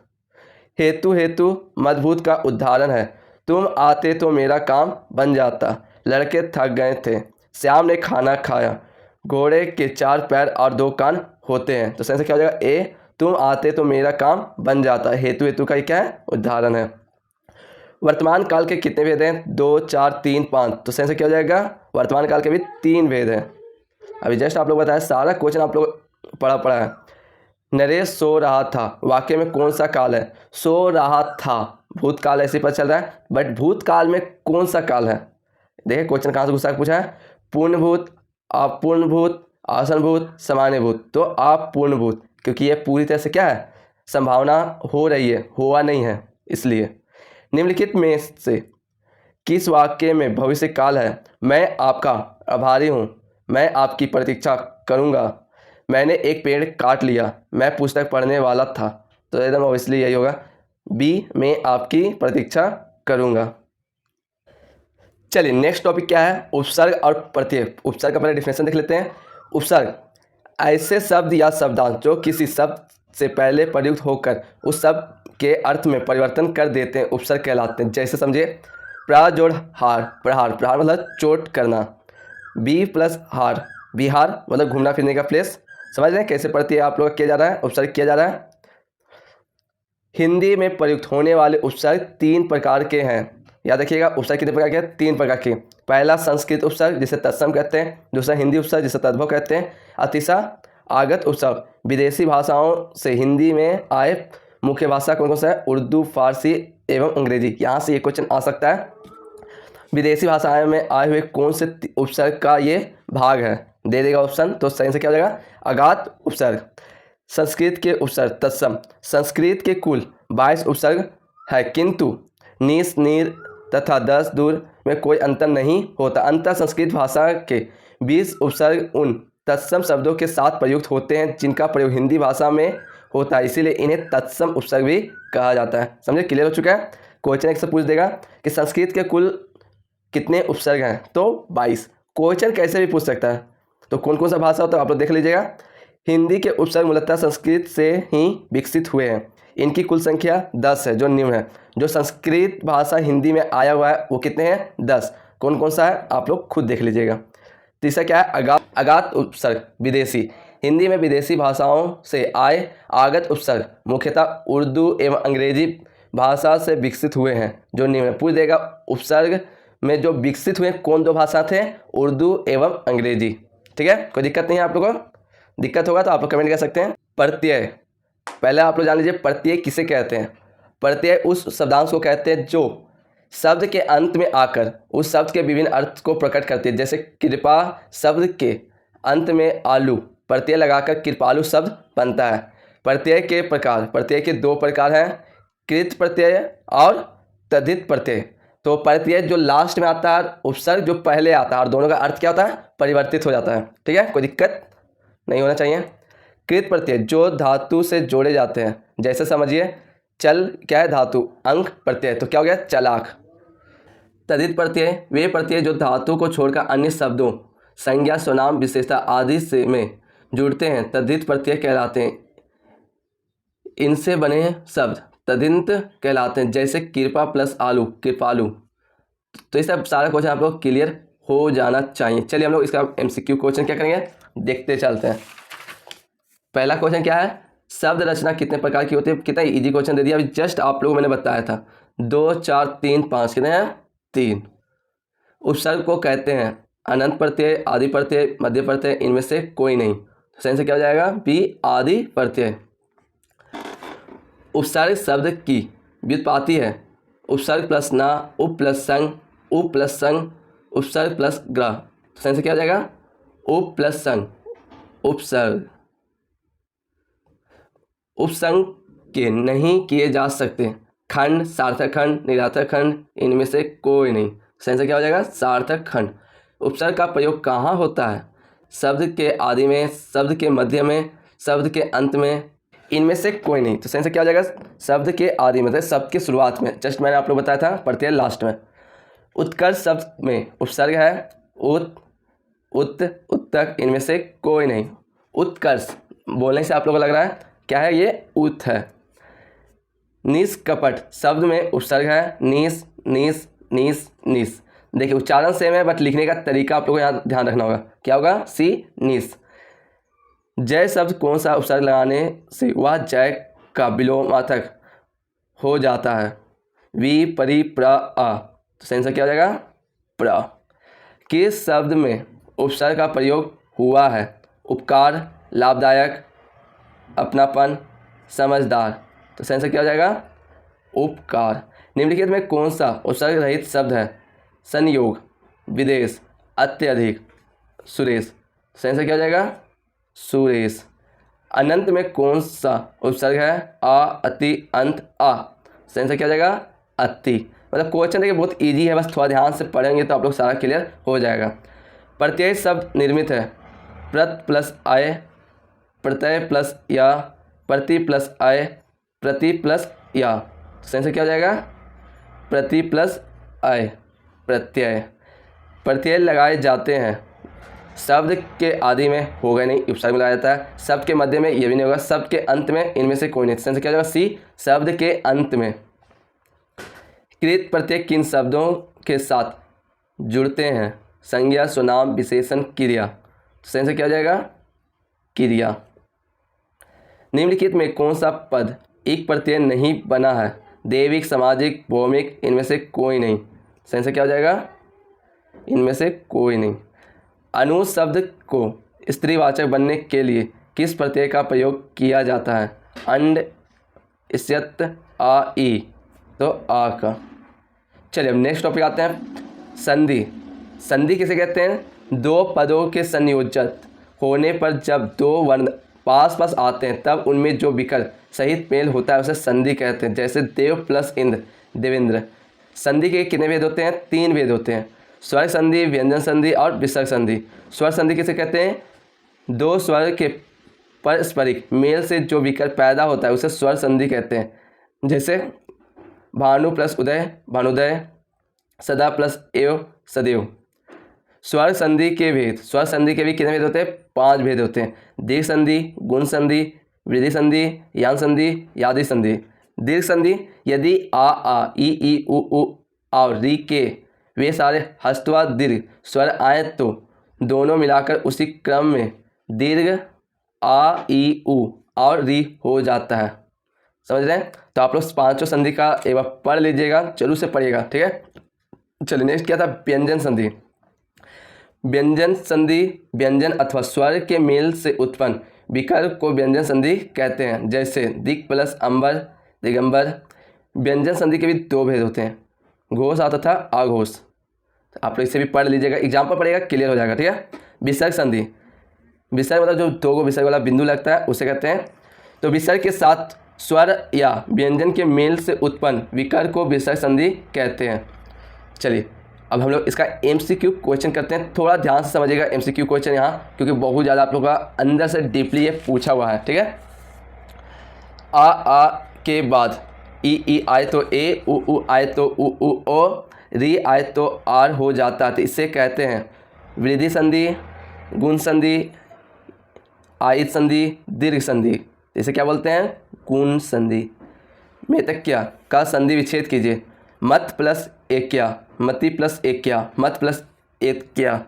हेतु मदभूत का उदाहरण है तुम आते तो मेरा काम बन जाता, लड़के थक गए थे, श्याम ने खाना खाया, घोड़े के 4 पैर और 2 कान होते हैं। तो सेंस क्या हो जाएगा? ए, तुम आते तो मेरा काम बन जाता। हेतु का क्या है? उदाहरण है। वर्तमान काल के कितने भेद हैं? 2, 4, 3, 5। तो सेंस क्या हो जाएगा? वर्तमान काल के भी 3 भेद हैं। अभी जस्ट आप लोग बताया, सारा क्वेश्चन आप लोग पढ़ा है। नरेश सो रहा था वाक्य में कौन सा काल है? सो रहा था भूतकाल ऐसे पता चल रहा है, बट भूतकाल में कौन सा काल है? देखिए क्वेश्चन कहाँ से गुस्सा पूछा है। पूर्ण भूत, अपूर्ण भूत, आसन भूत, सामान्य भूत। तो अपूर्ण भूत, क्योंकि ये पूरी तरह से क्या है? संभावना हो रही है, हुआ नहीं है, इसलिए। निम्नलिखित में से किस वाक्य में भविष्य काल है? मैं आपका आभारी हूँ, मैं आपकी प्रतीक्षा करूँगा, मैंने एक पेड़ काट लिया, मैं पुस्तक पढ़ने वाला था। तो एकदम ऑब्वियसली यही होगा बी, मैं आपकी प्रतीक्षा करूँगा। चलिए नेक्स्ट टॉपिक क्या है? उपसर्ग और प्रत्यय। उपसर्ग का पहले डिफिनेशन देख लेते हैं। उपसर्ग ऐसे शब्द या शब्दांश जो किसी शब्द से पहले प्रयुक्त होकर उस शब्द के अर्थ में परिवर्तन कर देते हैं, उपसर्ग कहलाते हैं। जैसे समझिए, प्रा जोड़ हार, प्रहार। प्रहार मतलब चोट करना। बी प्लस हार, बिहार मतलब घूमना फिरने का प्लेस। समझ रहे हैं कैसे प्रत्यय आप लोग किया जा रहा है, उपसर्ग किया जा रहा है। हिंदी में प्रयुक्त होने वाले उपसर्ग 3 प्रकार के हैं। याद रखिएगा, उपसर्ग कितने प्रकार के हैं? 3 प्रकार के। पहला संस्कृत उपसर्ग जिसे तत्सम कहते हैं, दूसरा हिंदी उपसर्ग जिसे तद्भव कहते हैं, और तीसरा आगत उपसर्ग विदेशी भाषाओं से हिंदी में आए। मुख्य भाषा कौन कौन सा है? उर्दू, फारसी एवं अंग्रेजी। यहाँ से ये क्वेश्चन आ सकता है, विदेशी भाषाओं में आए हुए कौन से उपसर्ग का ये भाग है? दे देगा ऑप्शन, तो सही से क्या हो जाएगा? आगत उपसर्ग। संस्कृत के उपसर्ग तत्सम। संस्कृत के कुल 22 उपसर्ग है, किंतु नीस, नीर तथा दस, दूर में कोई अंतर नहीं होता। अंतर संस्कृत भाषा के 20 उपसर्ग उन तत्सम शब्दों के साथ प्रयुक्त होते हैं जिनका प्रयोग हिंदी भाषा में होता है, इसीलिए इन्हें तत्सम उपसर्ग भी कहा जाता है। समझे? क्लियर हो चुका है? क्वेश्चन एक से पूछ देगा कि संस्कृत के कुल कितने उपसर्ग हैं, तो 22। क्वेश्चन कैसे भी पूछ सकता है, तो कौन कौन सा भाषा होता है आप लोग देख लीजिएगा। हिंदी के उपसर्ग मूलतः संस्कृत से ही विकसित हुए हैं। इनकी कुल संख्या 10 है, जो निम्न है। जो संस्कृत भाषा हिंदी में आया हुआ है वो कितने हैं? 10। कौन कौन सा है आप लोग खुद देख लीजिएगा। तीसरा क्या है, अगात उपसर्ग विदेशी। हिंदी में विदेशी भाषाओं से आए आगत उपसर्ग मुख्यतः उर्दू एवं अंग्रेजी भाषा से विकसित हुए हैं। जो निम्न पूछ देगा उपसर्ग में जो विकसित हुए कौन दो भाषा थे, उर्दू एवं अंग्रेजी। ठीक है, कोई दिक्कत नहीं है आप लोगों को, दिक्कत होगा तो आप लोग कमेंट कर सकते हैं। प्रत्यय, पहले आप लोग जान लीजिए प्रत्यय किसे कहते हैं। प्रत्यय उस शब्दांश को कहते हैं जो शब्द के अंत में आकर उस शब्द के विभिन्न अर्थ को प्रकट करती है। जैसे कृपा शब्द के अंत में आलू प्रत्यय लगाकर कृपालु शब्द बनता है। प्रत्यय के प्रकार, प्रत्यय के दो प्रकार हैं, कृत प्रत्यय और तद्धित प्रत्यय। तो प्रत्यय जो लास्ट में आता है, उपसर्ग जो पहले आता है, और दोनों का अर्थ क्या होता है, परिवर्तित हो जाता है। ठीक है, कोई दिक्कत नहीं होना चाहिए। कृत प्रत्यय जो धातु से जोड़े जाते हैं, जैसे समझिए चल क्या है धातु, अंक प्रत्यय, तो क्या हो गया चलाक। तद्धित प्रत्यय वे प्रत्यय जो धातु को छोड़कर अन्य शब्दों, संज्ञा, स्वनाम, विशेषता आदि से में जुड़ते हैं, तद्धित प्रत्यय कहलाते हैं। इनसे बने शब्द तद्धित कहलाते हैं। जैसे कृपा प्लस आलू कृपालु। तो ये सब सारा क्वेश्चन आप लोग क्लियर हो जाना चाहिए। चलिए हम लोग इसका MCQ क्वेश्चन क्या करेंगे, देखते चलते हैं। पहला क्वेश्चन क्या है, शब्द रचना कितने प्रकार की होती है। कितना इजी क्वेश्चन दे दिया अभी जस्ट आप लोगों को मैंने बताया था। 2 4 3 5 कितने हैं, 3। उपसर्ग को कहते हैं अनंत प्रत्यय, आदि प्रत्यय, मध्य प्रत्यय, इनमें से कोई नहीं। तो सही से क्या हो जाएगा, बी आदि प्रत्यय। उपसर्ग शब्द की व्युत्पत्ति है उपसर्ग प्लस ना, उप प्लस संग, उप प्लस संग, उपसर्ग प्लस ग्रह। तो सही से क्या हो जाएगा, उप प्लस संग, उपसर्ग। उपसंग के नहीं किए जा सकते खंड, सार्थक खंड, निरार्थक खंड, इनमें से कोई नहीं। सही से क्या हो जाएगा, सार्थक खंड। उपसर्ग का प्रयोग कहाँ होता है, शब्द के आदि में, शब्द के मध्य में, शब्द के अंत में, इनमें से कोई नहीं। तो सही से क्या हो जाएगा, शब्द के आदि में, शब्द की शुरुआत में। जस्ट मैंने आप लोग बताया था प्रत्यय लास्ट में। उत्कर्ष शब्द में उपसर्ग है उत, उत, उत्तक, इनमें से कोई नहीं। उत्कर्ष बोलने से आप लोगों को लग रहा है क्या है, ये उत है। निष्कपट शब्द में उपसर्ग है नीस, नीस, नीस, नीस। देखिए उच्चारण सेम है बट लिखने का तरीका आप लोगों को यहाँ ध्यान रखना होगा। क्या होगा, सी नीस। जय शब्द कौन सा उपसर्ग लगाने से वह जय का विलोमार्थक हो जाता है, वी परि प्र आ। तो सही से क्या हो जाएगा, प्र। किस शब्द में उपसर्ग का प्रयोग हुआ है, उपकार, लाभदायक, अपनापन, समझदार। तो सही से क्या हो जाएगा, उपकार। निम्नलिखित में कौन सा उपसर्ग रहित शब्द है, संयोग, विदेश, अत्यधिक, सुरेश। सही से क्या हो जाएगा, सुरेश। अनंत में कौन सा उपसर्ग है, आ, अति, अंत, आ। सही से क्या हो जाएगा, अति। मतलब क्वेश्चन देखिए बहुत इजी है, बस थोड़ा ध्यान से पढ़ेंगे तो आप लोग सारा क्लियर हो जाएगा। प्रत्यय शब्द निर्मित है प्रत प्लस आय, प्रत्यय प्लस या, प्रति प्लस आय, प्रति प्लस या। सही से क्या हो जाएगा, प्रति प्लस आय, प्रत्यय। प्रत्यय लगाए जाते हैं शब्द के आदि में, होगा नहीं, उपसर्ग में लगाया जाता है। शब्द के मध्य में, ये भी नहीं होगा। शब्द के अंत में, इनमें से कोई नहीं। सही से क्या हो जाएगा, सी शब्द के अंत में। कृत प्रत्यय किन शब्दों के साथ जुड़ते हैं, संज्ञा, स्वनाम, विशेषण, क्रिया। सही से क्या हो जाएगा, क्रिया। निम्नलिखित में कौन सा पद एक प्रत्यय नहीं बना है, दैविक, सामाजिक, भौमिक, इनमें से कोई नहीं। सही से क्या हो जाएगा, इनमें से कोई नहीं। अनु शब्द को स्त्रीवाचक बनने के लिए किस प्रत्यय का प्रयोग किया जाता है, अंड, इस्यत, आ, ई। तो आ का। चलिए अब नेक्स्ट टॉपिक आते हैं, संधि। संधि किसे कहते हैं, दो पदों के संयोजित होने पर जब दो वर्ण पास पास आते हैं तब उनमें जो विकल्प सहित मेल होता है उसे संधि कहते हैं। जैसे देव प्लस इंद्र, देवेंद्र। संधि के कितने भेद होते हैं, 3 भेद होते हैं, स्वर संधि, व्यंजन संधि और विसर्ग संधि। स्वर संधि किसे कहते हैं, दो स्वर के पारस्परिक मेल से जो विकल्प पैदा होता है उसे स्वर संधि कहते हैं। जैसे भानु प्लस उदय, भानुदय, सदा प्लस एव, सदैव। स्वर संधि के भेद, स्वर संधि के भी कितने भेद होते हैं, 5 भेद होते हैं, दीर्घ संधि, गुण संधि, वृद्धि संधि, यान संधि, यादि संधि। दीर्घ संधि यदि आ, ई, उ, और री के वे सारे हस्त व दीर्घ स्वर आए तो दोनों मिलाकर उसी क्रम में दीर्घ आ ई उ और री हो जाता है। समझ रहे हैं? तो आप लोग पांचों संधि का एक बार पढ़ लीजिएगा, जरूर से पढ़िएगा, ठीक है। चलिए नेक्स्ट क्या था, व्यंजन संधि। व्यंजन संधि व्यंजन अथवा स्वर के मेल से उत्पन्न विकल्प को व्यंजन संधि कहते हैं। जैसे दिक् प्लस अंबर दिगंबर। व्यंजन संधि के भी दो भेद होते हैं, घोष आता था आघोष। आप लोग इसे भी पढ़ लीजिएगा, एग्जाम्पल पढ़ेगा क्लियर हो जाएगा, ठीक है। विसर्ग संधि, विसर्ग मतलब जो दो को विसर्ग वाला बिंदु लगता है उसे कहते हैं। तो विसर्ग के साथ स्वर या व्यंजन के मेल से उत्पन्न विकल्प को विसर्ग संधि कहते हैं। चलिए अब हम लोग इसका MCQ क्वेश्चन करते हैं। थोड़ा ध्यान से समझिएगा MCQ क्वेश्चन यहाँ, क्योंकि बहुत ज़्यादा आप लोग का अंदर से डीपली ये पूछा हुआ है, ठीक है। आ के बाद ई आए तो ए, उ आए तो उ ओ, री आए तो आर हो जाता है। तो इसे कहते हैं वृद्धि संधि, गुण संधि, आयित संधि, दीर्घ संधि। इसे क्या बोलते हैं, गुण संधि। मेतक्या का संधि विच्छेद कीजिए। मत प्लस एक्या, मति प्लस एक्या, मत प्लस एक्या,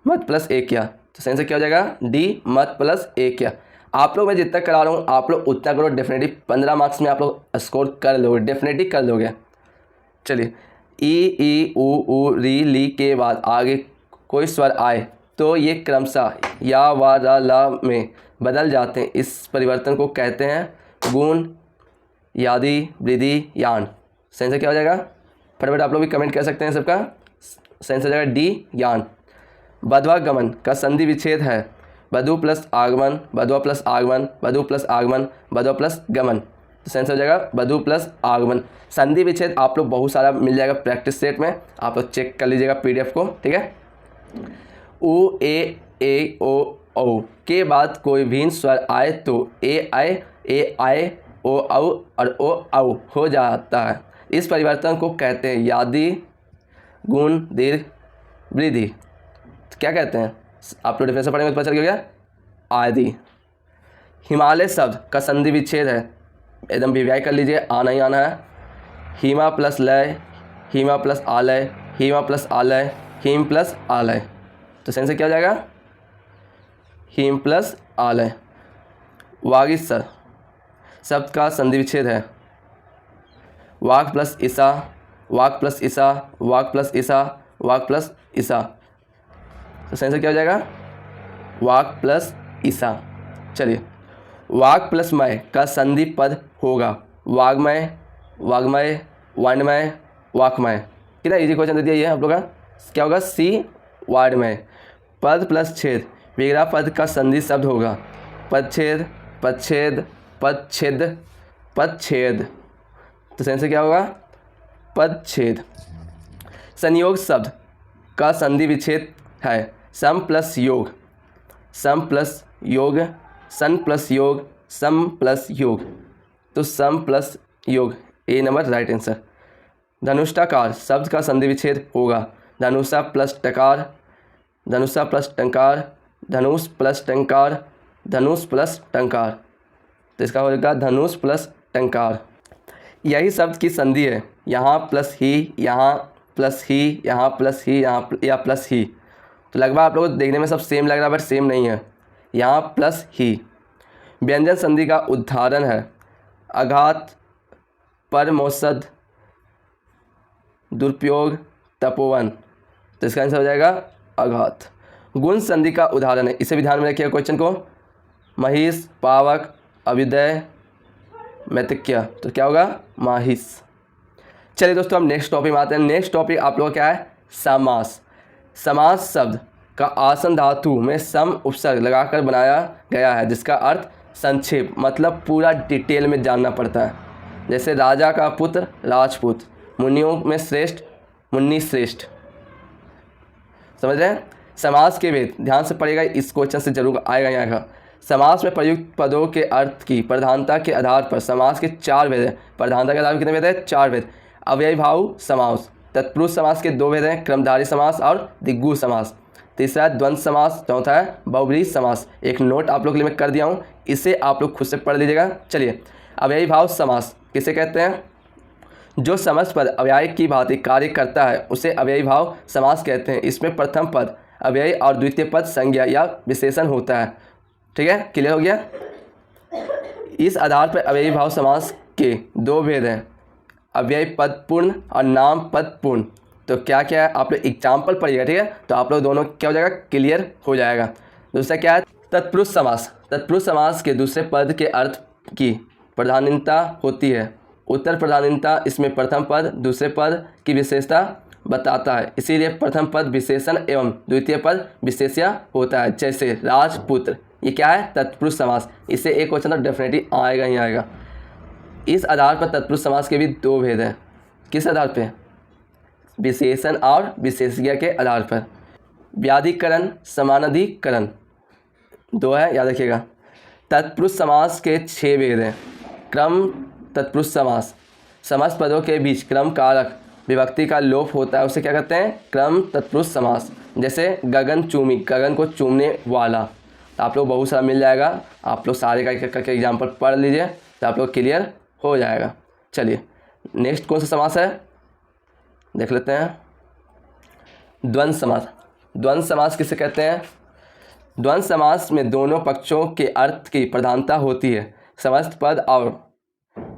मत प्लस एक्या। तो सही से क्या हो जाएगा, डी मत प्लस एक्या। आप लोग मैं जितना करा रहा हूँ आप लोग उतना करो, डेफिनेटली 15 मार्क्स में आप लोग स्कोर कर लोगे, डेफिनेटली कर लोगे। चलिए ई उ री ली के बाद आगे कोई स्वर आए तो ये क्रमशः या व र ल में बदल जाते हैं। इस परिवर्तन को कहते हैं गुण, यादि, वृद्धि, यान। सही से क्या हो जाएगा, फटाफट आप लोग भी कमेंट कर सकते हैं सबका। सही से हो जाएगा डी यान। बध्वागमन का संधि विच्छेद है बधु प्लस आगमन, बध्वा प्लस आगमन, बधु प्लस आगमन, बध्वा प्लस गमन। तो सही से हो जाएगा बधु प्लस आगमन। संधि विच्छेद आप लोग बहुत सारा मिल जाएगा प्रैक्टिस सेट में, आप लोग चेक कर लीजिएगा PDF को, ठीक है। उ ए ओ के बाद कोई भिन्न स्वर आए तो ए आए ओ और ओ हो जाता है। इस परिवर्तन को कहते हैं यादि, गुण, दीर्घ, वृद्धि। तो क्या कहते हैं, आप लोग डिफरेंस पढ़ेंगे तो पता चल गया, आदि। हिमालय शब्द का संधि विच्छेद है, एकदम विव्याय कर लीजिए, आना ही आना है। हिमा प्लस लय, हिमा प्लस आलय, हिमा प्लस आलय, हिम प्लस आलय। तो सही से क्या हो जाएगा, हिम प्लस आलय। वागीश्वर शब्द का संधि विच्छेद है वाक प्लस ईसा, वाक प्लस ईसा, वाक प्लस ईसा, वाक प्लस ईसा। तो सही से क्या हो जाएगा, वाक प्लस ईसा। चलिए वाक प्लस मय का संधि पद होगा वाग्मय, वाग्मय, वाणमय, वाकमय। कितना इजी क्वेश्चन दे दिया ये आप लोग का। क्या होगा, सी वाणमय। पद प्लस छेद विग्रह पद का संधि शब्द होगा पदछेद, पदछेद, पदछेद, पदछेद। तो सही से क्या होगा, पदछेद। संयोग शब्द का संधि विच्छेद है सम प्लस योग, सम प्लस योग, सन प्लस योग, सम प्लस योग। तो सम प्लस योग, ए नंबर राइट आंसर। धनुष्टाकार शब्द का संधि विच्छेद होगा धनुषा प्लस टकार, धनुषा प्लस टंकार, धनुष प्लस टंकार, धनुष प्लस टंकार। तो इसका हो जाएगा धनुष प्लस टंकार। यही शब्द की संधि है, यहाँ प्लस ही, यहाँ प्लस ही, यहाँ प्लस ही, यहाँ या प्लस ही। तो लगभग आप लोगों को देखने में सब सेम लग रहा है, बट सेम नहीं है, यहाँ प्लस ही। व्यंजन संधि का उदाहरण है आघात, परमौषध, दुरुपयोग, तपोवन। तो इसका आंसर हो जाएगा आघात। गुण संधि का उदाहरण है, इसे भी ध्यान में रखिएगा क्वेश्चन को, महिष, पावक, अभ्युदय, मैतक्या। तो क्या होगा, माहिष। चलिए दोस्तों हम नेक्स्ट टॉपिक में आते हैं। नेक्स्ट टॉपिक आप लोगों का क्या है, समास। समास शब्द का आसन धातु में सम उपसर्ग लगाकर बनाया गया है, जिसका अर्थ संक्षेप मतलब पूरा डिटेल में जानना पड़ता है। जैसे राजा का पुत्र राजपूत, मुनियों में श्रेष्ठ मुन्नी श्रेष्ठ। समझ रहे हैं। समास के भेद ध्यान से पढ़ेगा, इस क्वेश्चन से जरूर आएगा यहाँ का। समास में प्रयुक्त पदों के अर्थ की प्रधानता के आधार पर समास के 4 भेद हैं। प्रधानता के आधार पर कितने भेद हैं, 4 भेद। अव्ययी भाव समास, तत्पुरुष समास के 2 भेद हैं, क्रमधारी समास और दिग्गु समास। तीसरा है द्वंद्व समास, चौथा है बहुब्रीहि समास। एक नोट आप लोग के लिए मैं कर दिया हूँ, इसे आप लोग खुद से पढ़ लीजिएगा। चलिए अव्ययी भाव समास किसे कहते हैं, जो समस्त पद अव्यय की भांति कार्य करता है उसे अव्ययी भाव समास कहते हैं। इसमें प्रथम पद अव्ययी और द्वितीय पद संज्ञा या विशेषण होता है। ठीक है, क्लियर हो गया। इस आधार पर अव्ययी भाव समास के दो भेद हैं, अव्ययी पद पूर्ण और नाम पद पूर्ण। तो क्या क्या है आप लोग एग्जाम्पल पढ़िएगा, ठीक है, तो आप लोग दोनों क्या हो जाएगा, क्लियर हो जाएगा। दूसरा क्या है, तत्पुरुष समास। तत्पुरुष समास के दूसरे पद के अर्थ की प्राधान्यता होती है। उत्तर प्राधान्यता इसमें प्रथम पद दूसरे पद की विशेषता बताता है, इसीलिए प्रथम पद विशेषण एवं द्वितीय पद विशेष्य होता है। जैसे राजपुत्र, ये क्या है, तत्पुरुष समास। इससे एक क्वेश्चन तो डेफिनेटली आएगा ही आएगा। इस आधार पर तत्पुरुष समास के भी दो भेद हैं। किस आधार पे, विशेषण और विशेष्य के आधार पर। व्याधिकरण समानाधिकरण दो है, याद रखिएगा। तत्पुरुष समास के 6 भेद हैं। क्रम तत्पुरुष समास, समस्त पदों के बीच क्रम कारक विभक्ति का लोप होता है, उसे क्या कहते हैं, क्रम तत्पुरुष समास। जैसे गगन चूमी, गगन को चूमने वाला। तो आप लोग बहुत सारा मिल जाएगा, आप लोग सारे का एक करके एग्जाम्पल पढ़ लीजिए तो आप लोग क्लियर हो जाएगा। चलिए नेक्स्ट कौन सा समास है देख लेते हैं, द्वंद्व समास। द्वंद्व समास किसे कहते हैं, द्वंद्व समास में दोनों पक्षों के अर्थ की प्रधानता होती है। समस्त पद और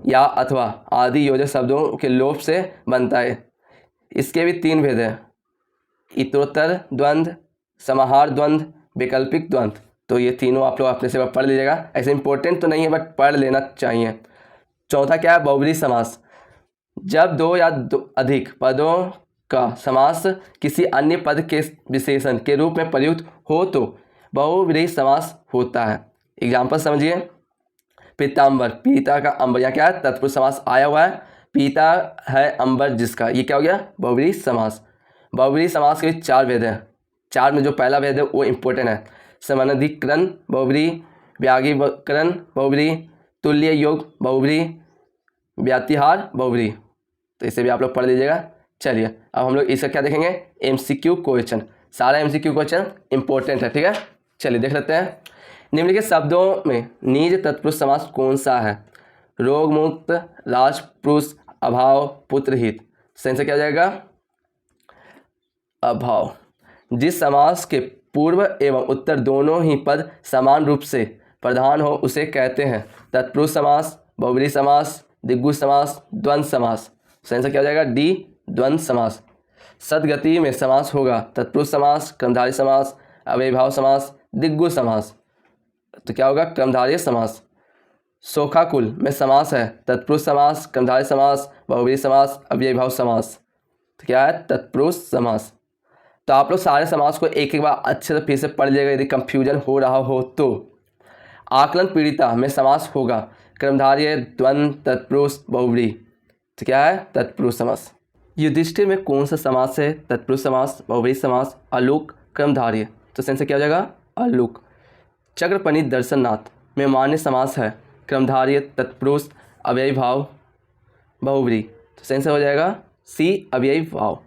या अथवा आदि योजक शब्दों के लोप से बनता है। इसके भी 3 भेद हैं, इतरोत्तर द्वंद्व, समाहार द्वंद्व, वैकल्पिक द्वंद्व। तो ये तीनों आप लोग अपने से पढ़ लीजिएगा, ऐसे इंपॉर्टेंट तो नहीं है बट पढ़ लेना चाहिए। चौथा क्या है, बहुब्रीहि समास। जब 2 या अधिक पदों का समास किसी अन्य पद के विशेषण के रूप में प्रयुक्त हो तो बहुब्रीहि समास होता है। एग्जाम्पल समझिए, पीताम्बर, पीता का अंबर, यहाँ क्या है, तत्पुरुष समास आया हुआ है। पीता है अंबर जिसका, ये क्या हो गया, बहुब्रीहि समास। बहुब्रीहि समास के 4 भेद हैं। 4 में जो पहला भेद है वो इंपॉर्टेंट है, समानाधिकरण बहुब्रीहि, व्यागिकरण बहुब्रीहि, तुल्य योग बहुब्रीहि, व्यातिहार बहुब्रीहि। तो इसे भी आप लोग पढ़ लीजिएगा। चलिए अब हम लोग इसका क्या देखेंगे, MCQ क्वेश्चन। सारा MCQ क्वेश्चन इंपॉर्टेंट है, ठीक है। चलिए देख लेते हैं। निम्नलिखित शब्दों में निज तत्पुरुष समास कौन सा है, रोग मुक्त, राजपुरुष, अभाव, पुत्रहित। सही से क्या हो जाएगा, अभाव। जिस समास के पूर्व एवं उत्तर दोनों ही पद समान रूप से प्रधान हो उसे कहते हैं तत्पुरुष समास, बहुब्रीहि समास, दिग्गु समास, द्वंद्व समास। सही से क्या हो जाएगा, D द्वंद्व समास। सदगति में समास होगा तत्पुरुष समास, क्रमधारय समास, अव्ययीभाव समास, दिग्गु समास। तो क्या होगा, क्रमधारय समास। शोखाकुल में समास है तत्पुरुष समास, क्रमधारय समास, बहुब्रीहि समास, अव्ययीभाव समास। तो क्या है, तत्पुरुष समास। तो आप लोग सारे समास को एक एक बार अच्छे से फिर से पढ़ लीजिएगा यदि कंफ्यूजन हो रहा हो तो। आकलन पीड़िता में समास होगा क्रमधारय, द्वंद्व, तत्पुरुष, बहुब्रीहि। तो क्या है, तत्पुरुष समास। युधिष्ठिर में कौन सा समास है, तत्पुरुष समास, बहुब्रीहि समास, आलूक, क्रमधारय। तो सही से क्या हो जाएगा, आलूक। चक्रपणि दर्शननाथ में मान्य समास है क्रमधारय, तत्पुरुष, अव्ययीभाव, बहुब्रीहि। तो सही से हो जाएगा C अव्ययीभाव।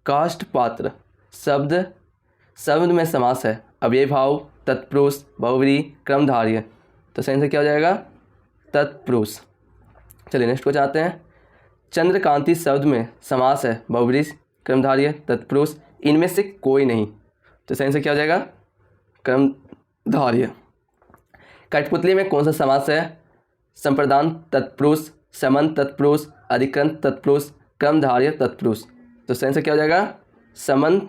काष्ठपात्र शब्द में समास है अव्ययीभाव, तत्पुरुष, बहुब्रीहि, क्रमधारय। तो सही से क्या हो जाएगा, तत्पुरुष। चलिए नेक्स्ट को चाहते हैं। चंद्रकांति शब्द में समास है बहुब्रीहि, क्रमधारय, तत्पुरुष, इनमें से कोई नहीं। तो सही से क्या हो जाएगा, क्रमधारय। कठपुतली में कौन सा समास है, संप्रदान तत्पुरुष, समन तत्पुरुष, अधिकरण तत्पुरुष, क्रमधारय तत्पुरुष। तो सही से क्या हो जाएगा, समन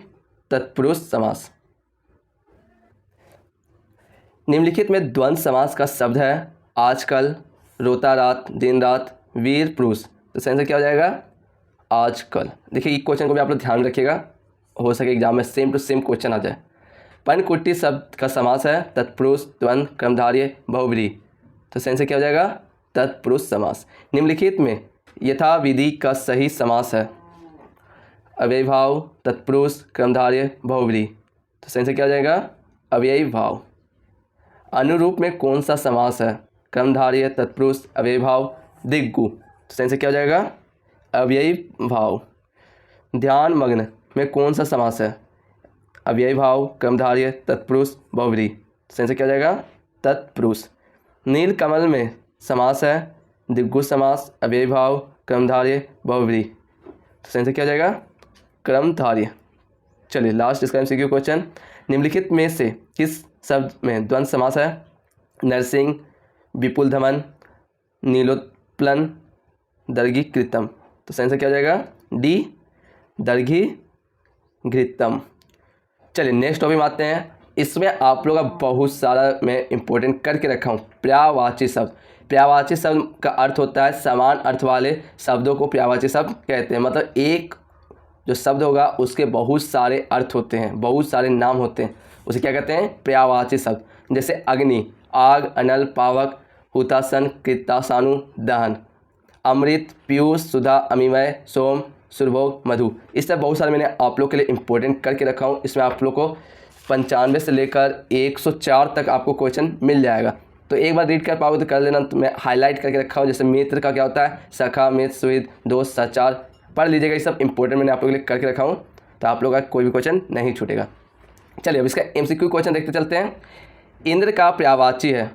तत्पुरुष समास। निम्नलिखित में द्वंद्व समास का शब्द है आजकल, रोता रात, दिन रात, वीर पुरुष। तो सही से क्या हो जाएगा, आजकल। देखिए ये क्वेश्चन को भी आप लोग ध्यान रखिएगा, हो सके एग्जाम में सेम टू सेम क्वेश्चन आ जाए। पनकुट्टी शब्द का समास है तत्पुरुष, द्वंद्व, क्रमधारय, बहुब्रीहि। तो सही से क्या हो जाएगा, तत्पुरुष समास। निम्नलिखित में यथाविधि का सही समास है अव्ययीभाव, तत्पुरुष, क्रमधारय, बहुब्रीहि। तो सही से क्या हो जाएगा, अव्ययीभाव। अनुरूप में कौन सा समास है, क्रमधारय, तत्पुरुष, अव्ययीभाव, दिग्गु। तो सही से क्या हो जाएगा, अव्ययीभाव। ध्यान मग्न में कौन सा समास है, अव्ययीभाव, क्रमधारय, तत्पुरुष, बहुब्रीहि। सही से क्या हो जाएगा, तत्पुरुष। नीलकमल में समास है द्विगु समास, अव्ययीभाव, क्रमधार्य, बहुव्रीहि। तो सही आंसर क्या हो जाएगा? क्रमधार्य। चलिए लास्ट इसका MCQ क्वेश्चन, निम्नलिखित में से किस शब्द में द्वंद्व समास है? नरसिंह, विपुल धमन, नीलोत्पलन, दर्घीकृतम। तो सही आंसर क्या हो जाएगा? डी, दर्घीघृतम। चलिए नेक्स्ट टॉपिक में आते हैं। इसमें आप लोग का बहुत सारा मैं इंपॉर्टेंट करके रखा हूँ, पर्यायवाची शब्द। पर्यायवाची शब्द का अर्थ होता है समान अर्थ वाले शब्दों को पर्यायवाची शब्द कहते हैं। मतलब एक जो शब्द होगा उसके बहुत सारे अर्थ होते हैं, बहुत सारे नाम होते हैं, उसे क्या कहते हैं? पर्यायवाची शब्द। जैसे अग्नि, आग, अनल, पावक, हुतासन, कृतासानु, दहन, अमृत, पीयूष, सुधा, अमिमय, सोम, सुरभोग, मधु। इस तरह बहुत सारे मैंने आप लोग के लिए इंपॉर्टेंट करके रखा हूँ। इसमें आप लोग को 95 से लेकर 104 तक आपको क्वेश्चन मिल जाएगा। तो एक बार रीड कर पाओगे तो कर लेना। तो मैं हाईलाइट करके रखा हूँ। जैसे मित्र का क्या होता है? सखा, मित्र, सुहृद, दोस्त, सचार। पढ़ लीजिएगा, ये सब इंपॉर्टेंट मैंने आप लोगों के लिए करके रखा हूँ, तो आप लोग का कोई भी क्वेश्चन नहीं छूटेगा। चलिए अब इसका MCQ क्वेश्चन देखते चलते हैं। इंद्र का पर्यायवाची है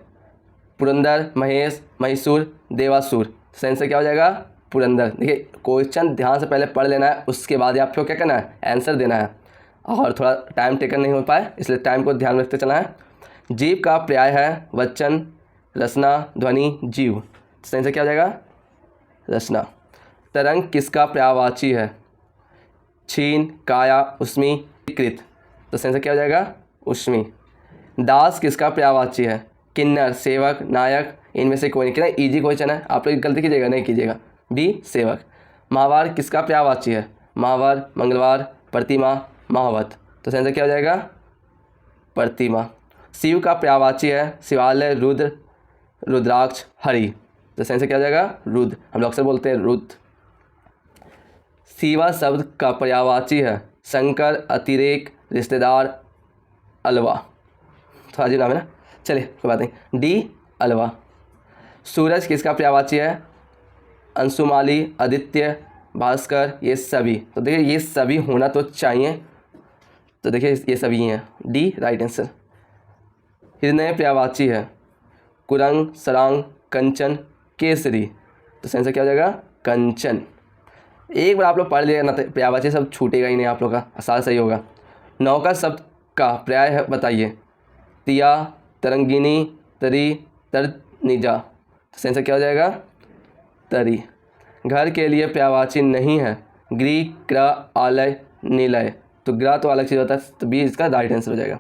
पुरंदर, महेश, महिषूर, देवासुर। सही आंसर क्या हो जाएगा? पुरंदर। देखिए क्वेश्चन ध्यान से पहले पढ़ लेना है, उसके बाद आप लोग क्या करना है? आंसर देना है। और थोड़ा टाइम टेकन नहीं हो पाए, इसलिए टाइम को ध्यान रखते चलना है। जीव का पर्याय है वचन, रचना, ध्वनि, जीव। सही आंसर क्या हो जाएगा? रचना। तरंग किसका पर्यायवाची है? क्षीण, काया, उष्मी, कृत। तो सही आंसर क्या हो जाएगा? उष्मी। दास किसका पर्यायवाची है? किन्नर, सेवक, नायक, इनमें से कोई नहीं। कितना इजी क्वेश्चन है, आप लोग गलती कीजिएगा नहीं कीजिएगा। डी, सेवक। महावार किसका पर्यायवाची है? महावर, मंगलवार, प्रतिमा, महावत। तो सही आंसर क्या हो जाएगा? प्रतिमा। शिव का पर्यायवाची है शिवालय, रुद्र, रुद्राक्ष, हरि। तो सही आंसर क्या हो जाएगा? रुद्र। हम लोग अक्सर बोलते हैं रुद्र। शिवा शब्द का पर्यायवाची है शंकर, अतिरेक, रिश्तेदार, अलवा। थोड़ा अजीब नाम है ना, चलिए कोई बात नहीं। डी, अलवा। सूरज किसका पर्यायवाची है? अंशुमाली, आदित्य, भास्कर, ये सभी। तो देखिए ये सभी होना तो चाहिए, तो देखिए ये सभी हैं। D right answer. हिरण्य पर्यायवाची है कुरंग, सरांग, कंचन, केसरी। तो सही आंसर क्या हो जाएगा? कंचन। एक बार आप लोग पढ़ लिएगा ना तो पर्यायवाची शब्द छूटेगा ही नहीं आप लोग का, सारा सही होगा। नौका शब्द का पर्याय है बताइए? तिया, तरंगिनी, तरी, तरनिजा। तो सही आंसर क्या हो जाएगा? तरी। घर के लिए पर्यायवाची नहीं है गृह, ग्रह, आलय, निलय। तो ग्रह तो अलग चीज़ होता है, तो बी इसका राइट आंसर हो जाएगा।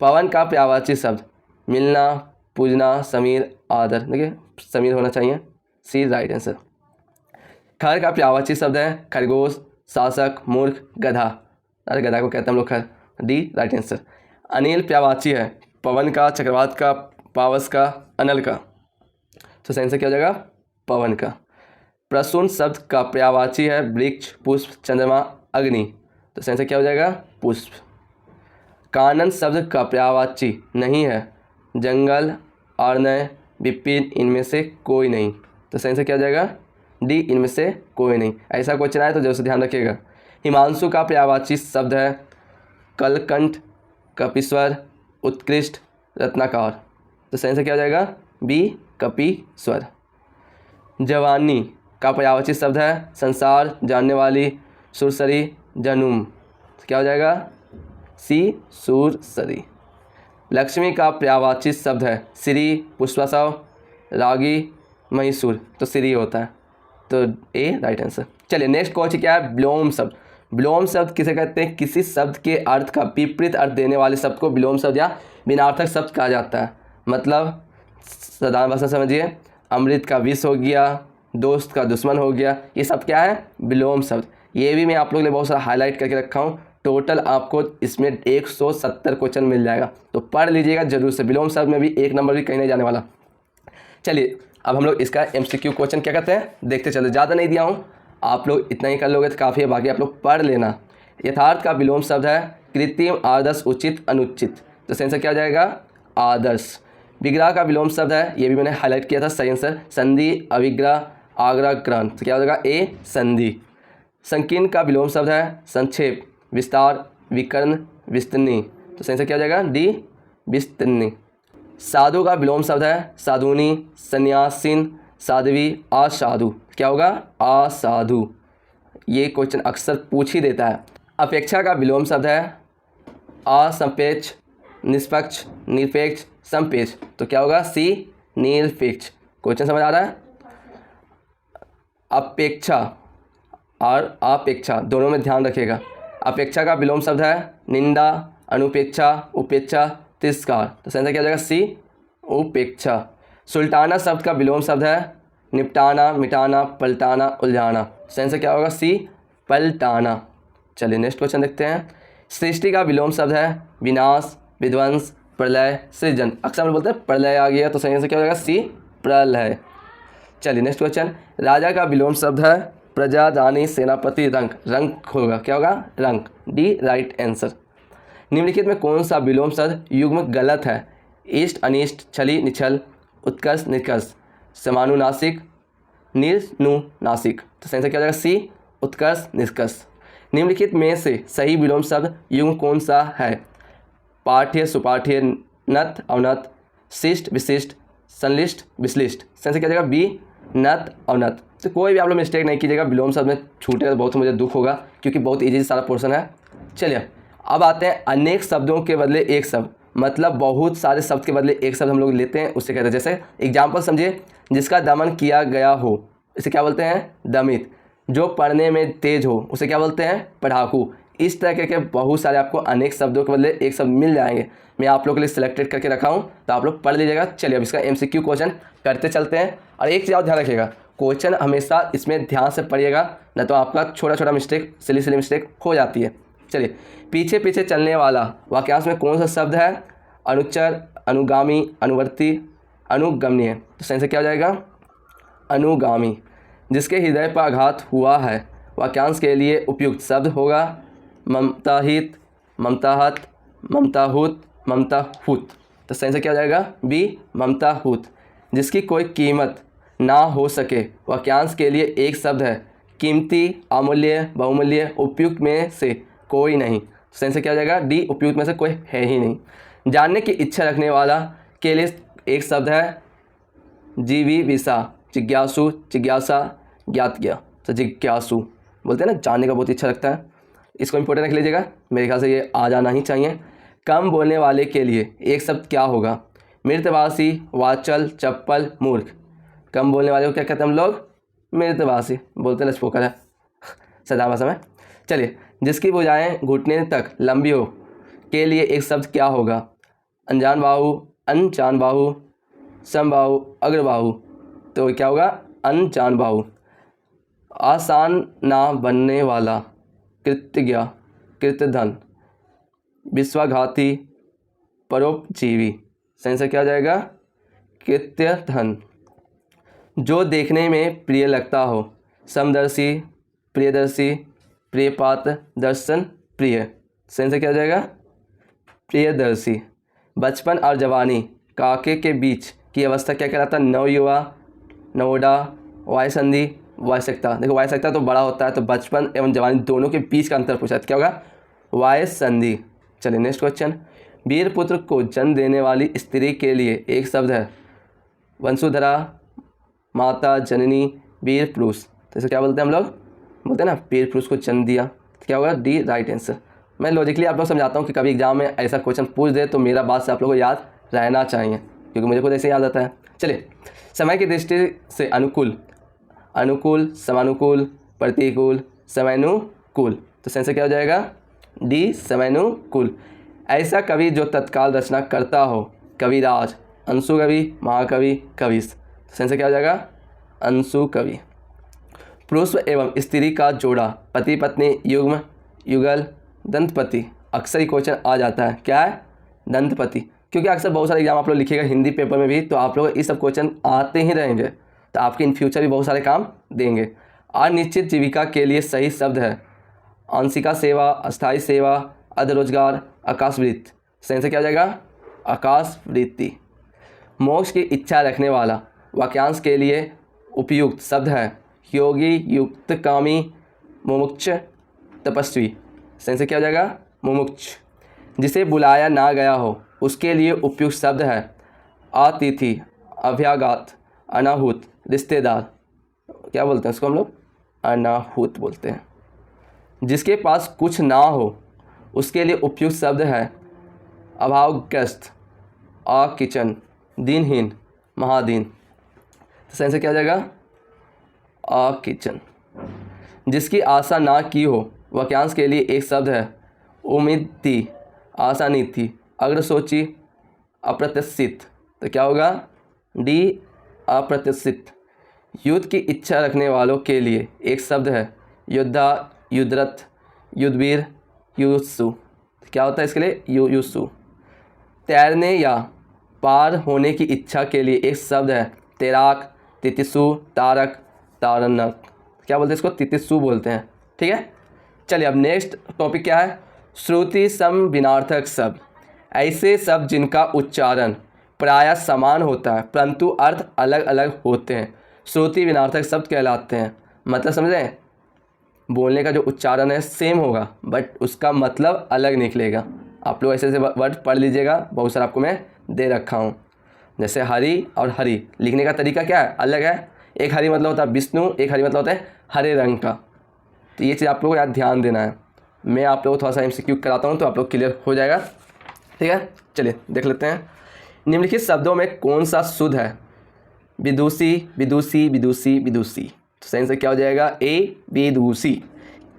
पवन का पर्यायवाची शब्द? मिलना, पूजना, समीर, आदर। देखिए समीर होना चाहिए, सी राइट आंसर। खर का पर्यायवाची शब्द है खरगोश, शासक, मूर्ख, गधा। अरे गधा को कहते हैं हम लोग खर। D right answer. अनिल पर्यायवाची है पवन का, चक्रवात का, पावस का, अनल का। तो सही आंसर क्या हो जाएगा? पवन का। प्रसून शब्द का पर्यायवाची है वृक्ष, पुष्प, चंद्रमा, अग्नि। तो सही आंसर क्या हो जाएगा? पुष्प। कानन शब्द का पर्यायवाची नहीं है जंगल, अरण्य, विपिन, इनमें से कोई नहीं। तो सही आंसर क्या हो जाएगा? डी, इनमें से कोई नहीं। ऐसा क्वेश्चन आए तो जरूर से ध्यान रखिएगा। हिमांशु का पर्यायवाची शब्द है कलकंठ, कपीश्वर, उत्कृष्ट, रत्नाकर। तो सही आंसर क्या हो जाएगा? बी, कपीश्वर। जवानी का पर्यायवाची शब्द है संसार, जानने वाली, सुरसरी, जनुम। तो क्या हो जाएगा? सी, सुरसरी। लक्ष्मी का पर्यायवाची शब्द है श्री, पुष्पसव, रागी, महिषूर। तो श्री होता है, तो ए राइट आंसर। चलिए नेक्स्ट क्वेश्चन क्या है? विलोम शब्द। विलोम शब्द किसे कहते हैं? किसी शब्द के अर्थ का विपरीत अर्थ देने वाले शब्द को विलोम शब्द या विनार्थक शब्द कहा जाता है। मतलब साधारण भाषा समझिए, अमृत का विष हो गया, दोस्त का दुश्मन हो गया, ये सब क्या है? विलोम शब्द। ये भी मैं आप लोगों के लिए बहुत सारा हाईलाइट करके रखा हूँ। टोटल आपको इसमें 170 क्वेश्चन मिल जाएगा, तो पढ़ लीजिएगा जरूर से। विलोम शब्द में भी 1 नंबर भी कहीं नहीं जाने वाला। चलिए अब हम लोग इसका MCQ क्वेश्चन क्या कहते हैं देखते चलते। ज़्यादा नहीं दिया हूँ, आप लोग इतना ही कर लोगे तो काफ़ी है, बाकी आप लोग पढ़ लेना। यथार्थ का विलोम शब्द है कृत्रिम, आदर्श, उचित, अनुचित। तो सही आंसर क्या हो जाएगा? आदर्श। विग्रह का विलोम शब्द है, ये भी मैंने हाईलाइट किया था, सही आंसर संधि, अविग्रह, आग्रह, ग्रंथ। तो क्या हो जाएगा? ए, संधि। संकीर्ण का विलोम शब्द है संक्षेप, विस्तार, विकर्ण, विस्तृणी। तो सही आंसर क्या हो जाएगा? डी, विस्तृणी। साधु का विलोम शब्द है साधुनी, सन्यासीन, साध्वी असाधु, क्या होगा असाधु। ये क्वेश्चन अक्सर पूछ ही देता है। अपेक्षा का विलोम शब्द है असंपेक्ष, निष्पक्ष, निरपेक्ष, संपेक्ष, तो क्या होगा सी निरपेक्ष। क्वेश्चन समझ आ रहा है। अपेक्षा और अपेक्षा दोनों में ध्यान रखिएगा। अपेक्षा का विलोम शब्द है निंदा, अनुपेक्षा, उपेक्षा, तिरस्कार, तो सेंसर क्या हो जाएगा सी उपेक्षा। सुल्ताना शब्द का विलोम शब्द है निपटाना, मिटाना, पलटाना, उलझाना, सेंसर क्या होगा सी पलटाना। चलिए नेक्स्ट क्वेश्चन देखते हैं। सृष्टि का विलोम शब्द है विनाश, विध्वंस, प्रलय, सृजन। अक्सर हम बोलते हैं प्रलय आ गया, तो सही आंसर क्या हो जाएगा सी प्रलय। चलिए नेक्स्ट क्वेश्चन। राजा का विलोम शब्द है प्रजा, रानी, सेनापति, रंक। रंक होगा, क्या होगा रंक, डी राइट आंसर। निम्नलिखित में कौन सा विलोम शब्द युग्म गलत है? इष्ट, अनिष्ट, छली, निछल, उत्कर्ष, निष्कर्ष, समानुनासिक, निर्नुनासिक, तो सही आंसर क्या हो जाएगा सी उत्कर्ष, निष्कर्ष। निम्नलिखित में से सही विलोम शब्द युग्म कौन सा है? पाठ्य, सुपाठ्य, नत, अवनत, शिष्ट, विशिष्ट, संलिष्ट, विश्लिष्ट, सही आंसर क्या हो जाएगा बी नत, अवनत। तो कोई भी आप लोग मिस्टेक नहीं कीजिएगा, विलोम शब्द में छूटेगा तो बहुत मुझे दुख होगा, क्योंकि बहुत ईजी सारा पोर्शन है। चलिए अब आते हैं अनेक शब्दों के बदले एक शब्द, मतलब बहुत सारे शब्द के बदले एक शब्द हम लोग लेते हैं, उससे कहते हैं। जैसे एग्जाम्पल समझिए, जिसका दमन किया गया हो इसे क्या बोलते हैं दमित। जो पढ़ने में तेज हो उसे क्या बोलते हैं पढ़ाकू। इस तरह के बहुत सारे आपको अनेक शब्दों के बदले एक शब्द मिल जाएंगे। मैं आप लोग के लिए सिलेक्टेड करके रखा हूँ, तो आप लोग पढ़ लीजिएगा। चलिए अब इसका MCQ क्वेश्चन करते चलते हैं। और एक चीज़ और ध्यान रखिएगा, क्वेश्चन हमेशा इसमें ध्यान से पढ़िएगा, न तो आपका छोटा छोटा मिस्टेक, सिली मिस्टेक हो जाती है। चलिए, पीछे पीछे चलने वाला वाक्यांश में कौन सा शब्द है? अनुचर, अनुगामी, अनुवर्ती, अनुगमनीय, तो सही से क्या हो जाएगा अनुगामी। जिसके हृदय पर आघात हुआ है वाक्यांश के लिए उपयुक्त शब्द होगा ममताहित, ममताहत, ममताहुत, ममताहुत, तो सही से क्या हो जाएगा बी ममताहुत। जिसकी कोई कीमत ना हो सके वाक्यांश के लिए एक शब्द है कीमती, अमूल्य, बहुमूल्य, उपयुक्त में से कोई नहीं, सही से क्या हो जाएगा डी उपयुक्त में से कोई है ही नहीं। जानने की इच्छा रखने वाला के लिए एक शब्द है जिजीविषा, जिज्ञासु, जिज्ञासा, ज्ञातज्ञ, तो जिज्ञासु बोलते हैं ना, जानने का बहुत इच्छा रखता है। इसको इंपॉर्टेंट रख लीजिएगा, मेरे ख्याल से ये आ जाना ही चाहिए। कम बोलने वाले के लिए एक शब्द क्या होगा? मृतभाषी, वाचल, चप्पल, मूर्ख। कम बोलने वाले को क्या कहते हैं हम लोग? मृतभाषी बोलते हैं, स्पोकन है साधारण भाषा में। चलिए, जिसकी भुजाएं घुटने तक लंबी हो के लिए एक शब्द क्या होगा? अनजान बाहु, अनजान बाहु, समबाहु, अग्रबाहु, तो क्या होगा अनजान बाहु। आसान ना बनने वाला कृतज्ञ, कृतधन, विश्वाघाती, परोपजीवी, सही से क्या हो जाएगा कृत्यधन। जो देखने में प्रिय लगता हो समदर्शी, प्रियदर्शी, प्रियपात्र, दर्शन, प्रिय, सही से क्या हो जाएगा प्रियदर्शी। बचपन और जवानी काके के बीच की अवस्था क्या कहलाता है? नवयुवा, नवोडा, वायसंधि, वायसकता। देखो वायसकता तो बड़ा होता है, तो बचपन एवं जवानी दोनों के बीच का अंतर पूछा, तो क्या होगा वायसंधि। चलिए नेक्स्ट क्वेश्चन। वीरपुत्र को जन्म देने वाली स्त्री के लिए एक शब्द है वंशुधरा, माता, जननी, वीर पुरुष, तो इसे क्या बोलते हैं हम लोग? बोलते हैं ना वीर पुरुष को जन्म दिया, तो क्या होगा डी राइट आंसर। मैं लॉजिकली आप लोग समझाता हूँ कि कभी एग्जाम में ऐसा क्वेश्चन पूछ दे तो मेरा बात से आप लोगों को याद रहना चाहिए, क्योंकि मुझे खुद ऐसे याद आता है। चलिए, समय की दृष्टि से अनुकूल, अनुकूल, समानुकूल, प्रतिकूल, समयानुकूल, तो सही से क्या हो जाएगा डी समयानुकूल। ऐसा कवि जो तत्काल रचना करता हो कविराज, अंशु कवि, महाकवि, कविश, सही से क्या हो जाएगा अंशु कवि। पुरुष एवं स्त्री का जोड़ा पति पत्नी, युग्म, युगल, दंतपति, अक्सर ही क्वेश्चन आ जाता है क्या है दंतपति, क्योंकि अक्सर बहुत सारे एग्जाम आप लोग लिखिएगा हिंदी पेपर में भी, तो आप लोग ये सब क्वेश्चन आते ही रहेंगे, तो आपके इन फ्यूचर भी बहुत सारे काम देंगे। अनिश्चित जीविका के लिए सही शब्द है आंशिका सेवा, अस्थायी सेवा, अधरोजगार, आकाशवृत्ति, सही से क्या हो जाएगा आकाशवृत्ति। मोक्ष की इच्छा रखने वाला वाक्यांश के लिए उपयुक्त शब्द है योगी, युक्तकामी, मुमुक्ष, तपस्वी, सही से क्या हो जाएगा मुमुक्ष। जिसे बुलाया ना गया हो उसके लिए उपयुक्त शब्द है अतिथि, अभ्यागत, अनाहुत, रिश्तेदार, क्या बोलते हैं उसको हम लोग, अनाहुत बोलते हैं। जिसके पास कुछ ना हो उसके लिए उपयुक्त शब्द है अभावग्रस्त, अकिचन, दीनहीन, महादीन। तो सही से क्या हो जाएगा, अकिचन। जिसकी आशा ना की हो वाक्यांश के लिए एक शब्द है उम्मीद थी, आशा नहीं थी, अग्र सोची, अप्रत्याशित। तो क्या होगा, डी, अप्रत्याशित। युद्ध की इच्छा रखने वालों के लिए एक शब्द है योद्धा, युद्धरथ, युद्धवीर, युत्सु। क्या होता है इसके लिए, युत्सु। तैरने या पार होने की इच्छा के लिए एक शब्द है तैराक, तितिसु, तारक, तारनक। क्या बोलते हैं इसको, तितिसु बोलते हैं। ठीक है, चलिए अब नेक्स्ट टॉपिक क्या है, श्रुति सम विनार्थक शब्द। ऐसे शब्द जिनका उच्चारण प्रायः समान होता है परंतु अर्थ अलग अलग होते हैं श्रुति विनार्थक शब्द कहलाते हैं। मतलब समझ रहे हैं, बोलने का जो उच्चारण है सेम होगा बट उसका मतलब अलग निकलेगा। आप लोग ऐसे ऐसे वर्ड पढ़ लीजिएगा, बहुत सारा आपको मैं दे रखा हूँ। जैसे हरी और हरी लिखने का तरीका क्या है, अलग है। एक हरी मतलब होता है विष्णु, एक हरी मतलब होता है हरे रंग का। तो ये चीज़ आप लोगों को याद ध्यान देना है। मैं आप लोगों को थोड़ा सा MCQ कराता हूँ तो आप लोग क्लियर हो जाएगा। ठीक है, चलिए देख लेते हैं। निम्नलिखित शब्दों में कौन सा शुद्ध है, विदुषी, विदुषी, विदुषी, विदुषी। तो सही से क्या हो जाएगा, ए, विदुषी।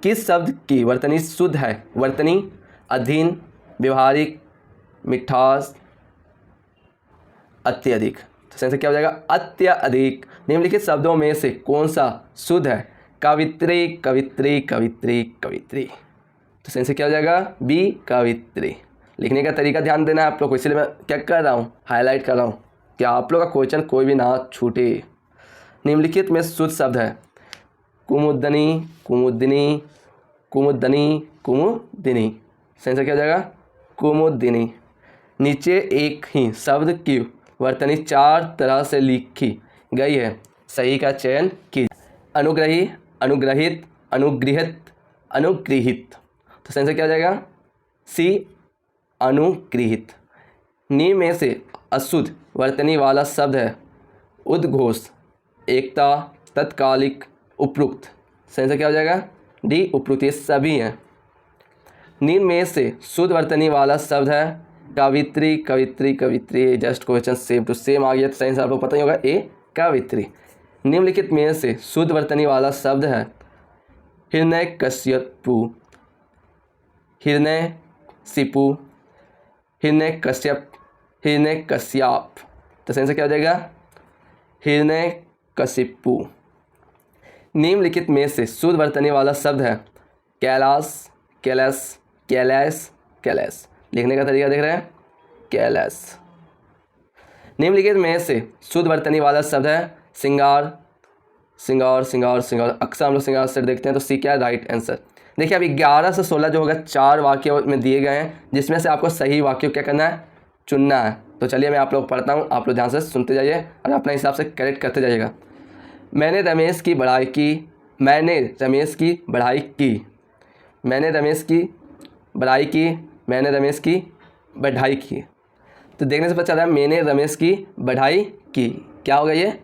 किस शब्द की वर्तनी शुद्ध है, वर्तनी, अधीन, व्यवहारिक, मिठास, अत्यधिक। तो सही से क्या हो जाएगा, अत्यधिक। निम्नलिखित शब्दों में से कौन सा शुद्ध है, कवित्री, कवित्री, कवित्री, कवित्री। तो सही से क्या हो जाएगा, बी, कवित्री। लिखने का तरीका ध्यान देना है आप लोग को, इसलिए मैं क्या कर रहा हूँ, हाईलाइट कर रहा हूँ कि आप लोग का क्वेश्चन कोई भी ना छूटे। निम्नलिखित में शुद्ध शब्द है कुमुदनी, कुमुदिनी, कुमुदनी, कुमुदिनी। सही से क्या हो जाएगा, कुमुदिनी। नीचे एक ही शब्द की वर्तनी 4 तरह से लिखी गई है, सही का चयन कीजिए। अनुग्रही, अनुग्रहित, अनुगृहित, अनुगृहित। तो सही से क्या हो जाएगा, सी, अनुगृहित। नी में से अशुद्ध वर्तनी वाला शब्द है उद्घोष, एकता, तत्कालिक, उपयुक्त। सही से क्या हो जाएगा, डी, उपयुक्त। ये सभी हैं। नीम में से शुद्ध वर्तनी वाला शब्द है कवित्री, कवित्री, कवित्री। Just question same to same आ गया, तो सही से आपको पता ही होगा, ए, कवित्री। निम्नलिखित में से शुद्ध वर्तनी वाला शब्द है हिरण्यकश्यपु, हिरण्यशिपु, हिरण्यकश्यप, हिरण्यकश्यप। तो सही से क्या हो जाएगा, हिरण्यकशिपु। निम्नलिखित में से शुद्ध वर्तनी वाला शब्द है कैलाश, कैलाश, कैलाश, कैलाश। लिखने का तरीका देख रहे हैं, कैलाश। निम्नलिखित में से शुद्ध वर्तनी वाला शब्द है सिंगार, सिंगार, सिंगार, सिंगार। अक्सर हम लोग सिंगार सेट देखते हैं, तो सी क्या है, राइट आंसर। देखिए अभी 11 से 16 जो होगा 4 वाक्य में दिए गए हैं, जिसमें से आपको सही वाक्य क्या करना है, चुनना है। तो चलिए मैं आप लोग पढ़ता हूँ, आप लोग ध्यान से सुनते जाइए और अपने हिसाब से करेक्ट करते जाइएगा। मैंने रमेश की बढ़ाई की, मैंने रमेश की बढ़ाई की, मैंने रमेश की बढ़ाई की, मैंने रमेश की बढ़ाई की। तो देखने से पता चल रहा है मैंने रमेश की बढ़ाई की। क्या होगा ये,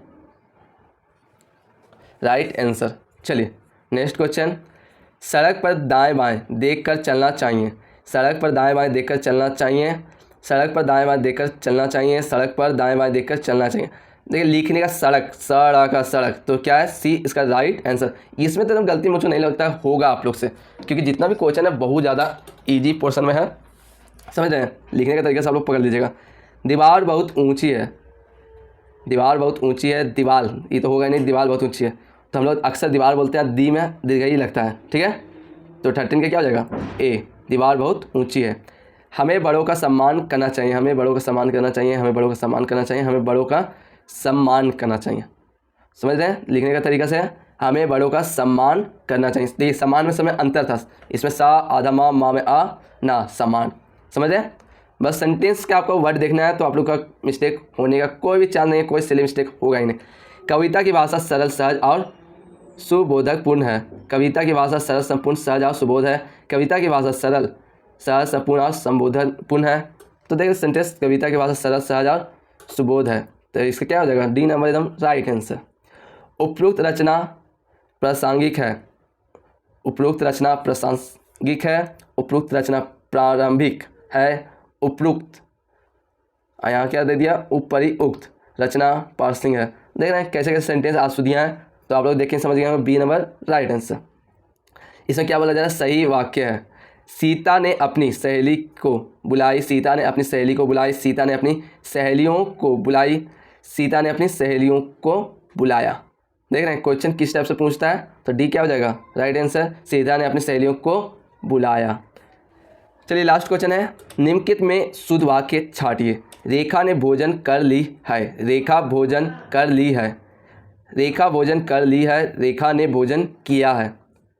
राइट आंसर। चलिए नेक्स्ट क्वेश्चन। सड़क पर दाएं बाएं देखकर चलना चाहिए, सड़क पर दाएं बाएं देखकर चलना चाहिए, सड़क पर दाएं बाएं देखकर चलना चाहिए, सड़क पर दाएं बाएं देखकर चलना चाहिए। देखिए लिखने का सड़क, सड़क का सड़क, तो क्या है, सी इसका राइट आंसर। इसमें तो एकदम गलती मुझे नहीं लगता होगा आप लोग से, क्योंकि जितना भी क्वेश्चन है बहुत ज़्यादा ईजी पोर्शन में है, समझ रहे हैं। लिखने का तरीका से आप लोग पकड़ लीजिएगा। दीवार बहुत ऊँची है, दीवार बहुत ऊँची है, दीवार, ये तो होगा नहीं, दीवार बहुत ऊँची है। तो हम लोग अक्सर दीवार बोलते हैं, दी में दीर्घई लगता है, ठीक है। तो 13 का क्या हो जाएगा, ए, दीवार बहुत ऊंची है। हमें बड़ों का सम्मान करना चाहिए, हमें बड़ों का सम्मान करना चाहिए, हमें बड़ों का सम्मान करना चाहिए, हमें बड़ों का सम्मान करना चाहिए। समझ रहे हैं, लिखने का तरीका से हमें बड़ों का सम्मान करना चाहिए। देखिए सम्मान में समय अंतर था, इसमें सा आधा माँ में आ ना, सम्मान। समझ रहे हैं, बस सेंटेंस का आपको वर्ड देखना है, तो आप लोग का मिस्टेक होने का कोई भी चांस नहीं है, कोई सिली मिस्टेक होगा ही नहीं। कविता की भाषा सरल, सहज और सुबोधक पूर्ण है, कविता की भाषा सरल, संपूर्ण, सहज और सुबोध है। कविता की भाषा सरल, सहज, संपूर्ण और संबोधन पूर्ण है। तो देखिए सेंटेंस कविता की भाषा सरल, सहज और सुबोध है, तो इसका क्या हो जाएगा, डी नंबर एकदम राइट आंसर। उपरोक्त रचना प्रासंगिक है, उपरोक्त रचना प्रासंगिक है, उपरोक्त रचना प्रारंभिक है, उपरोक्त यहाँ क्या दे दिया, उपरिउक्त रचना पार्सिंग है। देख रहे हैं कैसे कैसे सेंटेंस आज दिया है, तो आप लोग देखें समझ गए, बी नंबर राइट आंसर। इसमें क्या बोला जा रहा है, सही वाक्य है। सीता ने अपनी सहेली को बुलाई, सीता ने अपनी सहेली को बुलाई, सीता ने अपनी सहेलियों को बुलाई, सीता ने अपनी सहेलियों को बुलाया। देख रहे हैं क्वेश्चन किस टाइप से पूछता है, तो डी क्या हो जाएगा राइट आंसर, सीता ने अपनी सहेलियों को बुलाया। चलिए लास्ट क्वेश्चन है, निम्नलिखित में शुद्ध वाक्य छांटिए। रेखा ने भोजन कर ली है, रेखा भोजन कर ली है, रेखा भोजन कर ली है, रेखा ने भोजन किया है।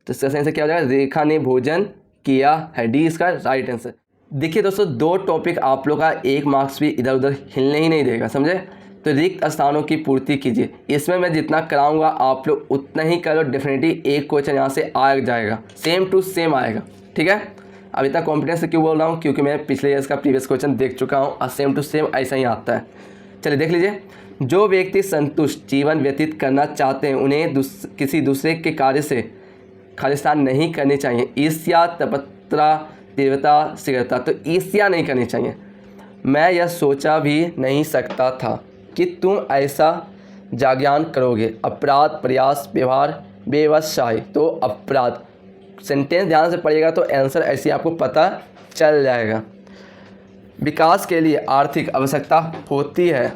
तो इसका सही आंसर क्या हो जाएगा, रेखा ने भोजन किया है, डी इसका राइट आंसर। देखिए दोस्तों, दो टॉपिक आप लोग का एक मार्क्स भी इधर उधर हिलने ही नहीं देगा, समझे। तो रिक्त स्थानों की पूर्ति कीजिए, इसमें मैं जितना कराऊंगा आप लोग उतना ही करो, डेफिनेटली एक क्वेश्चन यहाँ से आ जाएगा, सेम टू सेम आएगा, ठीक है। अब इतना कॉन्फिडेंस से क्यों बोल रहा हूँ, क्योंकि मैं पिछले ईयर का प्रीवियस क्वेश्चन देख चुका हूँ और सेम टू सेम ऐसा ही आता है। चलिए देख लीजिए, जो व्यक्ति संतुष्ट जीवन व्यतीत करना चाहते हैं उन्हें किसी दूसरे के कार्य से खालिस्तान नहीं करनी चाहिए। ईर्ष्या, तपत्रा, तीव्रता, शीघ्रता, तो ईर्ष्या नहीं करनी चाहिए। मैं यह सोचा भी नहीं सकता था कि तुम ऐसा जागयान करोगे। अपराध, प्रयास, व्यवहार, व्यवसाय, तो अपराध। सेंटेंस ध्यान से पढ़िएगा तो आंसर ऐसे आपको पता चल जाएगा। विकास के लिए आर्थिक आवश्यकता होती है।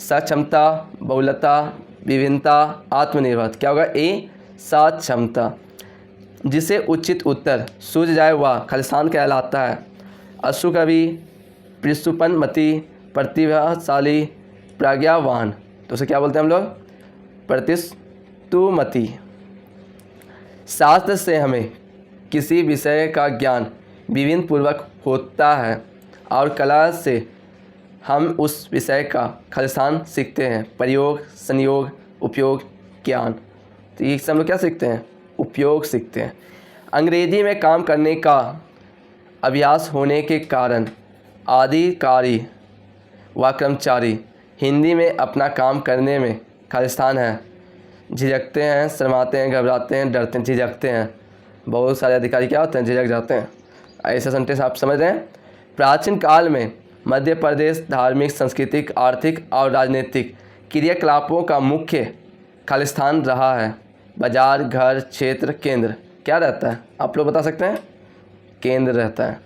सक्षमता, बहुलता, विभिन्नता, आत्मनिर्भर, क्या होगा ए सक्षमता। जिसे उचित उत्तर सूझ जाए वह खालिस्तान कहलाता है। अश्रु कवि, प्रसुपनमति, प्रतिभाशाली, प्रज्ञावान, तो उसे क्या बोलते हैं हम लोग, प्रतिस्तुमति। शास्त्र से हमें किसी विषय का ज्ञान विभिन्न पूर्वक होता है और कला से हम उस विषय का खालिस्तान सीखते हैं। प्रयोग, संयोग, उपयोग, ज्ञान, तो ये सब लोग क्या सीखते हैं, उपयोग सीखते हैं। अंग्रेजी में काम करने का अभ्यास होने के कारण अधिकारी व कर्मचारी हिंदी में अपना काम करने में खालिस्तान है। झिझकते हैं, शर्माते हैं, घबराते हैं, डरते हैं, झिझकते हैं। बहुत सारे अधिकारी क्या होते हैं, झिझक जाते हैं। ऐसा सेंटेंस आप समझ रहे हैं। प्राचीन काल में मध्य प्रदेश धार्मिक, सांस्कृतिक, आर्थिक और राजनीतिक क्रियाकलापों का मुख्य खालिस्तान रहा है। बाजार, घर, क्षेत्र, केंद्र क्या रहता है, आप लोग बता सकते हैं, केंद्र रहता है।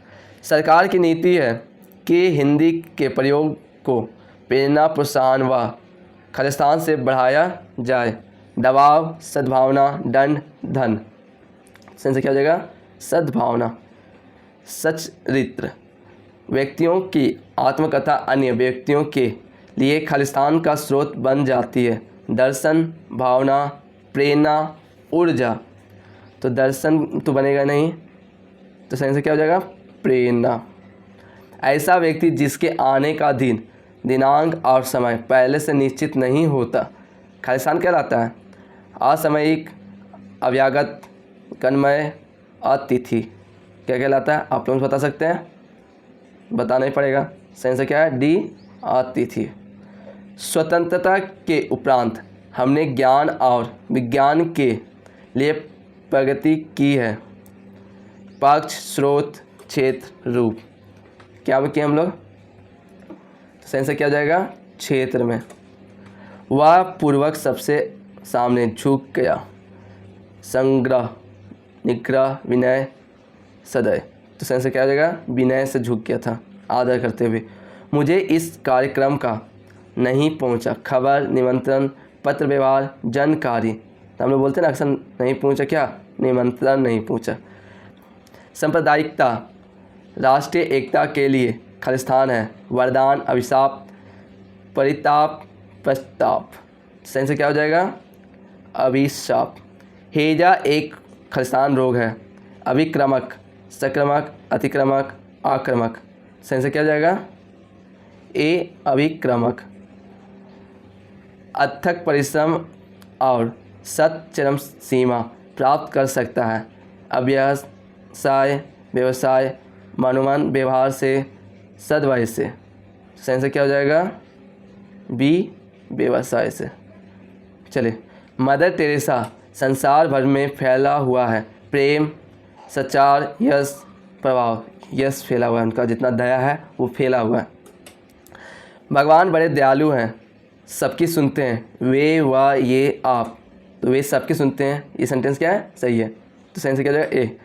सरकार की नीति है कि हिंदी के प्रयोग को प्रेरणा, प्रोत्साहन व खालिस्तान से बढ़ाया जाए। दबाव, सद्भावना, दंड, धन, से क्या हो जाएगा, सद्भावना। सच्चरित्र, व्यक्तियों की आत्मकथा अन्य व्यक्तियों के लिए खालिस्तान का स्रोत बन जाती है। दर्शन, भावना, प्रेरणा, ऊर्जा, तो दर्शन तो बनेगा नहीं, तो सही से क्या हो जाएगा, प्रेरणा। ऐसा व्यक्ति जिसके आने का दिन, दिनांक और समय पहले से निश्चित नहीं होता खालिस्तान कहलाता है। असामयिक, अव्यागत, कन्मय, अतिथि क्या कहलाता है, आप लोग बता सकते हैं, बताना ही पड़ेगा। सही से क्या है, डी अतिथि। स्वतंत्रता के उपरांत हमने ज्ञान और विज्ञान के लिए प्रगति की है। पक्ष, स्रोत, क्षेत्र, रूप, क्या किए हम लोग, सही से क्या हो जाएगा, क्षेत्र में। वह पूर्वक सबसे सामने झुक गया। संग्रह, निग्रह, विनय, सदैव, तो सही से क्या हो जाएगा, विनय से झुक गया था, आदर करते हुए। मुझे इस कार्यक्रम का नहीं पहुंचा खबर, निमंत्रण, पत्र व्यवहार, जानकारी, तो हम लोग बोलते हैं ना अक्सर नहीं पहुंचा, क्या, निमंत्रण नहीं पहुंचा। सांप्रदायिकता, राष्ट्रीय एकता के लिए खालिस्तान है। वरदान, अभिशाप, परिताप, प्रस्ताप, सही से क्या हो जाएगा, अभिशाप। हैजा एक खालिस्तान रोग है। अभिक्रमक, संक्रमक, अतिक्रमक, आक्रमक, सही से क्या हो जाएगा, ए अभिक्रमक। अथक परिश्रम और सत चरम सीमा प्राप्त कर सकता है। अभ्यासाय, व्यवसाय, मनोमन, व्यवहार से, सद्भाव से, सही से क्या हो जाएगा, बी व्यवसाय से। चलिए मदर टेरेसा संसार भर में फैला हुआ है प्रेम, सचार, यश, प्रभाव। यश फैला हुआ है, उनका जितना दया है वो फैला हुआ है। भगवान बड़े दयालु हैं, सबकी सुनते हैं, वे, वह, ये, आप। तो वे सबकी सुनते हैं, ये सेंटेंस क्या है? सही है। तो सेंस क्या जाएगा? ए।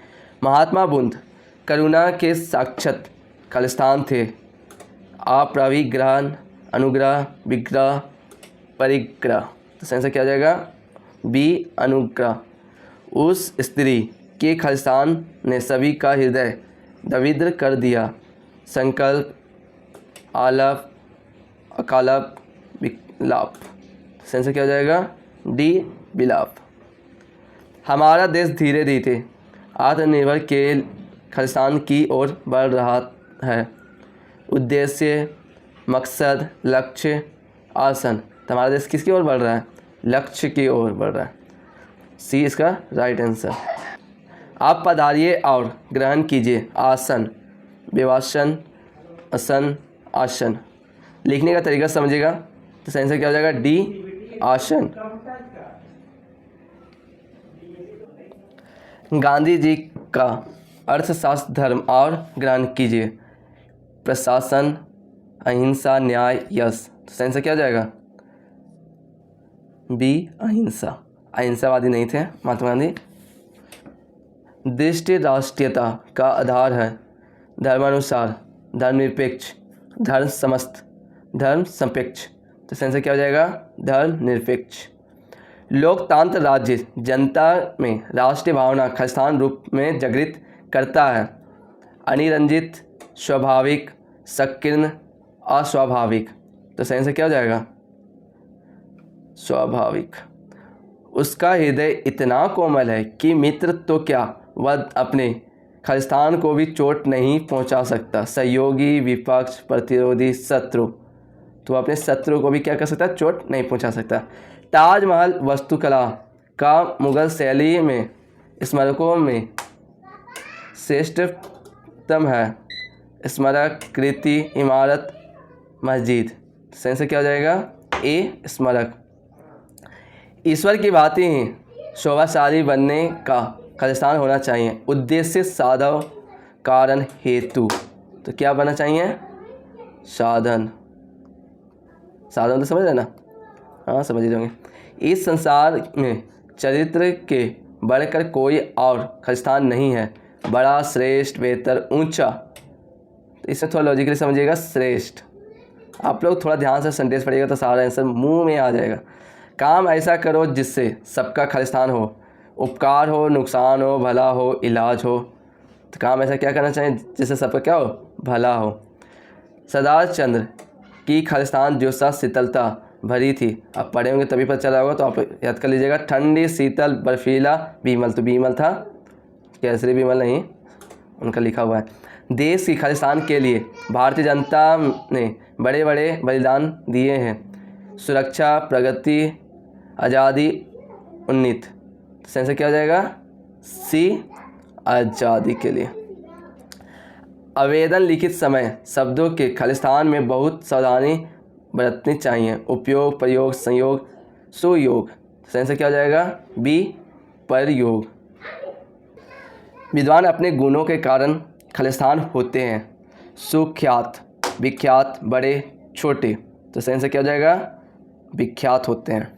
महात्मा बुद्ध करुणा के साक्षात खालिस्तान थे। अपरिग्रहण, अनुग्रह, विग्रह, परिग्रह। तो सेंस क्या हो जाएगा? बी, अनुग्रह। उस स्त्री के खालिस्तान ने सभी का हृदय दविद्र कर दिया। संकल्प, आलप, अकालप, विलाप। सेंस क्या हो जाएगा? डी, विलाप। हमारा देश धीरे धीरे आत्मनिर्भर के खालिस्तान की ओर बढ़ रहा है। उद्देश्य, मकसद, लक्ष्य, आसन। तो हमारा देश किसकी ओर बढ़ रहा है? लक्ष्य की ओर बढ़ रहा है। सी इसका राइट आंसर। आप पधारिए और ग्रहण कीजिए। आसन, विवासन, आसन, आसन। लिखने का तरीका समझिएगा। तो सही आंसर क्या हो जाएगा? डी, आसन। गांधी जी का अर्थशास्त्र धर्म और ग्रहण कीजिए। प्रशासन, अहिंसा, न्याय, यश। तो सही आंसर क्या हो जाएगा? बी, अहिंसा। अहिंसावादी नहीं थे महात्मा गांधी। दृष्टि राष्ट्रीयता का आधार है। धर्मानुसार, धर्मनिरपेक्ष, धर्म समस्त, धर्म संपेक्ष। तो सेंसर क्या हो जाएगा? धर्मनिरपेक्ष। लोकतंत्र राज्य जनता में राष्ट्रीय भावना खालिस्तान रूप में जागृत करता है। अनिरंजित, स्वाभाविक, संकीर्ण, अस्वाभाविक। तो सेंसर क्या हो जाएगा? स्वाभाविक। उसका हृदय इतना कोमल है कि मित्र तो क्या, वह अपने खालिस्तान को भी चोट नहीं पहुंचा सकता। सहयोगी, विपक्ष, प्रतिरोधी, शत्रु। तो अपने शत्रु को भी क्या कर सकता है? चोट नहीं पहुंचा सकता। ताजमहल वास्तुकला का मुगल शैली में स्मारकों में श्रेष्ठतम है। स्मारक, कृति, इमारत, मस्जिद। सेंस क्या हो जाएगा? ए, स्मारक। ईश्वर की भांति ही शोभाशाली बनने का खालिस्तान होना चाहिए। उद्देश्य, साधव, कारण, हेतु। तो क्या बनना चाहिए? साधन। साधन तो समझ रहे ना? हाँ, समझ ही होंगे। इस संसार में चरित्र के बढ़कर कोई और खालिस्तान नहीं है। बड़ा, श्रेष्ठ, बेहतर, ऊंचा। तो इसमें थोड़ा लॉजिकली समझिएगा। श्रेष्ठ। आप लोग थोड़ा ध्यान से सेंटेंस पढ़िएगा तो सारा आंसर मुंह में आ जाएगा। काम ऐसा करो जिससे सबका खालिस्तान हो। उपकार हो, नुकसान हो, भला हो, इलाज हो। तो काम ऐसा क्या करना चाहिए जिससे सबका क्या हो? भला हो। सरदार चंद्र की खालिस्तान जो सा शीतलता भरी थी। आप पढ़े होंगे तभी पता चला होगा, तो आप याद कर लीजिएगा। ठंडी, शीतल, बर्फीला, बीमल। तो बीमल था, केसरी बीमल नहीं, उनका लिखा हुआ है। देश की खालिस्तान के लिए भारतीय जनता ने बड़े बड़े बलिदान दिए हैं। सुरक्षा, प्रगति, आज़ादी, उन्नति। सेंस क्या हो जाएगा? सी, आज़ादी के लिए। आवेदन लिखित समय शब्दों के खालिस्तान में बहुत सावधानी बरतनी चाहिए। उपयोग, प्रयोग, संयोग, सुयोग। सेंस क्या हो जाएगा? बी, प्रयोग। विद्वान अपने गुणों के कारण खालिस्तान होते हैं। सुख्यात, विख्यात, बड़े, छोटे। तो सेंस क्या हो जाएगा? विख्यात होते हैं।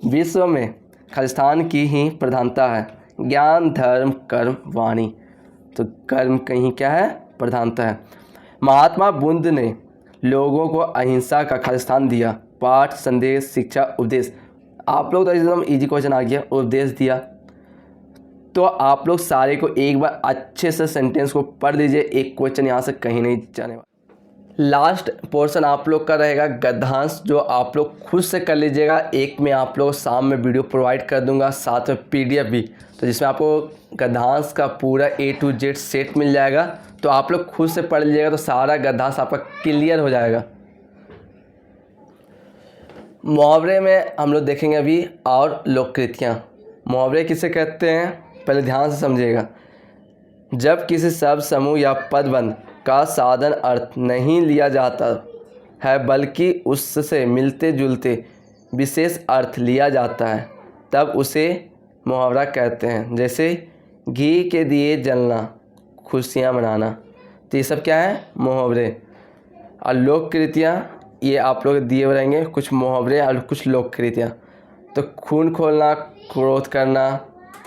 विश्व में खालिस्तान की ही प्रधानता है। ज्ञान, धर्म, कर्म, वाणी। तो कर्म कहीं क्या है? प्रधानता है। महात्मा बुद्ध ने लोगों को अहिंसा का खालिस्तान दिया। पाठ, संदेश, शिक्षा, उपदेश। आप लोग तो एकदम इजी क्वेश्चन आ गया। उपदेश दिया। तो आप लोग सारे को एक बार अच्छे से सेंटेंस को पढ़ लीजिए। एक क्वेश्चन यहाँ से कहीं नहीं जाने वाला। लास्ट पोर्शन आप लोग का रहेगा गद्यांश, जो आप लोग खुद से कर लीजिएगा। एक में आप लोग शाम में वीडियो प्रोवाइड कर दूंगा, साथ में PDF भी, तो जिसमें आपको गद्यांश का पूरा A to Z सेट मिल जाएगा। तो आप लोग खुद से पढ़ लीजिएगा तो सारा गद्यांश आपका क्लियर हो जाएगा। मुहावरे में हम लोग देखेंगे अभी और लोककृतियाँ। मुहावरे किसे कहते हैं पहले ध्यान से समझिएगा। जब किसी शब्द, समूह या पदबंध का साधन अर्थ नहीं लिया जाता है बल्कि उससे मिलते जुलते विशेष अर्थ लिया जाता है, तब उसे मुहावरा कहते हैं। जैसे घी के दिए जलना, खुशियाँ मनाना। तो ये सब क्या है? मुहावरे। और लोककृतियाँ, ये आप लोग दिए हुए रहेंगे कुछ मुहावरे और कुछ लोककृतियाँ। तो खून खोलना, क्रोध करना,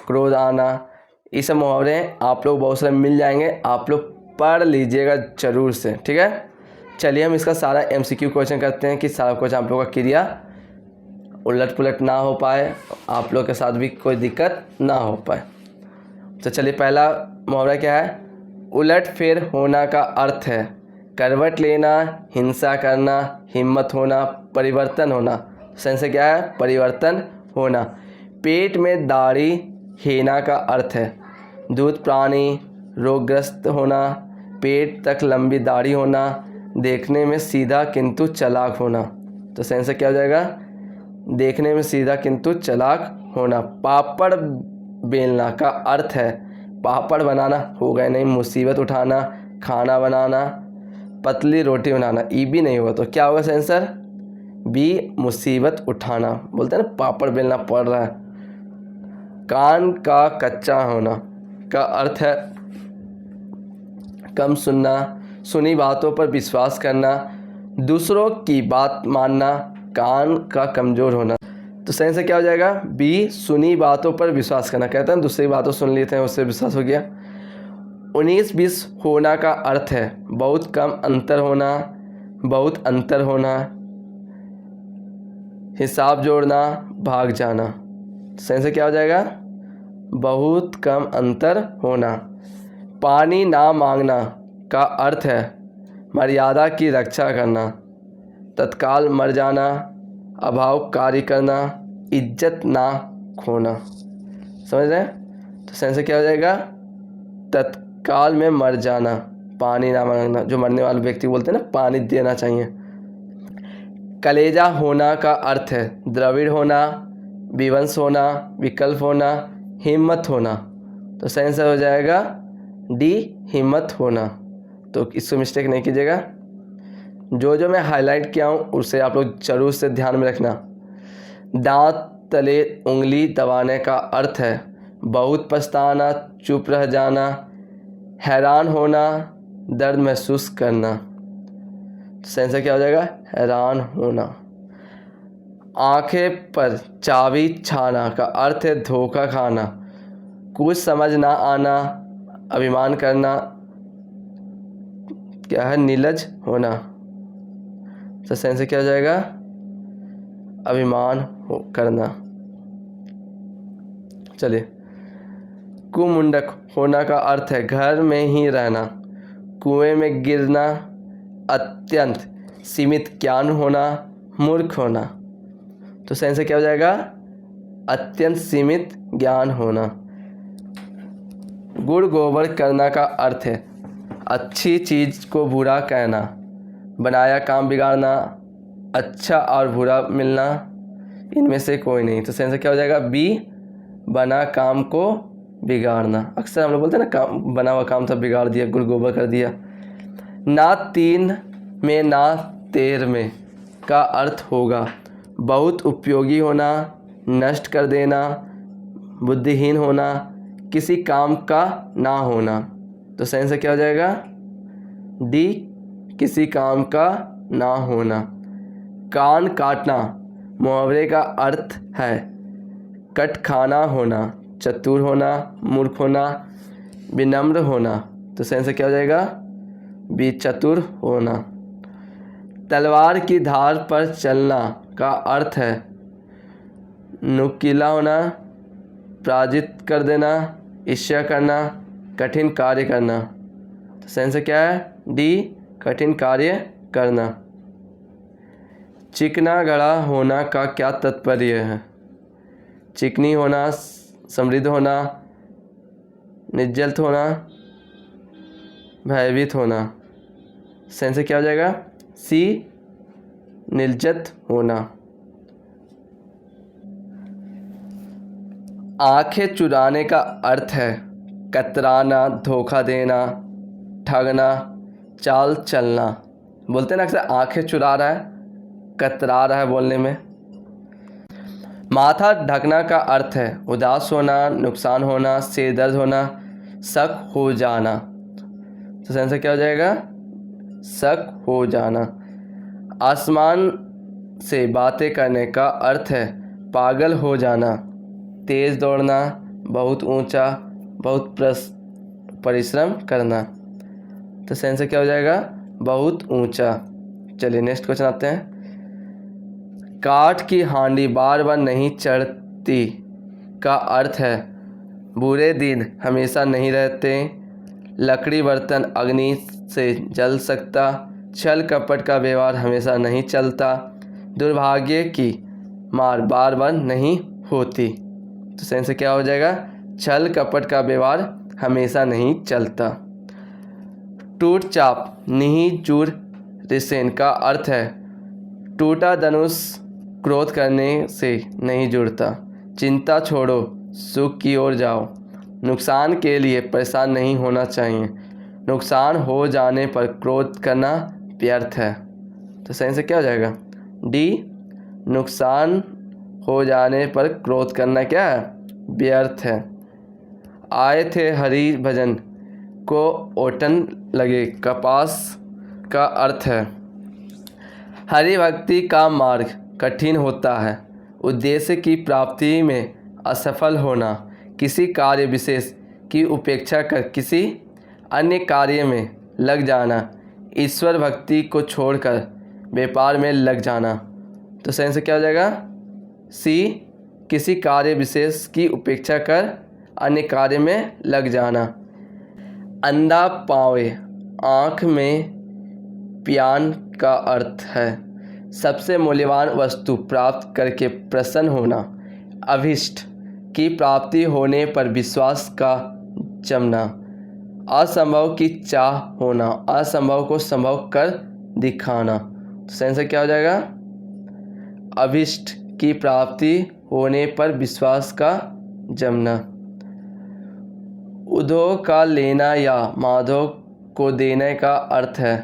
क्रोध आना, ये सब मुहावरे हैं। आप लोग बहुत सारे मिल जाएंगे, आप लोग पढ़ लीजिएगा ज़रूर से, ठीक है। चलिए हम इसका सारा MCQ क्वेश्चन करते हैं कि सारा क्वेश्चन आप लोग का क्रिया उलट पुलट ना हो पाए, आप लोग के साथ भी कोई दिक्कत ना हो पाए। तो चलिए पहला मुहावरा क्या है? उलट फेर होना का अर्थ है करवट लेना, हिंसा करना, हिम्मत होना, परिवर्तन होना। सेंस क्या है? परिवर्तन होना। पेट में दाढ़ी हेना का अर्थ है दूध प्राणी, रोगग्रस्त होना, पेट तक लंबी दाढ़ी होना, देखने में सीधा किंतु चालाक होना। तो सेंस क्या हो जाएगा? देखने में सीधा किंतु चालाक होना। पापड़ बेलना का अर्थ है पापड़ बनाना, हो गए नहीं, मुसीबत उठाना, खाना बनाना, पतली रोटी बनाना। ई भी नहीं हुआ तो क्या होगा सेंसर? बी, मुसीबत उठाना। बोलते हैं ना पापड़ बेलना पड़ रहा है। कान का कच्चा होना का अर्थ है कम सुनना, सुनी बातों पर विश्वास करना, दूसरों की बात मानना, कान का कमज़ोर होना। तो सही से क्या हो जाएगा? बी, सुनी बातों पर विश्वास करना। कहते हैं दूसरी बातों सुन लेते हैं उससे विश्वास हो गया। 19-20 होना का अर्थ है बहुत कम अंतर होना, बहुत अंतर होना, हिसाब जोड़ना, भाग जाना। सही से क्या हो जाएगा? बहुत कम अंतर होना। पानी ना मांगना का अर्थ है मर्यादा की रक्षा करना, तत्काल मर जाना, अभाव कार्य करना, इज्जत ना खोना। समझ रहे हैं? तो सेंस क्या हो जाएगा? तत्काल में मर जाना, पानी ना मांगना, जो मरने वाले व्यक्ति बोलते हैं ना पानी देना चाहिए। कलेजा होना का अर्थ है द्रविड़ होना, विवंश होना, विकल्प होना, हिम्मत होना। तो सेंस हो जाएगा डी, हिम्मत होना। तो इसको मिस्टेक नहीं कीजिएगा। जो मैं हाईलाइट किया हूँ उसे आप लोग जरूर से ध्यान में रखना। दांत तले उंगली दबाने का अर्थ है बहुत पछताना, चुप रह जाना, हैरान होना, दर्द महसूस करना। सेंस क्या हो जाएगा? हैरान होना। आंखें पर चाबी छाना का अर्थ है धोखा खाना, कुछ समझ ना आना, अभिमान करना, क्या है? नीलज होना। तो सेंस क्या हो जाएगा? अभिमान करना। चलिए, कुमुंडक होना का अर्थ है घर में ही रहना, कुएं में गिरना, अत्यंत सीमित ज्ञान होना, मूर्ख होना। तो सेंस क्या हो जाएगा? अत्यंत सीमित ज्ञान होना। गुड़ गोबर करना का अर्थ है अच्छी चीज़ को बुरा कहना, बनाया काम बिगाड़ना, अच्छा और बुरा मिलना, इनमें से कोई नहीं। तो सेंस क्या हो जाएगा? बी, बना काम को बिगाड़ना। अक्सर हम लोग बोलते हैं ना काम, बना हुआ काम सब बिगाड़ दिया, गुड़ गोबर कर दिया। ना 3 में ना 13 में का अर्थ होगा बहुत उपयोगी होना, नष्ट कर देना, बुद्धिहीन होना, किसी काम का ना होना। तो सेंस क्या हो जाएगा? डी, किसी काम का ना होना। कान काटना मुहावरे का अर्थ है कट खाना होना, चतुर होना, मूर्ख होना, विनम्र होना। तो सेंस क्या हो जाएगा? बी, चतुर होना। तलवार की धार पर चलना का अर्थ है नुकीला होना, पराजित कर देना, ईर्ष्या करना, कठिन कार्य करना। तो सेंस क्या है? डी, कठिन कार्य करना। चिकना गड़ा होना का क्या तात्पर्य है? चिकनी होना, समृद्ध होना, निर्जल होना, भयभीत होना। सेंस क्या हो जाएगा? सी, निर्जत होना। आंखें चुराने का अर्थ है कतराना, धोखा देना, ठगना, चाल चलना। बोलते हैं ना अक्सर आंखें चुरा रहा है, कतरा रहा है बोलने में। माथा ढकना का अर्थ है उदास होना, नुकसान होना, सिर दर्द होना, शक हो जाना। तो सही आंसर क्या हो जाएगा? शक हो जाना। आसमान से बातें करने का अर्थ है पागल हो जाना, तेज़ दौड़ना, बहुत ऊंचा, बहुत परिश्रम करना। तो सही आंसर क्या हो जाएगा? बहुत ऊंचा। चलिए नेक्स्ट क्वेश्चन आते हैं। काठ की हांडी बार बार नहीं चढ़ती का अर्थ है बुरे दिन हमेशा नहीं रहते, लकड़ी बर्तन अग्नि से जल सकता, छल कपट का व्यवहार हमेशा नहीं चलता, दुर्भाग्य की मार बार बार नहीं होती। तो सही से क्या हो जाएगा? छल कपट का व्यवहार हमेशा नहीं चलता। टूट चाप नहीं चूर रिसेन का अर्थ है टूटा धनुष क्रोध करने से नहीं जुड़ता, चिंता छोड़ो सुख की ओर जाओ, नुकसान के लिए परेशान नहीं होना चाहिए, नुकसान हो जाने पर क्रोध करना व्यर्थ है। तो सही से क्या हो जाएगा? डी, नुकसान हो जाने पर क्रोध करना क्या है? व्यर्थ है। आए थे हरि भजन को ओटन लगे कपास का अर्थ है हरि भक्ति का मार्ग कठिन होता है, उद्देश्य की प्राप्ति में असफल होना, किसी कार्य विशेष की उपेक्षा कर किसी अन्य कार्य में लग जाना, ईश्वर भक्ति को छोड़कर व्यापार में लग जाना। तो सही से क्या हो जाएगा? सी, किसी कार्य विशेष की उपेक्षा कर अन्य कार्य में लग जाना। अंधा पावे आँख में प्यान का अर्थ है सबसे मूल्यवान वस्तु प्राप्त करके प्रसन्न होना, अभीष्ट की प्राप्ति होने पर विश्वास का जमना, असंभव की चाह होना, असंभव को संभव कर दिखाना। तो सही से क्या हो जाएगा? अभीष्ट की प्राप्ति होने पर विश्वास का जमना। उद्योग का लेना या माधव को देने का अर्थ है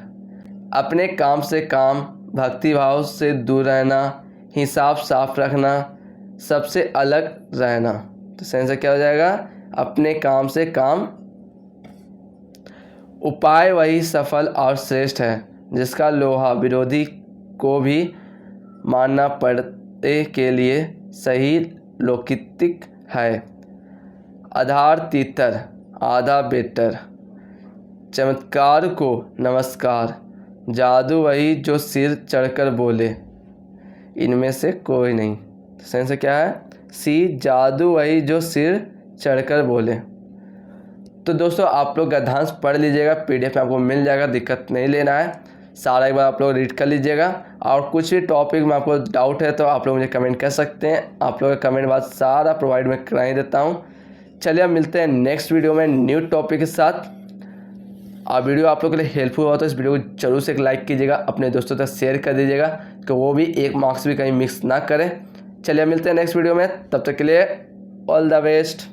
अपने काम से काम, भक्तिभाव से दूर रहना, हिसाब साफ रखना, सबसे अलग रहना। तो सही से क्या हो जाएगा? अपने काम से काम। उपाय वही सफल और श्रेष्ठ है जिसका लोहा विरोधी को भी मानना पड़ने के लिए सही लौकिक है। आधार तीतर आधा बेटर, चमत्कार को नमस्कार, जादू वही जो सिर चढ़कर बोले, इनमें से कोई नहीं। तो सही से क्या है? सी, जादू वही जो सिर चढ़कर बोले। तो दोस्तों आप लोग गद्यांश पढ़ लीजिएगा, पीडीएफ में आपको मिल जाएगा, दिक्कत नहीं लेना है, सारा एक बार आप लोग रीड कर लीजिएगा। और कुछ भी टॉपिक में आपको डाउट है तो आप लोग मुझे कमेंट कर सकते हैं, आप लोग का कमेंट बाद सारा प्रोवाइड मैं करा ही देता हूँ। चलिए अब मिलते हैं नेक्स्ट वीडियो में न्यू टॉपिक के साथ। और वीडियो आप लोग के लिए हेल्पफुल हो तो इस वीडियो को जरूर से एक लाइक कीजिएगा, अपने दोस्तों तक शेयर कर दीजिएगा कि वो भी एक मार्क्स भी कहीं मिक्स ना करें। चलिए मिलते हैं नेक्स्ट वीडियो में, तब तक के लिए ऑल द बेस्ट।